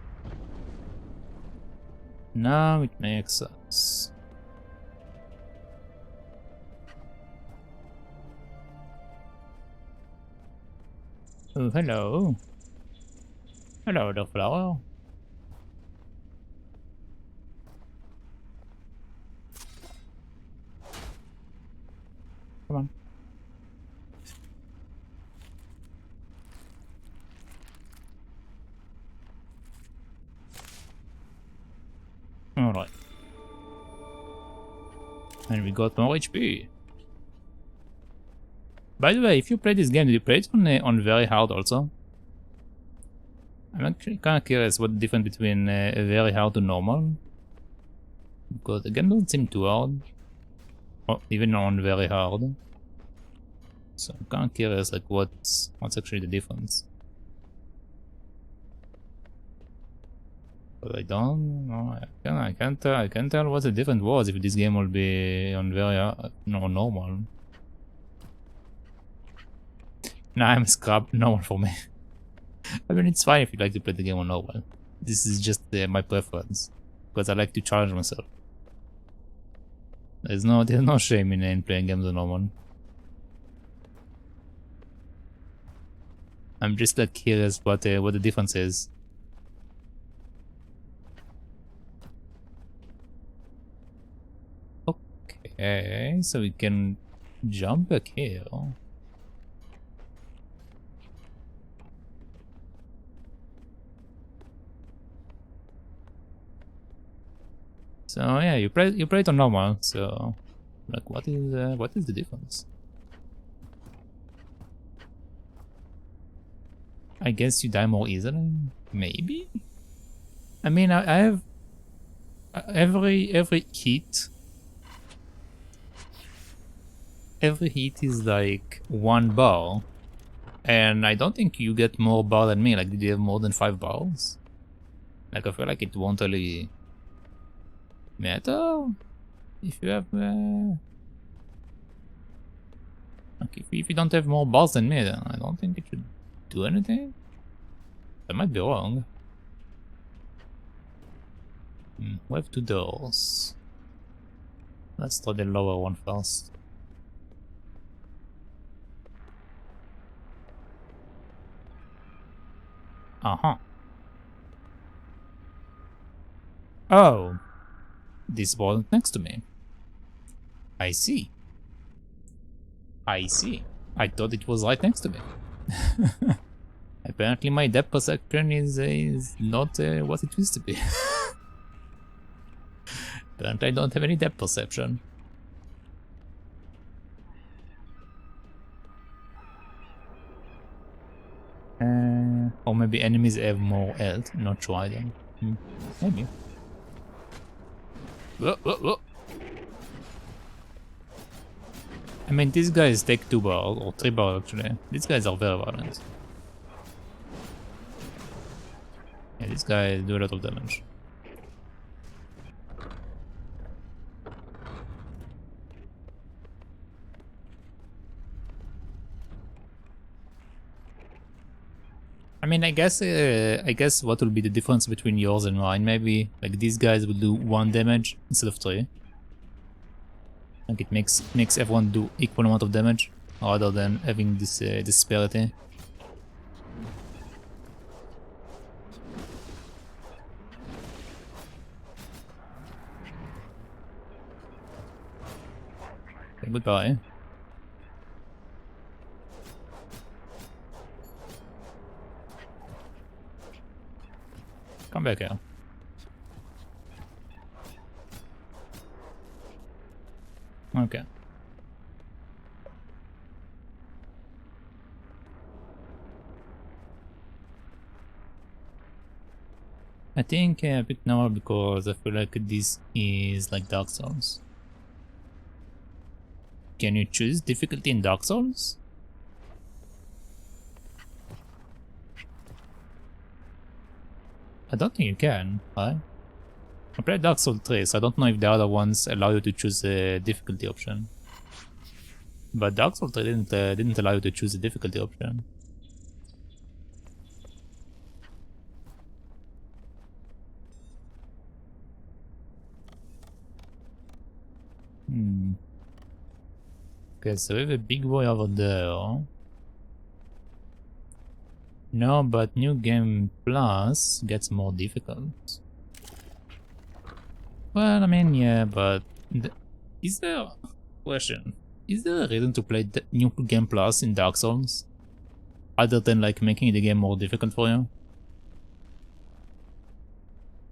Now it makes sense. Oh, hello. Hello, the flower. Come on. Alright. And we got more HP. By the way, if you play this game, did you play it on very hard also? I'm actually kind of curious what the difference between very hard to normal. Because the game doesn't seem too hard. Or even on very hard. So I'm kind of curious, like what's actually the difference. But I don't know. I can't tell what the difference was if this game will be on very normal. Nah, I'm scrap normal for me. I mean, it's fine if you like to play the game on normal. This is just my preference, because I like to challenge myself. There's no shame in playing games on normal. I'm just like curious what the difference is. Okay, so we can jump back here. So yeah, you play it on normal. So like, what is the difference? I guess you die more easily, maybe. I mean, I have every hit. Every hit is like 1 bar, and I don't think you get more bar than me. Like, did you have more than 5 bars? Like, I feel like it won't really matter if you have. Like if you don't have more bars than me, then I don't think it should do anything. I might be wrong. We have 2 doors. Let's try the lower one first. Uh-huh. Oh, this wasn't next to me. I see. I see. I thought it was right next to me. Apparently my depth perception is not what it used to be. Apparently I don't have any depth perception. Or maybe enemies have more health, not sure either. Maybe. Whoa, whoa, whoa. I mean, these guys take 2 barrels, or 3 barrels actually. These guys are very violent. Yeah, these guys do a lot of damage. I mean, I guess what will be the difference between yours and mine? Maybe like these guys will do 1 damage instead of 3. Like it makes everyone do equal amount of damage rather than having this disparity. Okay, goodbye. Come back here. Okay. I think I picked now because I feel like this is like Dark Souls. Can you choose difficulty in Dark Souls? I don't think you can, right? I played Dark Souls 3, so I don't know if the other ones allow you to choose a difficulty option. But Dark Souls 3 didn't allow you to choose a difficulty option. Okay, so we have a big boy over there. No, but New Game Plus gets more difficult. Well, I mean, yeah, but is there question? Is there a reason to play the New Game Plus in Dark Souls, other than like making the game more difficult for you?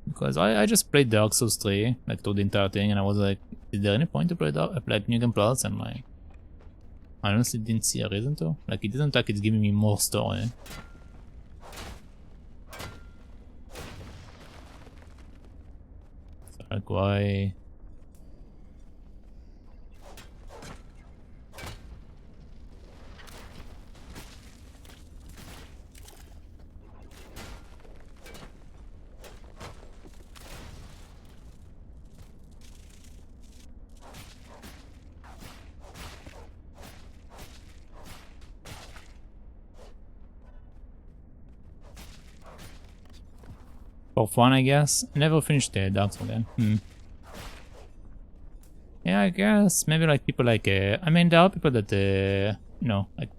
Because I just played Dark Souls 3, like through the entire thing, and I was like, is there any point to play New Game Plus? And like, I honestly didn't see a reason to. Like, it isn't like it's giving me more story. So, like, why? For fun, I guess. Never finished the Dark Souls game. Yeah, I guess maybe like people like I mean, there are people that you know, like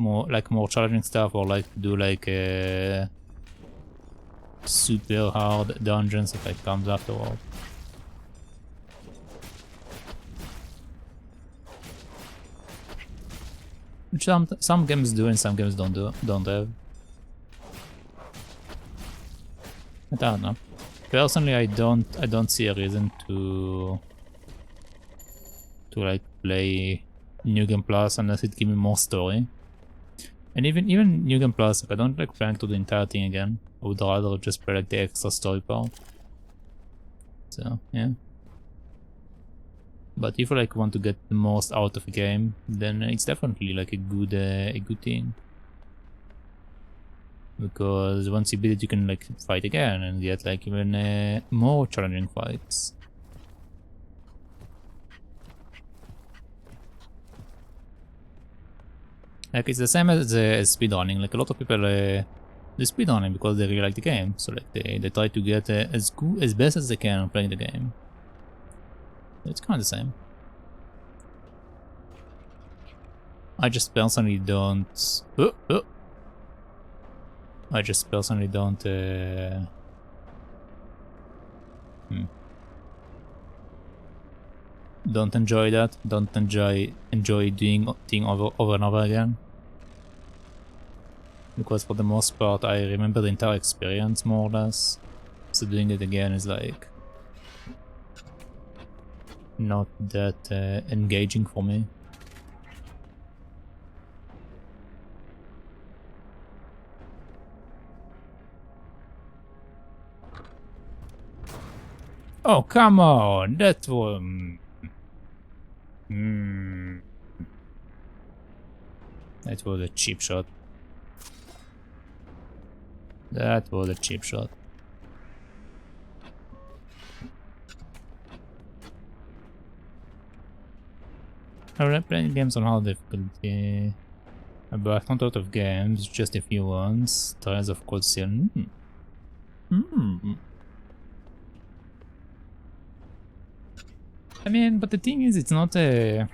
more challenging stuff, or like do like super hard dungeons that like comes afterward. Which some games do and some games don't have. I don't know. Personally, I don't see a reason to like play New Game Plus unless it gives me more story. And even New Game Plus, like, I don't like playing through the entire thing again. I would rather just play like the extra story part. So yeah. But if you like want to get the most out of a game, then it's definitely like a good thing. Because once you beat it, you can like fight again and get like even more challenging fights. Like it's the same as speedrunning. Like a lot of people do speedrunning because they really like the game. So like they try to get as best as they can playing the game. It's kind of the same. I just personally don't. I just personally don't. don't enjoy that. Don't enjoy doing thing over and over again. Because for the most part, I remember the entire experience more or less. So doing it again is like not that engaging for me. Oh, come on! That was... That was a cheap shot. That was a cheap shot. I'm playing games on hard difficulty. But not a lot of games, just a few ones. Trials of Cold Steel. I mean, but the thing is, it's not a...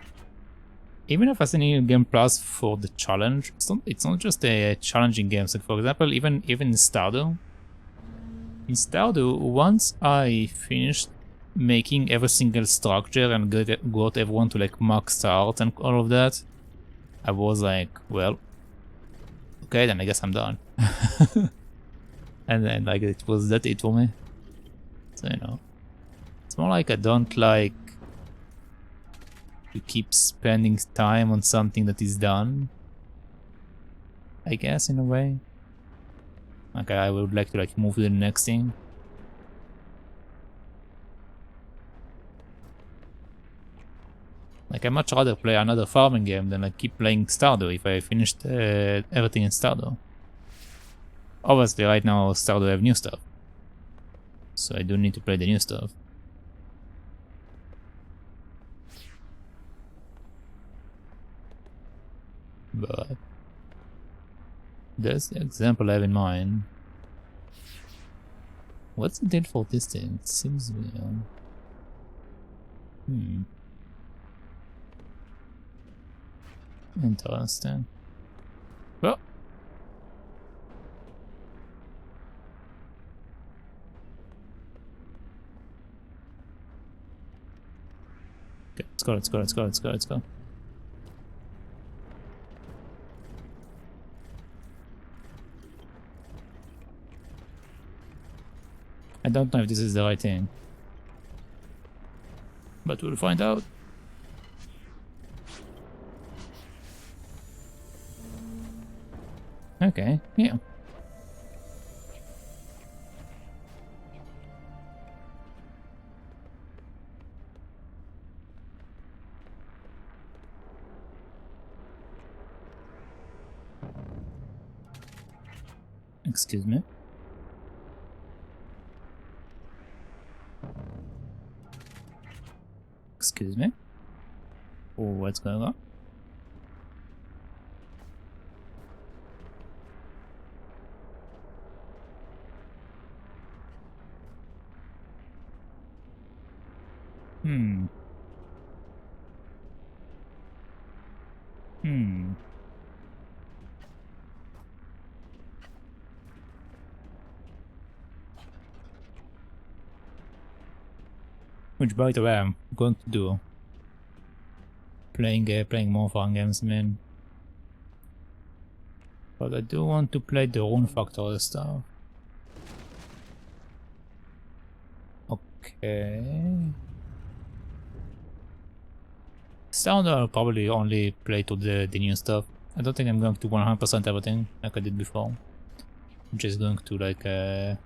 Even if I send a game plus for the challenge, it's not just a challenging game. So for example, even in Stardew. In Stardew, once I finished making every single structure and got everyone to like max out and all of that, I was like, well, okay, then I guess I'm done. And then like it was that it for me. So you know, it's more like I don't like to keep spending time on something that is done, I guess, in a way. Like I would like to like move to the next thing. Like I'd much rather play another farming game than like keep playing Stardew if I finished everything in Stardew. Obviously right now Stardew have new stuff, so I do need to play the new stuff. But that's the example I have in mind. What's the deal for this thing? It seems weird. Interesting. Well. Okay, let's go. I don't know if this is the right thing, but we'll find out. Okay, yeah. Excuse me. Excuse me? Oh, what's going on? Which, by the way, I'm going to do. Playing more fun games, man. But I do want to play the Rune Factory stuff. Okay. Sound I'll probably only play to the new stuff. I don't think I'm going to 100% everything like I did before. I'm just going to like play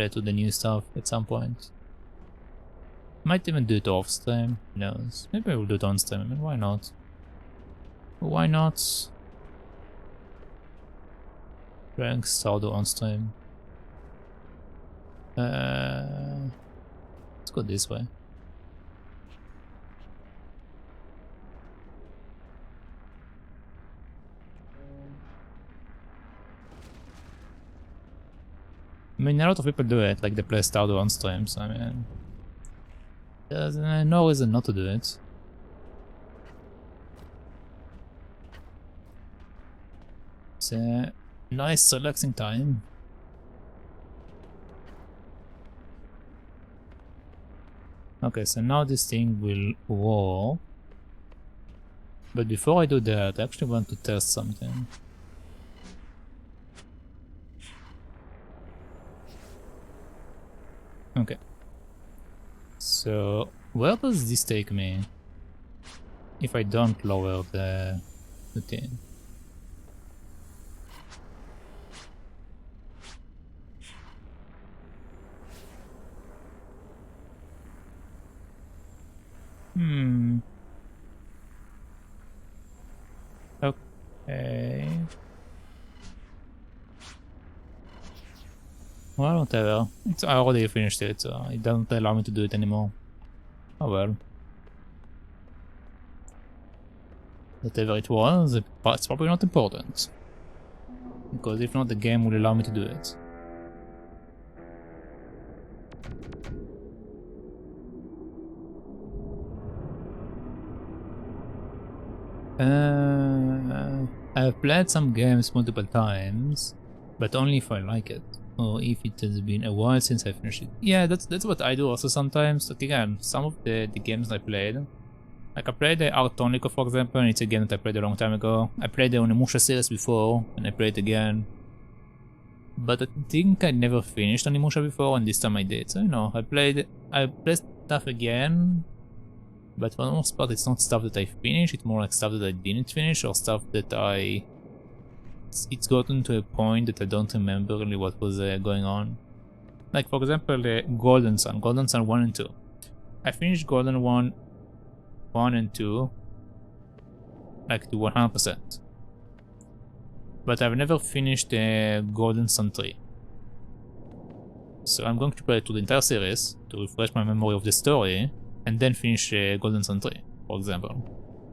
to the new stuff at some point. Might even do it off stream, who knows. Maybe I will do it on stream, I mean, why not? Why not? Playing Stardew on stream. Let's go this way. I mean, a lot of people do it, like they play Stardew on streams, I mean... There's no reason not to do it. It's a nice relaxing time. Okay, so now this thing will roar. But before I do that, I actually want to test something. Okay. So, where does this take me? If I don't lower the thing. Okay. Well, whatever. I already finished it, so it doesn't allow me to do it anymore. Oh well. Whatever it was, it's probably not important. Because if not, the game will allow me to do it. I've played some games multiple times, but only if I like it, or if it has been a while since I finished it. Yeah, that's what I do also sometimes. Like again, some of the games I played, like I played the Artonico for example, and it's a game that I played a long time ago. I played the Onimusha series before, and I played it again. But I think I never finished Onimusha before, and this time I did. So you know, I played stuff again, but for the most part it's not stuff that I finished, it's more like stuff that I didn't finish, or stuff that it's gotten to a point that I don't remember really what was going on. Like for example, Golden Sun 1 and 2. I finished Golden 1 and 2 like to 100%. But I've never finished Golden Sun 3. So I'm going to play through the entire series to refresh my memory of the story, and then finish Golden Sun 3, for example.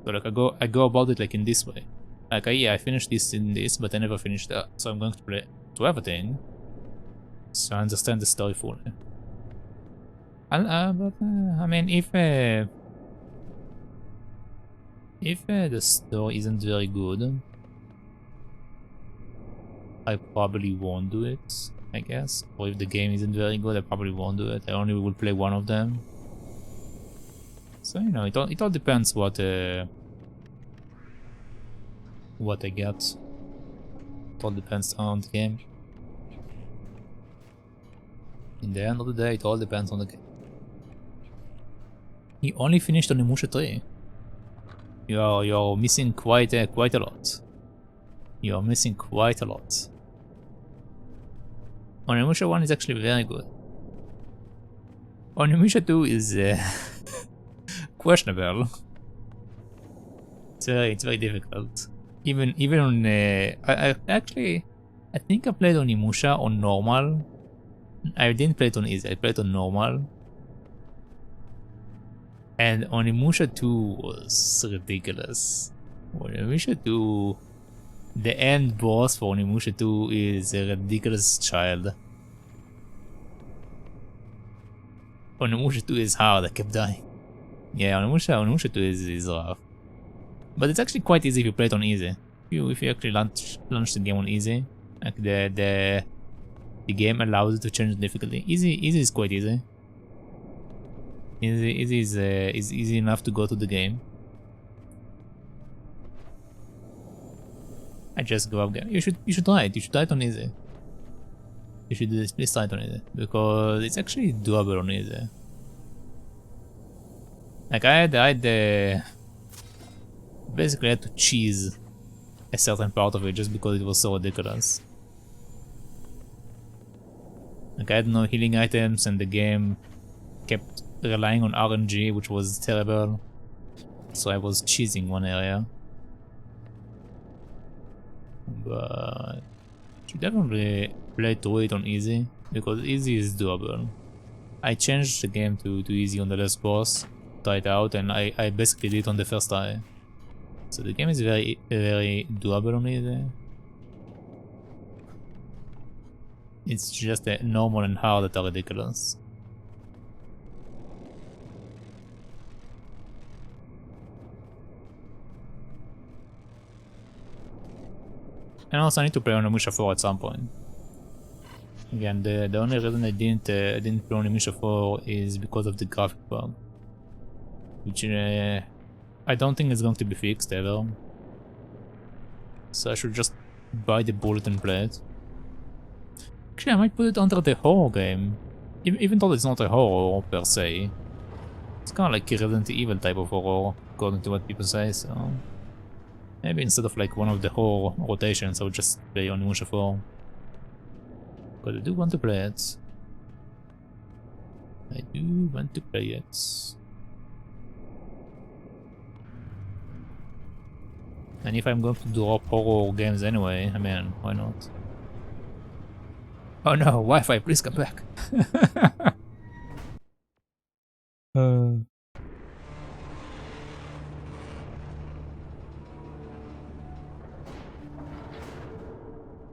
So like I go about it like in this way. Like I finished this in this, but I never finished that. So I'm going to play through everything, so I understand the story fully. I mean, if the story isn't very good, I probably won't do it, I guess. Or if the game isn't very good, I probably won't do it. I only will play one of them. So you know, it all depends what I get. It all depends on the game. In the end of the day, it all depends on the game. You only finished Onimusha 3. You're missing quite a lot. You're missing quite a lot. Onimusha 1 is actually very good. Onimusha 2 is questionable. It's very difficult. Even on I think I played Onimusha on normal. I didn't play it on easy. I played it on normal. And Onimusha 2 was ridiculous. Onimusha 2, the end boss for Onimusha 2 is a ridiculous child. Onimusha 2 is hard, I kept dying. Yeah, Onimusha 2 is rough. But it's actually quite easy if you play it on easy. If you actually launch the game on easy, like the game allows you to change the difficulty. Easy is quite easy. Easy is easy enough to go to the game. I just go up there. You should try it. You should try it on easy. You should do this. Please try it on easy, because it's actually doable on easy. Like I had basically had to cheese a certain part of it just because it was so ridiculous. Like I had no healing items, and the game kept relying on RNG, which was terrible. So I was cheesing one area. But you definitely play through it on easy, because easy is doable. I changed the game to easy on the last boss, tried it out, and I basically did it on the first try. So the game is very doable on easy. It's just normal and hard that are ridiculous. And also I need to play on Onimusha 4 at some point. Again, the only reason I didn't play Onimusha 4 is because of the graphic bug, which I don't think is going to be fixed ever. So I should just buy the bullet and play it. Actually, I might put it under the horror game, even though it's not a horror per se. It's kind of like a Resident Evil type of horror, according to what people say. So maybe instead of like one of the horror rotations, I would just play Onimusha 4. Because I do want to play it. I do want to play it. And if I'm going to drop horror games anyway, I mean, why not? Oh no, Wi-Fi, please come back.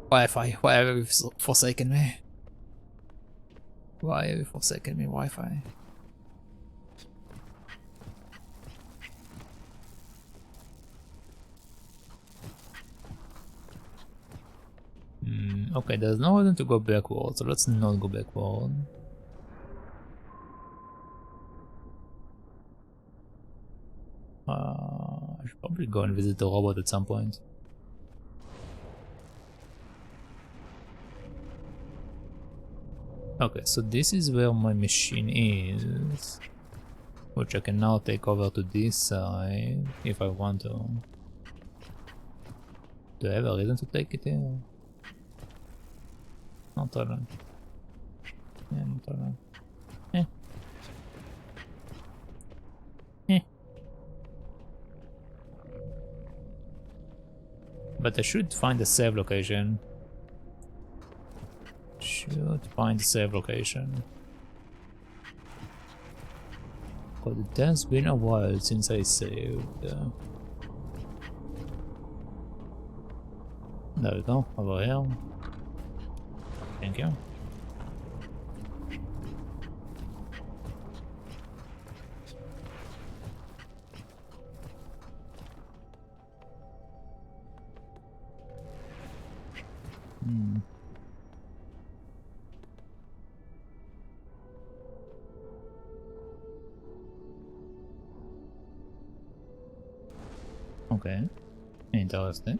Wi-Fi, why have you forsaken me? Why have you forsaken me, Wi-Fi? Okay, there's no reason to go backward, so let's not go backward. I should probably go and visit the robot at some point. Okay, so this is where my machine is, which I can now take over to this side if I want to. Do I have a reason to take it here? Not really. Yeah, not really. But I should find a save location. Should find a save location. But it has been a while since I saved. There we go, over here. Thank you. Okay, interesting.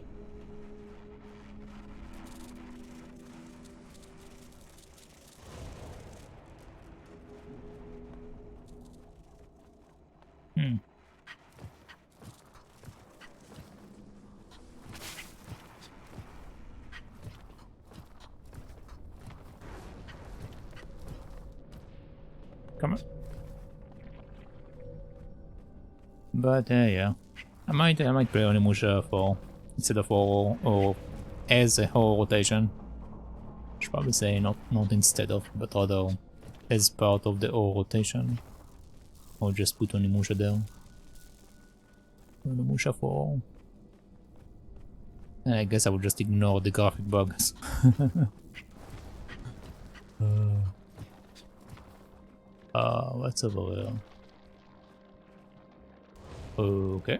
Come on. But yeah, I might play Onimusha 4 instead of horror, or as a horror rotation. I should probably say not instead of, but rather as part of the horror rotation. Or just put Onimusha there. Onimusha 4. And I guess I would just ignore the graphic bugs. What's over there? Okay.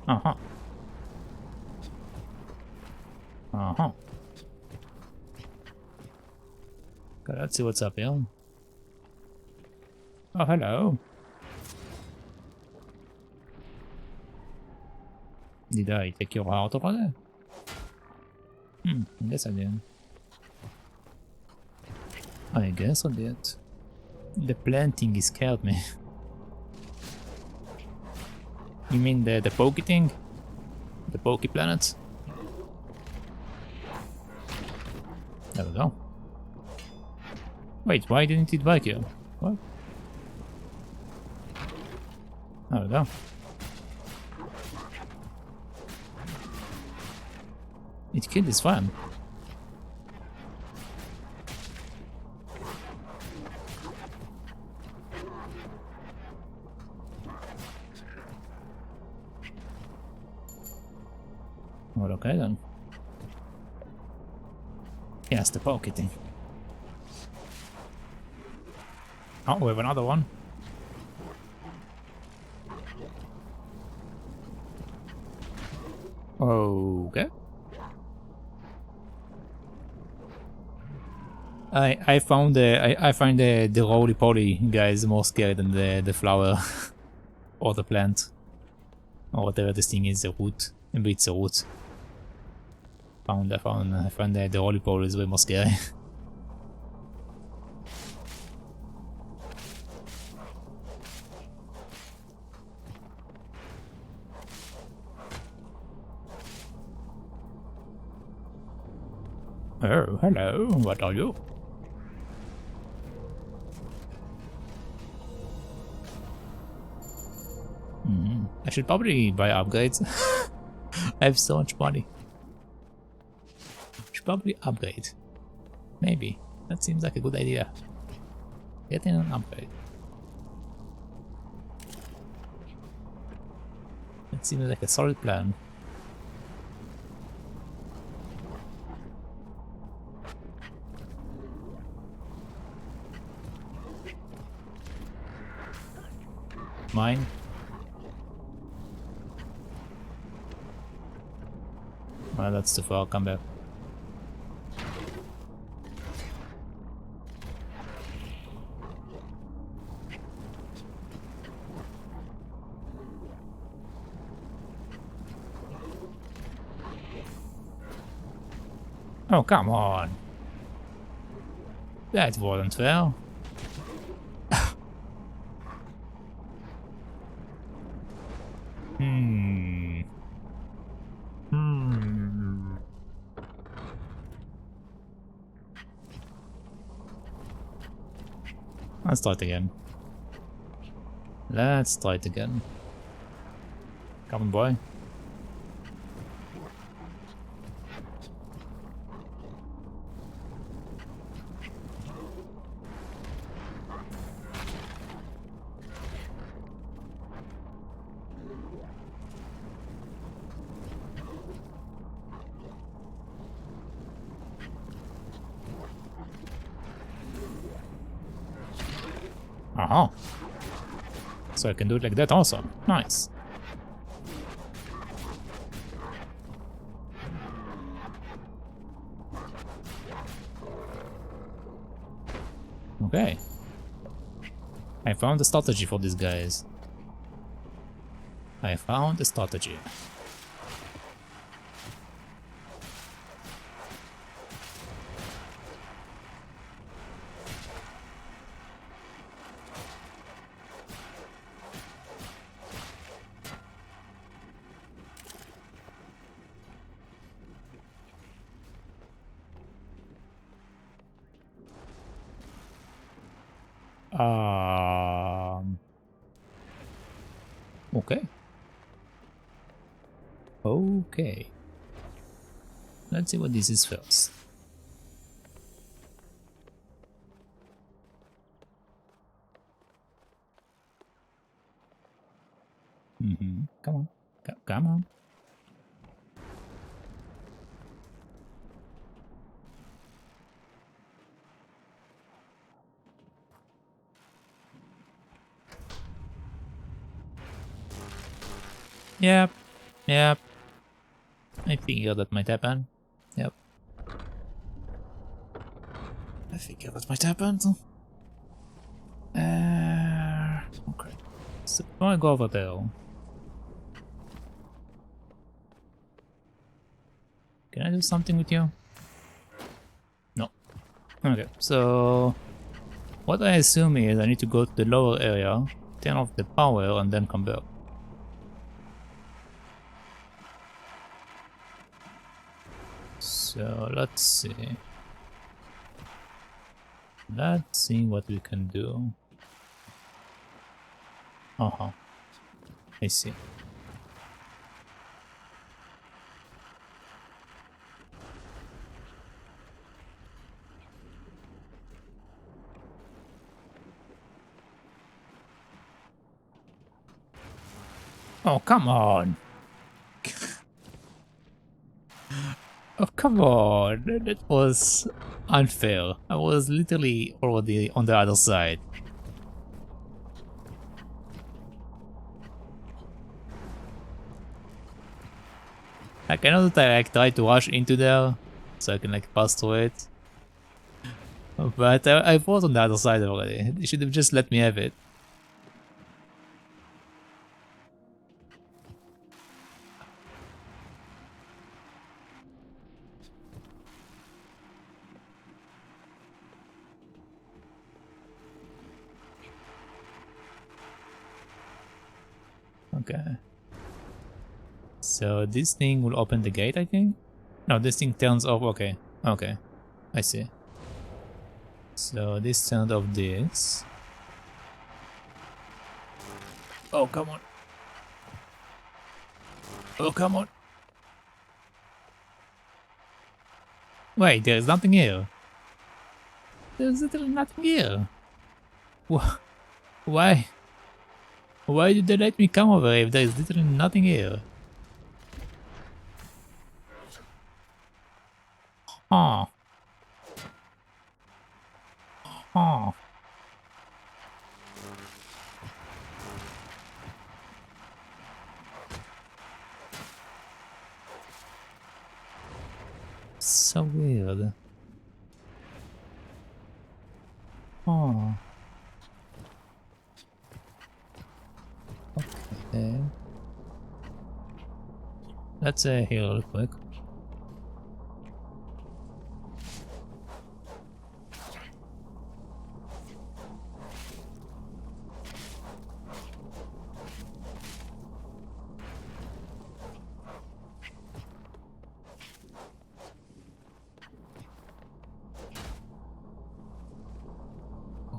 Uh-huh. Uh-huh. Okay, let's see what's up here. Oh, hello. Did I take your heart already? I guess I did. I guess I did. The planting scared me. You mean the pokey thing? The pokey planet? There we go. Wait, why didn't it bite you? What? There we go. It killed his friend. Well, okay then. Yes, the pokey thing. Oh, we have another one. Okay. I found I find the roly poly guys more scary than the flower or the plant or whatever this thing is, the root. Maybe it's a root. I found the roly poly is way more scary. Oh, hello. What are you? I should probably buy upgrades. I have so much money. I should probably upgrade. Maybe. That seems like a good idea. Getting an upgrade. That seems like a solid plan. Mine. Well, that's too far. Come back. Oh, come on. That wasn't fair. Let's try it again. Let's try it again. Come on, boy. Uh-huh. So I can do it like that also. Nice. Okay. I found a strategy for these guys. I found a strategy. Okay. Okay. Let's see what this is first. Come on. Come on. Yep. Yep. I figured that might happen. Yep. I figured that might happen. Okay. So I go over there. Can I do something with you? No. Okay, so what I assume is I need to go to the lower area, turn off the power, and then come back. So let's see. Let's see what we can do. Uh-huh. I see. Oh, come on. Oh, come on. That was unfair. I was literally already on the other side. I cannot like try to rush into there so I can like pass through it. But I fought on the other side already. They should have just let me have it. Okay. So this thing will open the gate, I think? No, this thing turns off. Okay. Okay. I see. So this turned off this. Oh, come on. Oh, come on. Wait, there's nothing here. There's literally nothing here. Why? Why did they let me come over if there's literally nothing here? Huh. Huh. So weird. Huh. Okay. Let's heal real quick.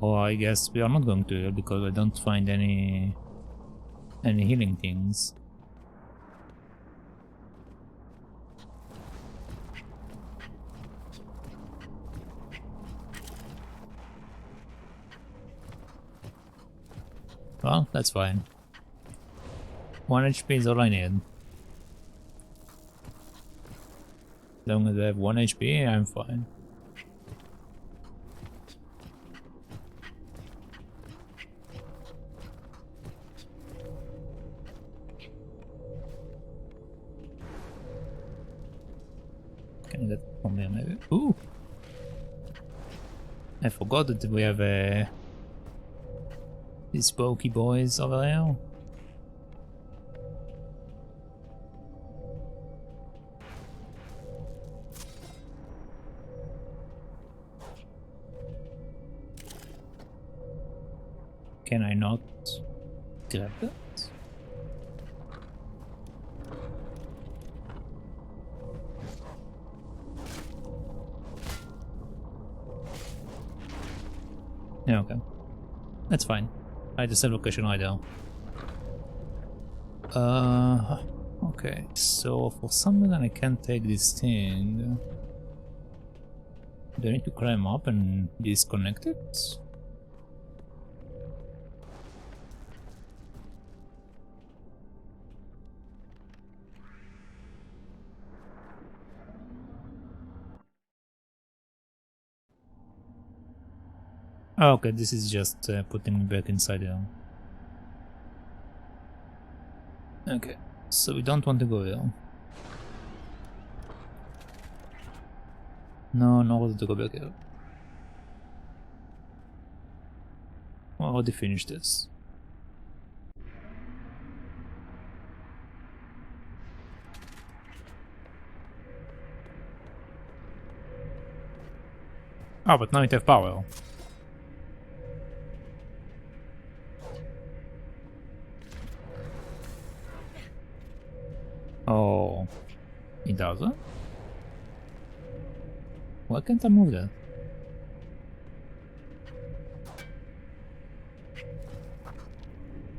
Oh, I guess we are not going to heal because I don't find any healing things. Well, that's fine. 1 HP is all I need. As long as I have 1 HP, I'm fine. Can I get from here maybe? Ooh! I forgot that we have these spooky boys over there. Can I not grab that? Yeah, okay. That's fine. I just have location idle. Okay, so for some reason I can't take this thing. Do I need to climb up and disconnect it? Oh, okay, this is just putting me back inside there. Okay, so we don't want to go there. No, no reason to go back here. I already finished this. Oh, but now it have power. Oh, it doesn't? Why can't I move that?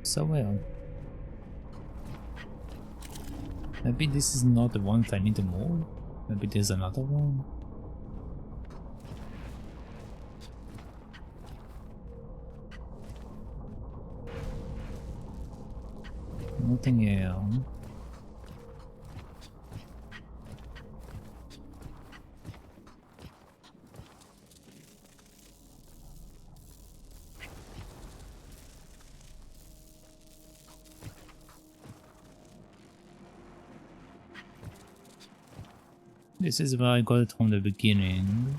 So weird. Maybe this is not the one that I need to move. Maybe there's another one. Nothing else. This is where I got it from the beginning.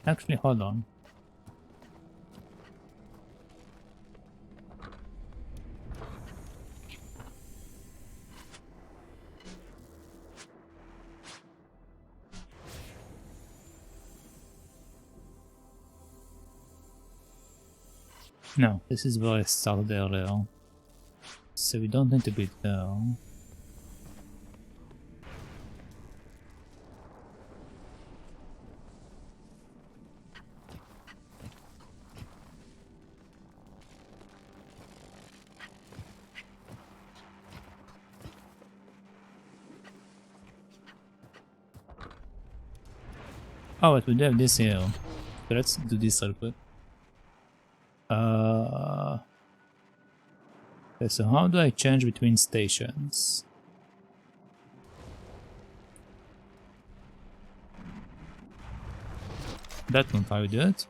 Actually, hold on. No, this is where I started earlier. So we don't need to be there. Oh, but we do have this here. So let's do this real quick. Okay, so how do I change between stations? That's not how we do it.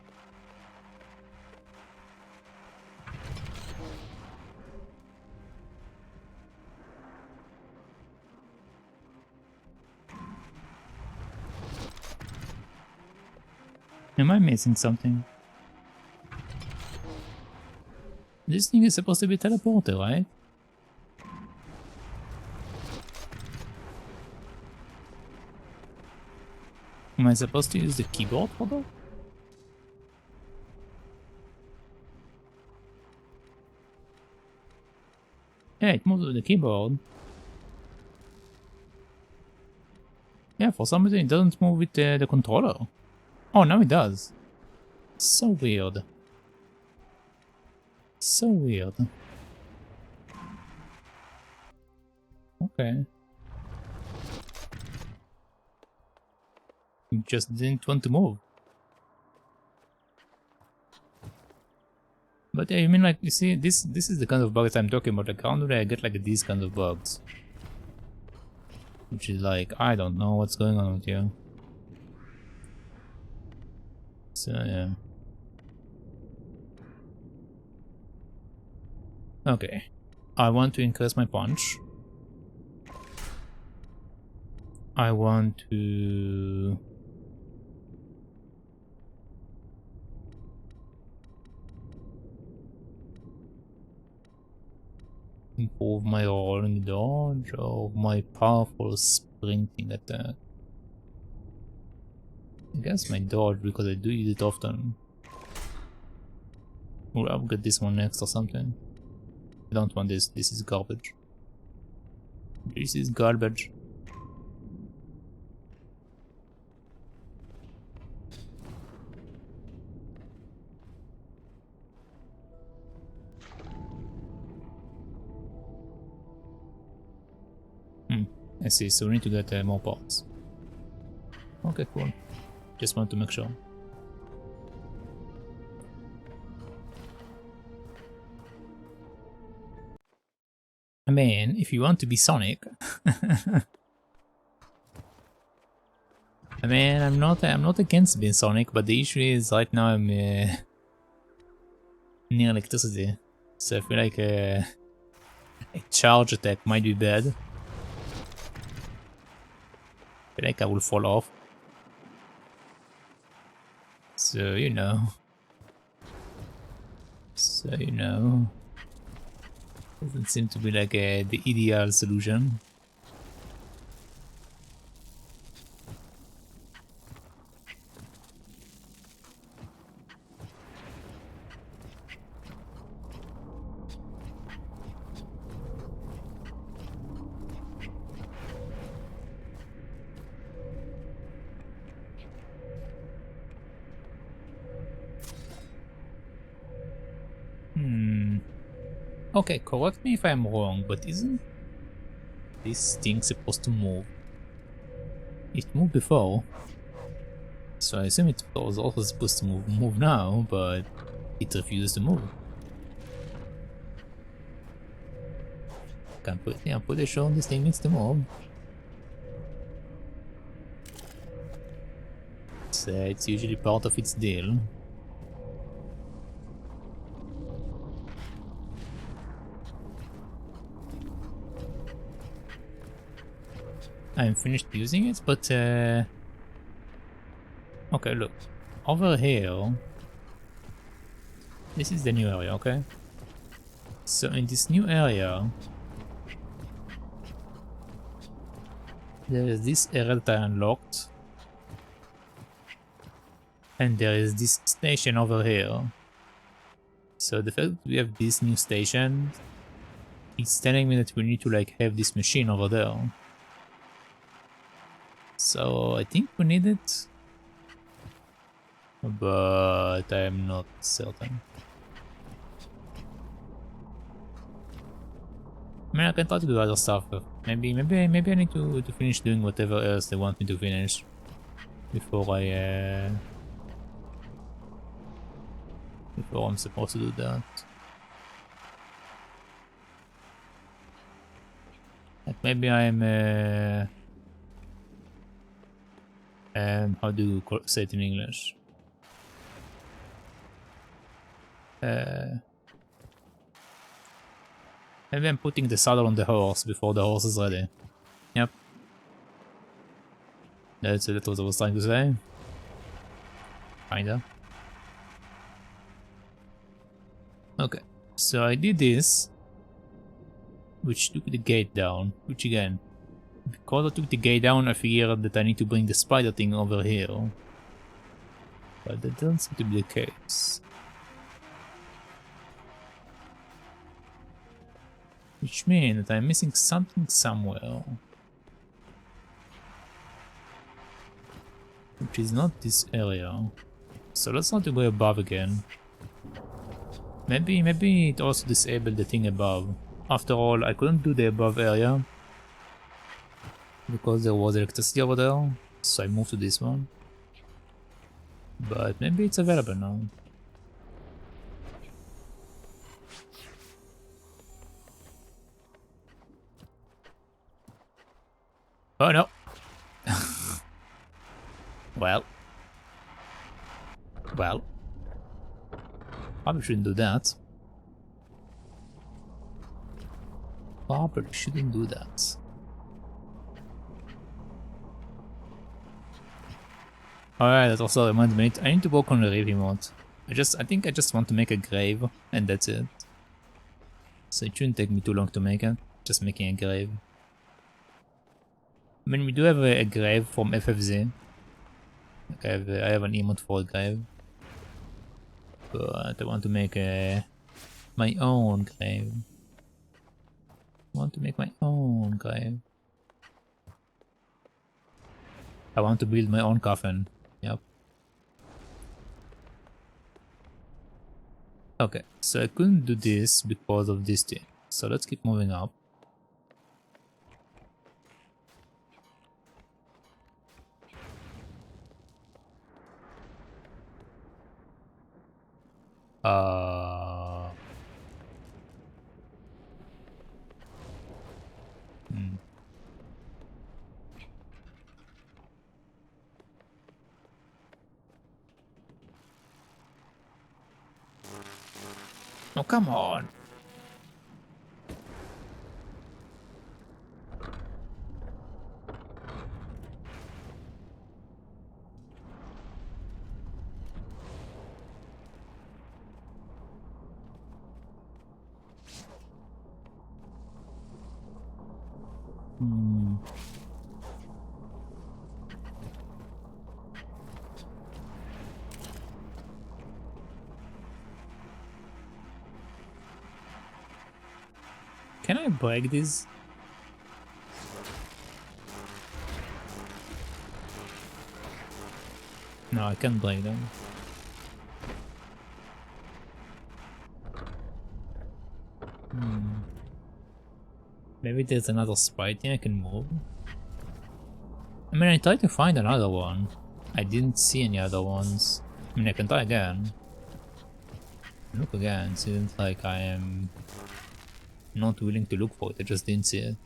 Am I missing something? This thing is supposed to be teleported, right? Am I supposed to use the keyboard for that? Yeah, it moves with the keyboard. Yeah, for some reason it doesn't move with the controller. Oh, now it does. So weird. So weird. Okay. You just didn't want to move. But yeah, you mean like, you see, this is the kind of bugs I'm talking about. Like, how do I get like these kinds of bugs? Which is like, I don't know what's going on with you. So yeah. Okay. I want to increase my punch. I want to... improve my rolling dodge or my powerful sprinting attack. I guess my dodge, because I do use it often. Or I'll get this one next or something. I don't want this. This is garbage. This is garbage. I see, so we need to get more parts. Okay, cool. Just want to make sure. I mean, if you want to be Sonic... I mean, I'm not against being Sonic, but the issue is right now I'm near electricity. So I feel like a charge attack might be bad. I feel like I will fall off. So, you know. So, you know. Doesn't seem to be like the ideal solution. Okay, correct me if I'm wrong, but isn't this thing supposed to move? It moved before. So I assume it was also supposed to move now, but it refused to move. I'm pretty sure this thing needs to move. It's usually part of its deal. I'm finished using it, but okay, look. Over here, this is the new area, okay? So in this new area, there is this area that I unlocked. And there is this station over here. So the fact that we have this new station, it's telling me that we need to like have this machine over there. So I think we need it, but I am not certain. I mean, I can try to do other stuff, but maybe I need to finish doing whatever else they want me to finish before I'm supposed to do that. Like maybe I'm how do you say it in English? Maybe I'm putting the saddle on the horse before the horse is ready. Yep. That's what I was trying to say. Kinda. Okay, so I did this, which took the gate down, which again, because I took the gate down, I figured that I need to bring the spider thing over here. But that doesn't seem to be the case. Which means that I'm missing something somewhere. Which is not this area. So let's not go above again. Maybe it also disabled the thing above. After all, I couldn't do the above area because there was electricity over there, so I moved to this one. But maybe it's available now. Oh no! Well. Probably shouldn't do that. Probably shouldn't do that. Alright, that also reminds me, I need to work on the grave remote. I think I just want to make a grave, and that's it. So it shouldn't take me too long to make it, just making a grave. I mean, we do have a grave from FFZ. Like I have an emote for a grave. But I want to make my own grave. I want to make my own grave. I want to build my own coffin. Yep. Okay, so I couldn't do this because of this thing. So let's keep moving up. Oh, come on. Can I break this? No, I can't break them. Maybe there's another sprite thing I can move. I mean, I tried to find another one. I didn't see any other ones. I mean, I can try again. Look again. It seems like I am not willing to look for it. I just didn't see it.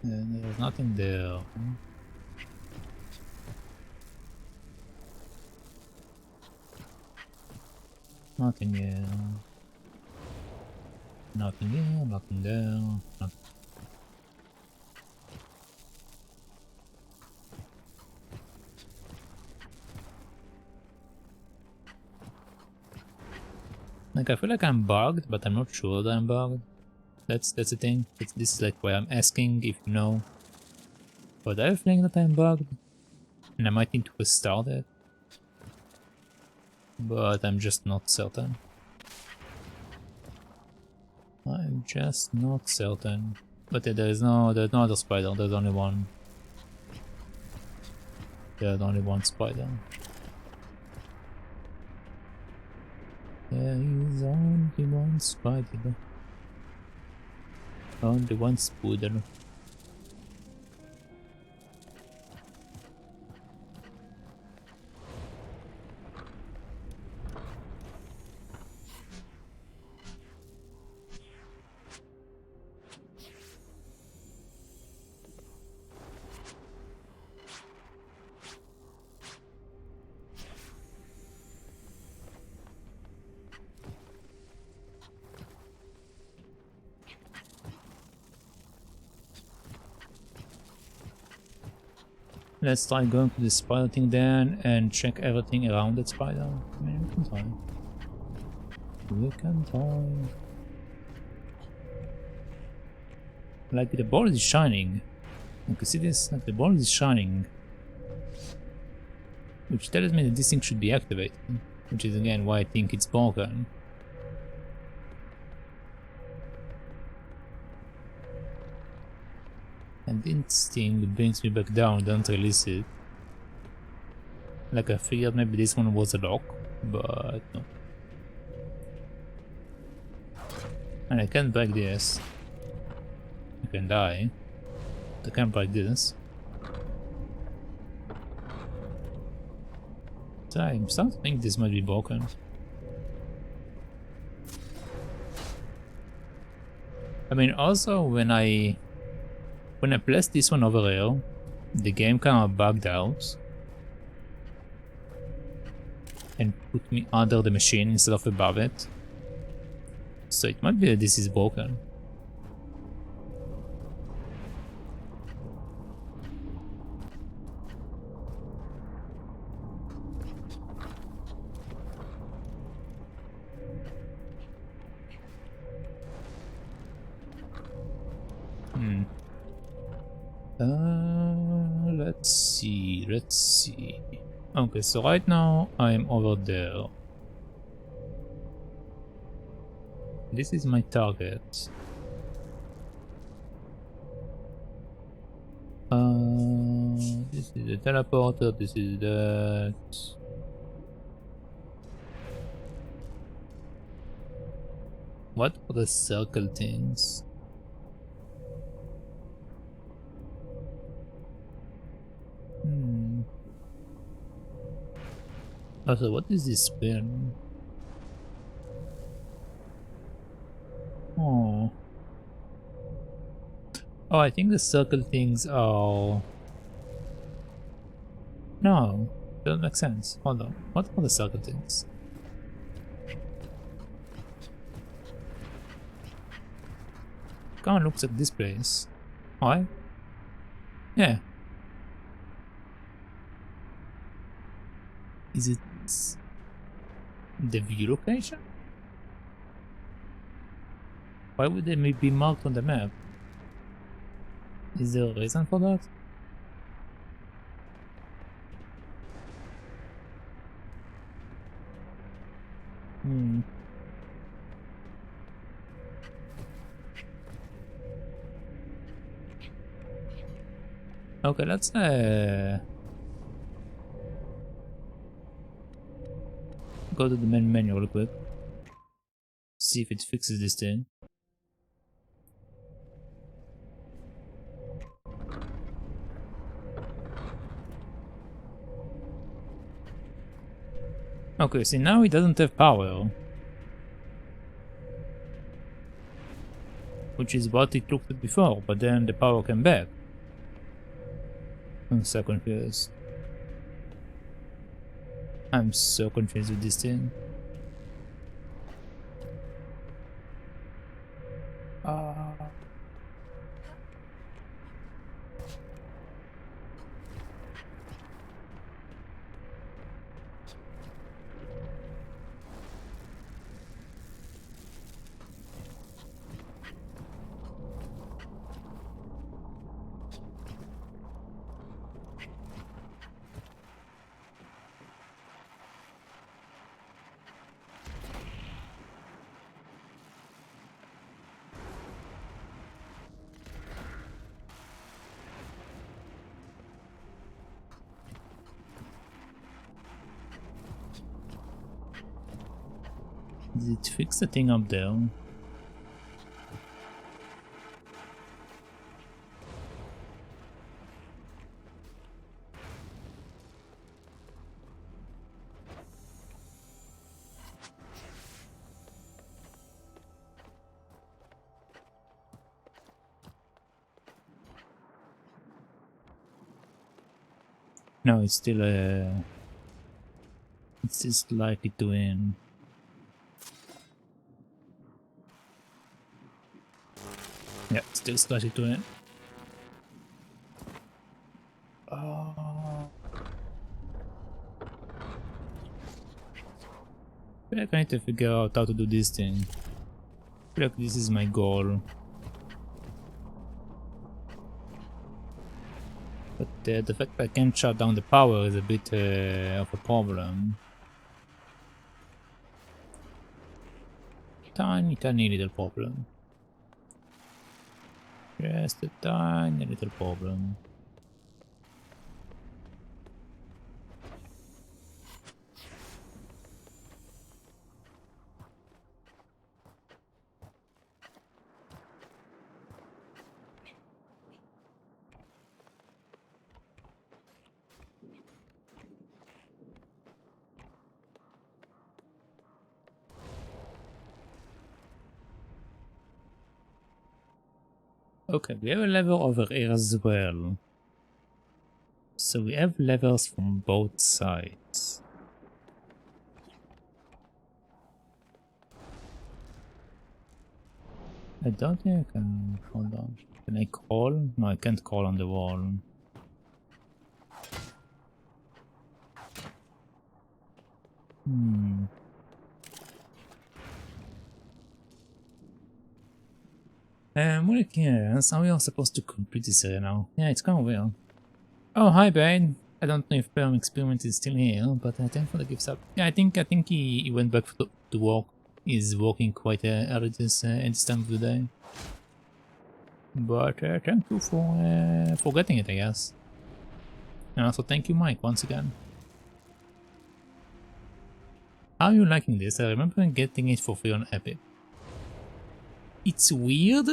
There's nothing there. Nothing here. Nothing here, nothing there. Nothing. Like, I feel like I'm bugged, but I'm not sure that I'm bugged. That's the thing. This is like why I'm asking if you know. But I have a feeling that I'm bugged. And I might need to restart it. But I'm just not certain. I'm just not certain. But yeah, there's no other spider, there's only one. There's only one spider. There is only one spider. Only one spider. Let's try going to the spider thing then and check everything around that spider. I mean, we can try. We can try. Like, the ball is shining. You can see this? Like, the ball is shining. Which tells me that this thing should be activated. Which is again why I think it's broken. And this thing brings me back down, don't release it. Like, I figured maybe this one was a lock, but no. And I can't break this. I can die. I can't break this. So I'm starting to think this might be broken. I mean, also when I placed this one over here, the game kind of bugged out and put me under the machine instead of above it. So it might be that this is broken. Let's see. Okay, so right now I'm over there. This is my target. This is the teleporter, this is that. What are the circle things? Also, what is this spin? Oh. Oh, I think the circle things are... No, doesn't make sense. Hold on. What are the circle things? Come on, looks at this place. Why? Yeah. Is it the view location? Why would they be marked on the map? Is there a reason for that? Okay, let's go go to the main menu real quick. See if it fixes this thing. Okay, see now it doesn't have power. Which is what it looked at before, but then the power came back. I'm so confused. I'm so confused with this thing. Did it fix the thing up there? No, it's still slightly to in. Yeah, still slightly to in. Oh. I feel like I need to figure out how to do this thing. I feel like this is my goal. But the fact that I can't shut down the power is a bit of a problem. Tiny little problem. Just a tiny little problem. Okay, we have a level over here as well. So we have levels from both sides. I don't think I can... hold on. Can I crawl? No, I can't crawl on the wall. Well, yeah, so we are supposed to complete this area now. Yeah, it's kind of weird. Oh, hi, Bane. I don't know if Perm Experiment is still here, but thanks for the gifts up. Yeah, I think he went back to work. He's working quite early at this time of the day. But thank you for getting it, I guess. And also thank you, Mike, once again. How are you liking this? I remember getting it for free on Epic. It's weird,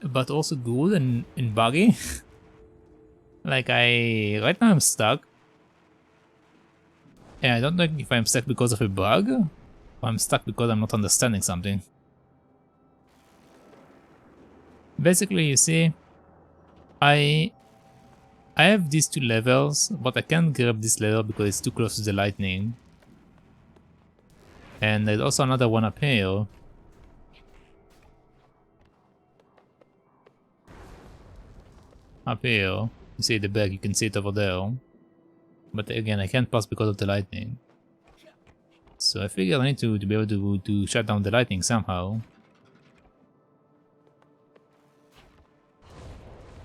but also good and buggy. Like right now I'm stuck. And I don't know if I'm stuck because of a bug, or I'm stuck because I'm not understanding something. Basically, you see, I have these two levels, but I can't grab this level because it's too close to the lightning. And there's also another one up here. Up here, you see the bag, you can see it over there. But again, I can't pass because of the lightning. So I figured I need to be able to shut down the lightning somehow.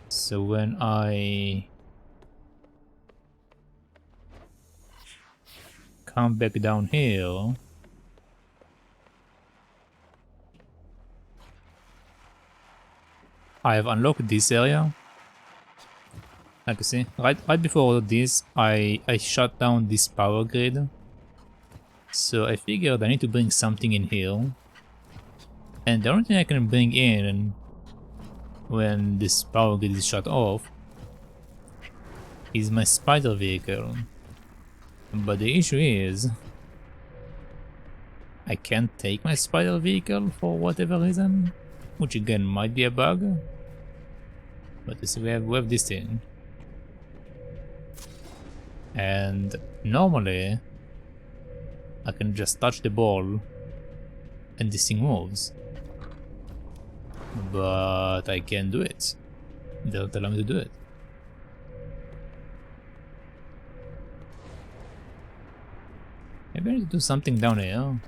So when I come back down here, I have unlocked this area. Like you see, right before this, I shut down this power grid. So I figured I need to bring something in here. And the only thing I can bring in when this power grid is shut off is my spider vehicle. But the issue is I can't take my spider vehicle for whatever reason, which again might be a bug. But you see, we have this thing. And normally I can just touch the ball and this thing moves. But I can't do it. They don't allow me to do it. Maybe I need to do something down here.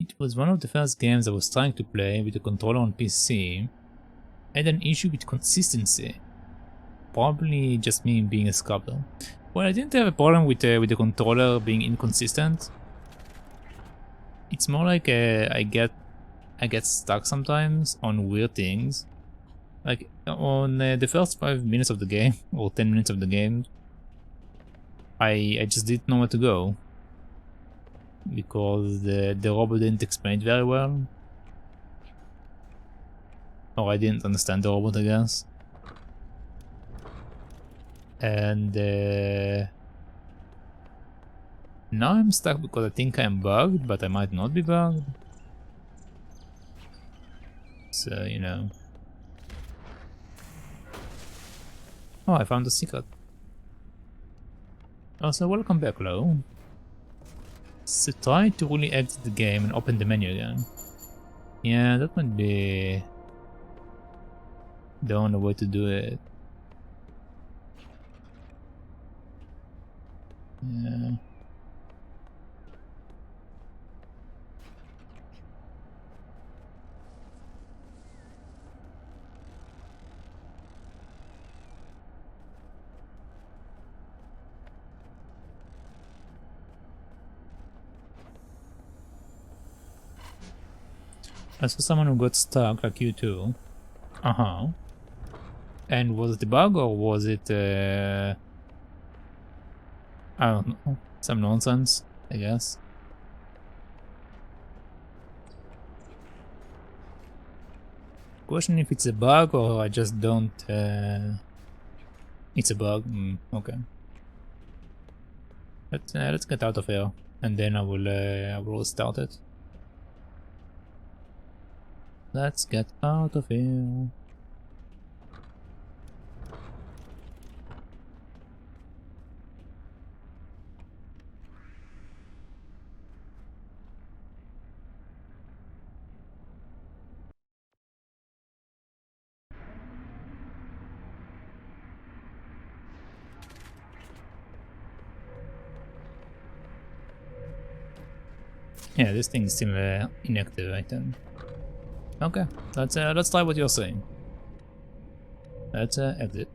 It was one of the first games I was trying to play with a controller on PC. I had an issue with consistency. Probably just me being a scrubber. Well, I didn't have a problem with the controller being inconsistent. It's more like I get stuck sometimes on weird things. Like on the first 5 minutes of the game or 10 minutes of the game, I just didn't know where to go because the robot didn't explain it very well, or I didn't understand the robot, I guess. And now I'm stuck because I think I'm bugged, but I might not be bugged. So, you know. Oh, I found a secret. Also, welcome back, Lo. So try to really exit the game and open the menu again. Yeah, that might be the only way to do it. Yeah. I saw someone who got stuck, like you too. Uh-huh. And was it a bug or was it, I don't know, some nonsense, I guess. Question if it's a bug or I just don't, it's a bug, okay. Let's get out of here, and then I will start it. Let's get out of here. Yeah, this thing is still inactive, I think. Okay, let's try what you're saying. Let's exit.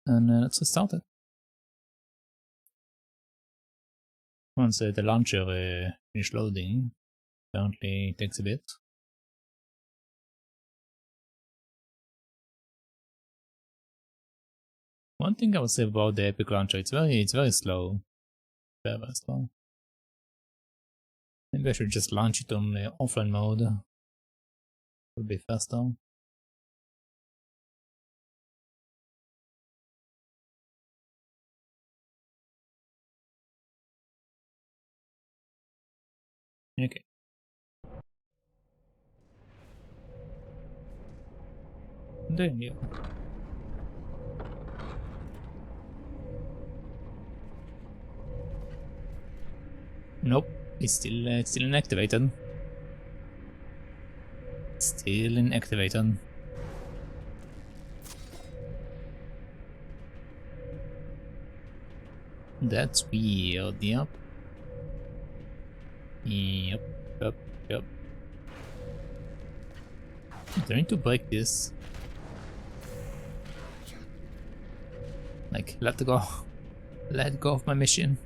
And let's start it. Once the launcher finishes loading, apparently it takes a bit. One thing I would say about the Epic launcher, it's very slow. Very slow. Maybe I should just launch it on offline mode. Would be faster. Okay. There you go. Nope, it's still inactivated. Still inactivated. That's weird. Yep. Yep. Do I need to break this? Like, let go. Let go of my mission.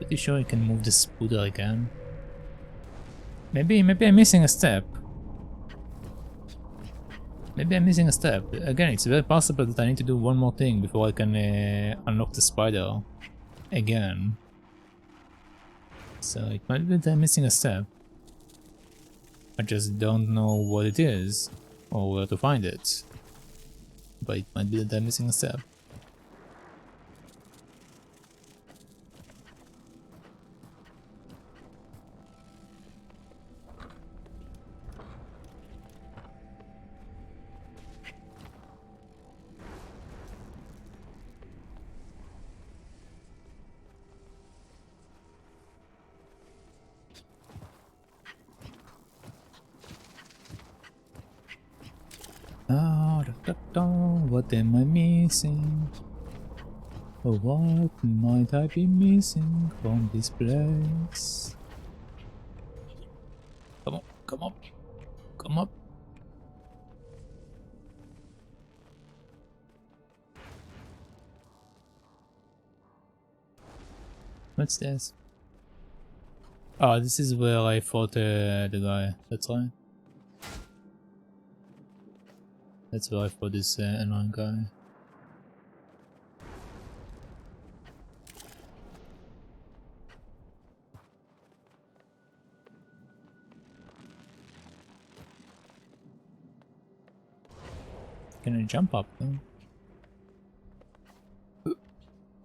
Pretty sure I can move the spooder again. Maybe I'm missing a step. Maybe I'm missing a step. Again, it's very possible that I need to do one more thing before I can unlock the spider again. So it might be that I'm missing a step. I just don't know what it is or where to find it. But it might be that I'm missing a step. What am I missing? Or what might I be missing from this place? Come on, come up, come up. What's this? Oh, this is where I fought the guy. That's right. That's where I fought this annoying guy. Can I jump up though?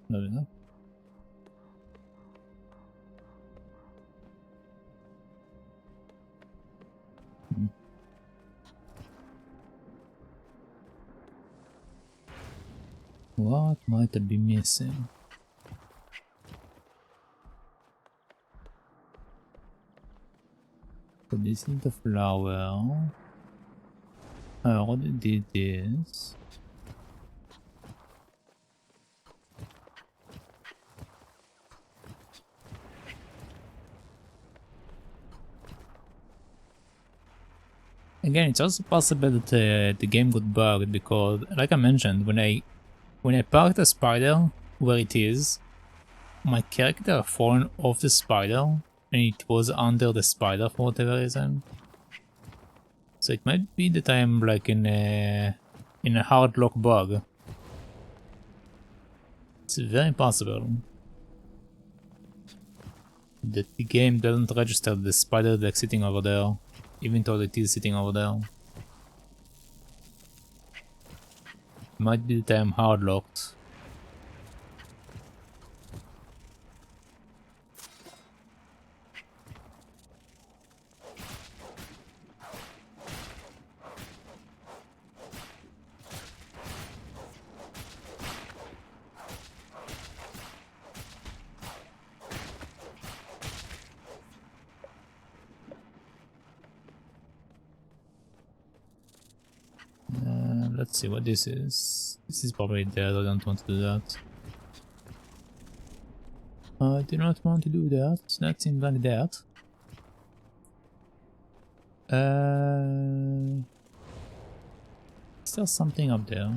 No, no. What might I be missing? So this is the flower. I already did this. Again, it's also possible that the game got bugged because, like I mentioned, when I parked the spider where it is, my character fallen off the spider and it was under the spider for whatever reason. So it might be that I'm like in a hard lock bug. It's very possible that the game doesn't register the spider that's sitting over there, even though it is sitting over there. Might be that I'm hard locked. Let's see what this is. This is probably dead. I don't want to do that. I do not want to do that. That seems like that. Is there something up there?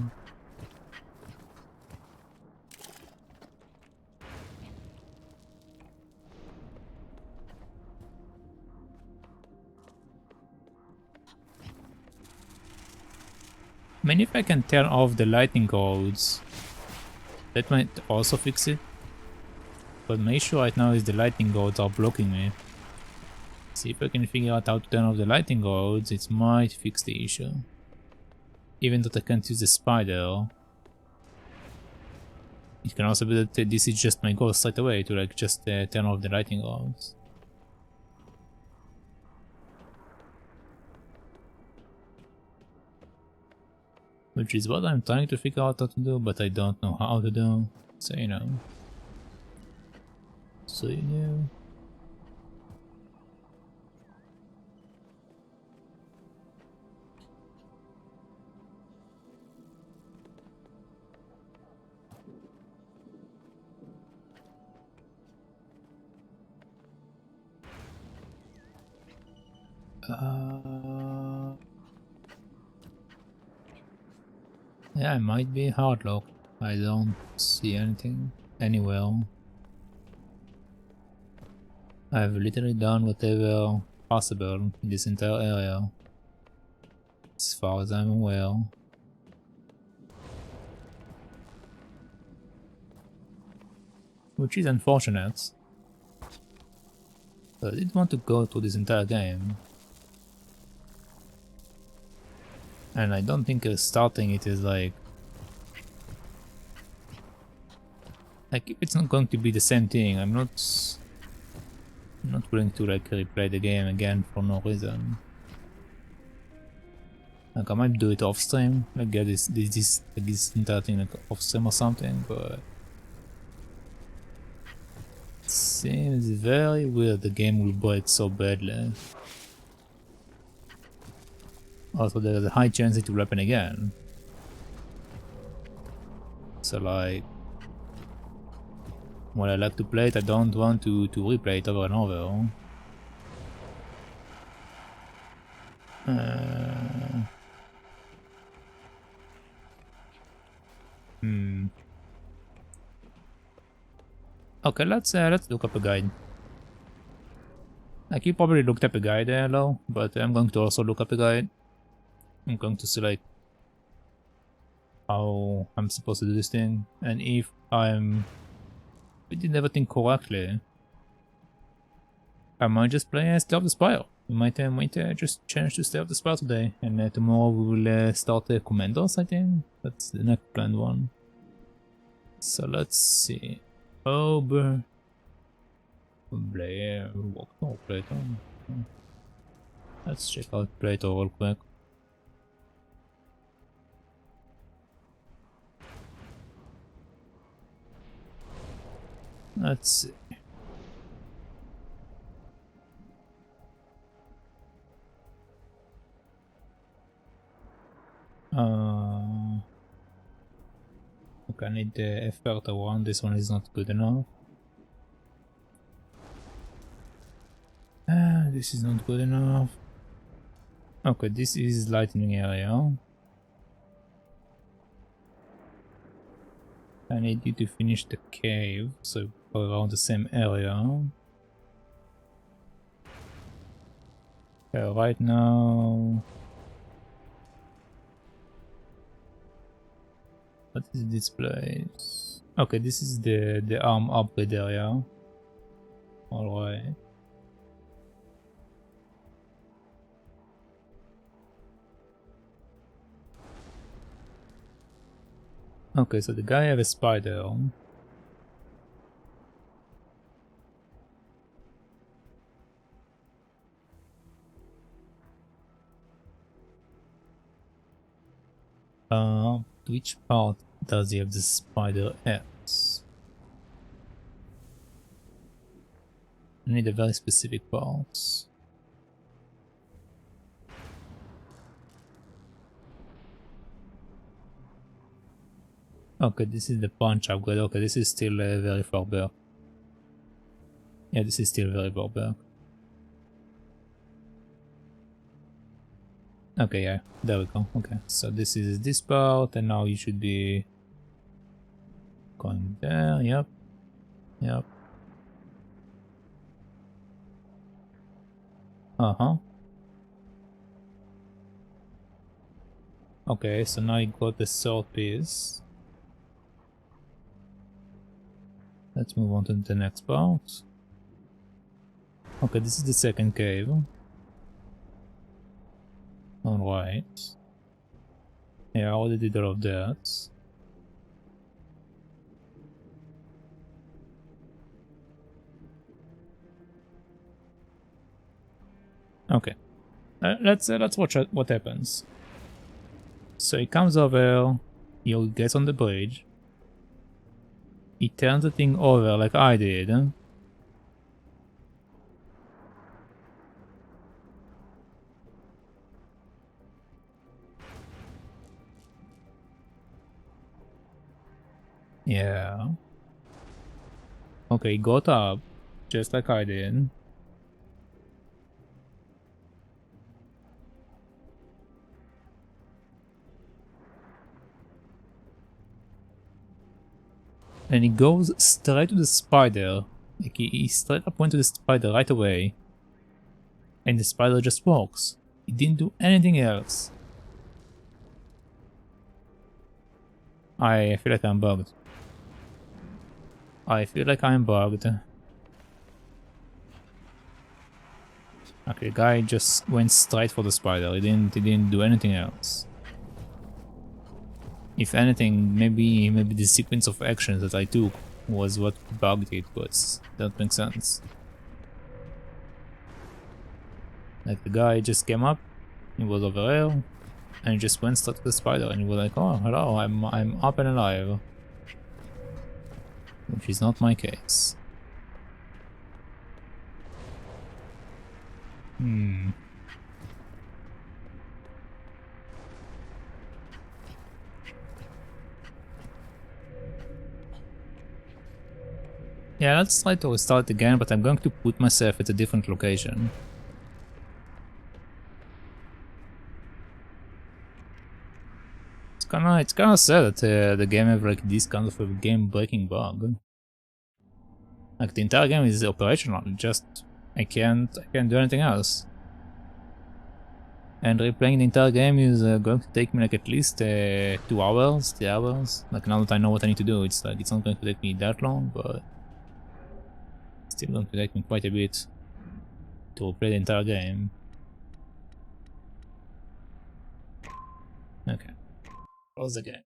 I mean, if I can turn off the lightning rods, that might also fix it. But my issue right now is the lightning rods are blocking me. See if I can figure out how to turn off the lightning rods, it might fix the issue. Even though I can't use the spider. It can also be that this is just my goal straight away, to like just turn off the lightning rods. Which is what I'm trying to figure out how to do, but I don't know how to do. So you know. So you know. Yeah, I might be hard locked. I don't see anything anywhere. I've literally done whatever possible in this entire area, as far as I'm aware. Which is unfortunate. But I didn't want to go through this entire game. And I don't think starting it is like if it's not going to be the same thing, I'm not willing to like replay the game again for no reason. Like I might do it off stream, like get this entire thing like off stream or something, but it seems very weird the game will break so badly. Also, there's a high chance it will happen again. So like, when I like to play it, I don't want to replay it over and over. Okay, let's look up a guide. Like you probably looked up a guide there, though, but I'm going to also look up a guide. I'm going to see like how I'm supposed to do this thing, and if we did everything correctly, I might just play Stay of the Spire. We might just change to Stay of the Spire today, and tomorrow we will start Commandos, I think. That's the next planned one. So let's see. Blair, Plato. Let's check out Plato real quick. Let's see. Okay, I need the effort one. This one is not good enough. This is not good enough. Okay, this is lightning area. I need you to finish the cave, so around the same area. Okay, right now. What is this place? Okay, this is the arm upgrade area. Alright. Okay, so the guy have a spider. Which part does he have the spider at? I need a very specific part. Okay, this is the punch upgrade. Okay, this is still very far back. Yeah, this is still very far back. Okay, yeah, there we go. Okay, so this is this part, and now you should be going there. Yep, yep. Okay, so now you got the third piece. Let's move on to the next part. Okay, this is the second cave. Alright. Yeah, I already did all of that. Okay. Let's watch what happens. So he comes over, he gets on the bridge. He turns the thing over like I did. Yeah. Okay, he got up, just like I did. And he goes straight to the spider Like he straight up went to the spider right away, and the spider just walks. He didn't do anything else. I feel like I'm bugged. I feel like I'm bugged. Okay, the guy just went straight for the spider. He didn't do anything else. If anything, maybe the sequence of actions that I took was what bugged it, but that makes sense. Like the guy just came up, he was over there, and he just went straight to the spider, and he was like, "Oh, hello, I'm up and alive," which is not my case. Yeah, let's try to restart again, but I'm going to put myself at a different location. It's kinda sad that the game have like this kind of a game-breaking bug. Like the entire game is operational, just I can't do anything else. And replaying the entire game is going to take me like at least 2 hours, 3 hours. Like now that I know what I need to do, it's like it's not going to take me that long, but it's still going to take me quite a bit to play the entire game. Okay, close the game.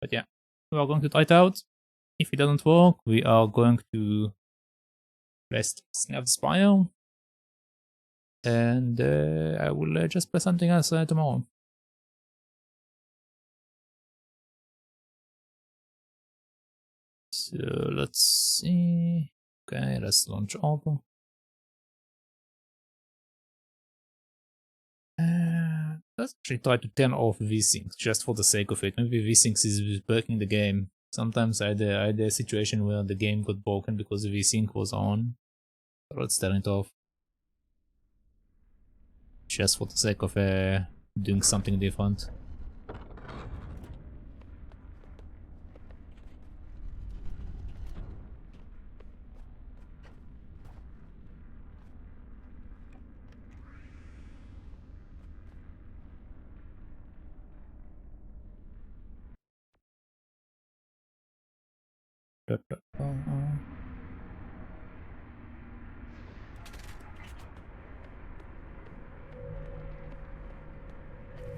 But yeah, we are going to try it out. If it doesn't work, we are going to rest snap the spire, and I will just play something else tomorrow. So let's see. Okay, let's launch up. Let's actually try to turn off VSync just for the sake of it. Maybe VSync is breaking the game. Sometimes I had a situation where the game got broken because the VSync was on. So let's turn it off. Just for the sake of doing something different.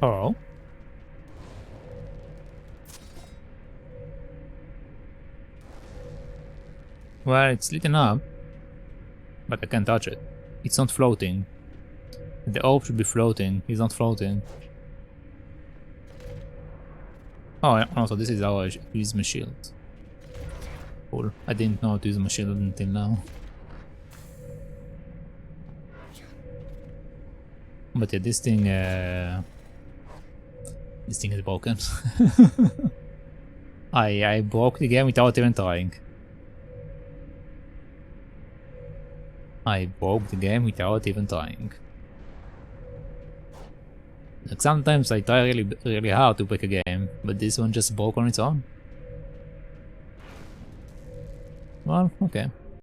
Oh. Well, it's lit up, but I can't touch it. It's not floating. The orb should be floating. It's not floating. Oh, yeah. Also, this is how I use my shield. Cool. I didn't know how to use my shield until now. But yeah, this thing is broken. I broke the game without even trying. I broke the game without even trying. Like sometimes I try really hard to break a game, but this one just broke on its own. Well, okay.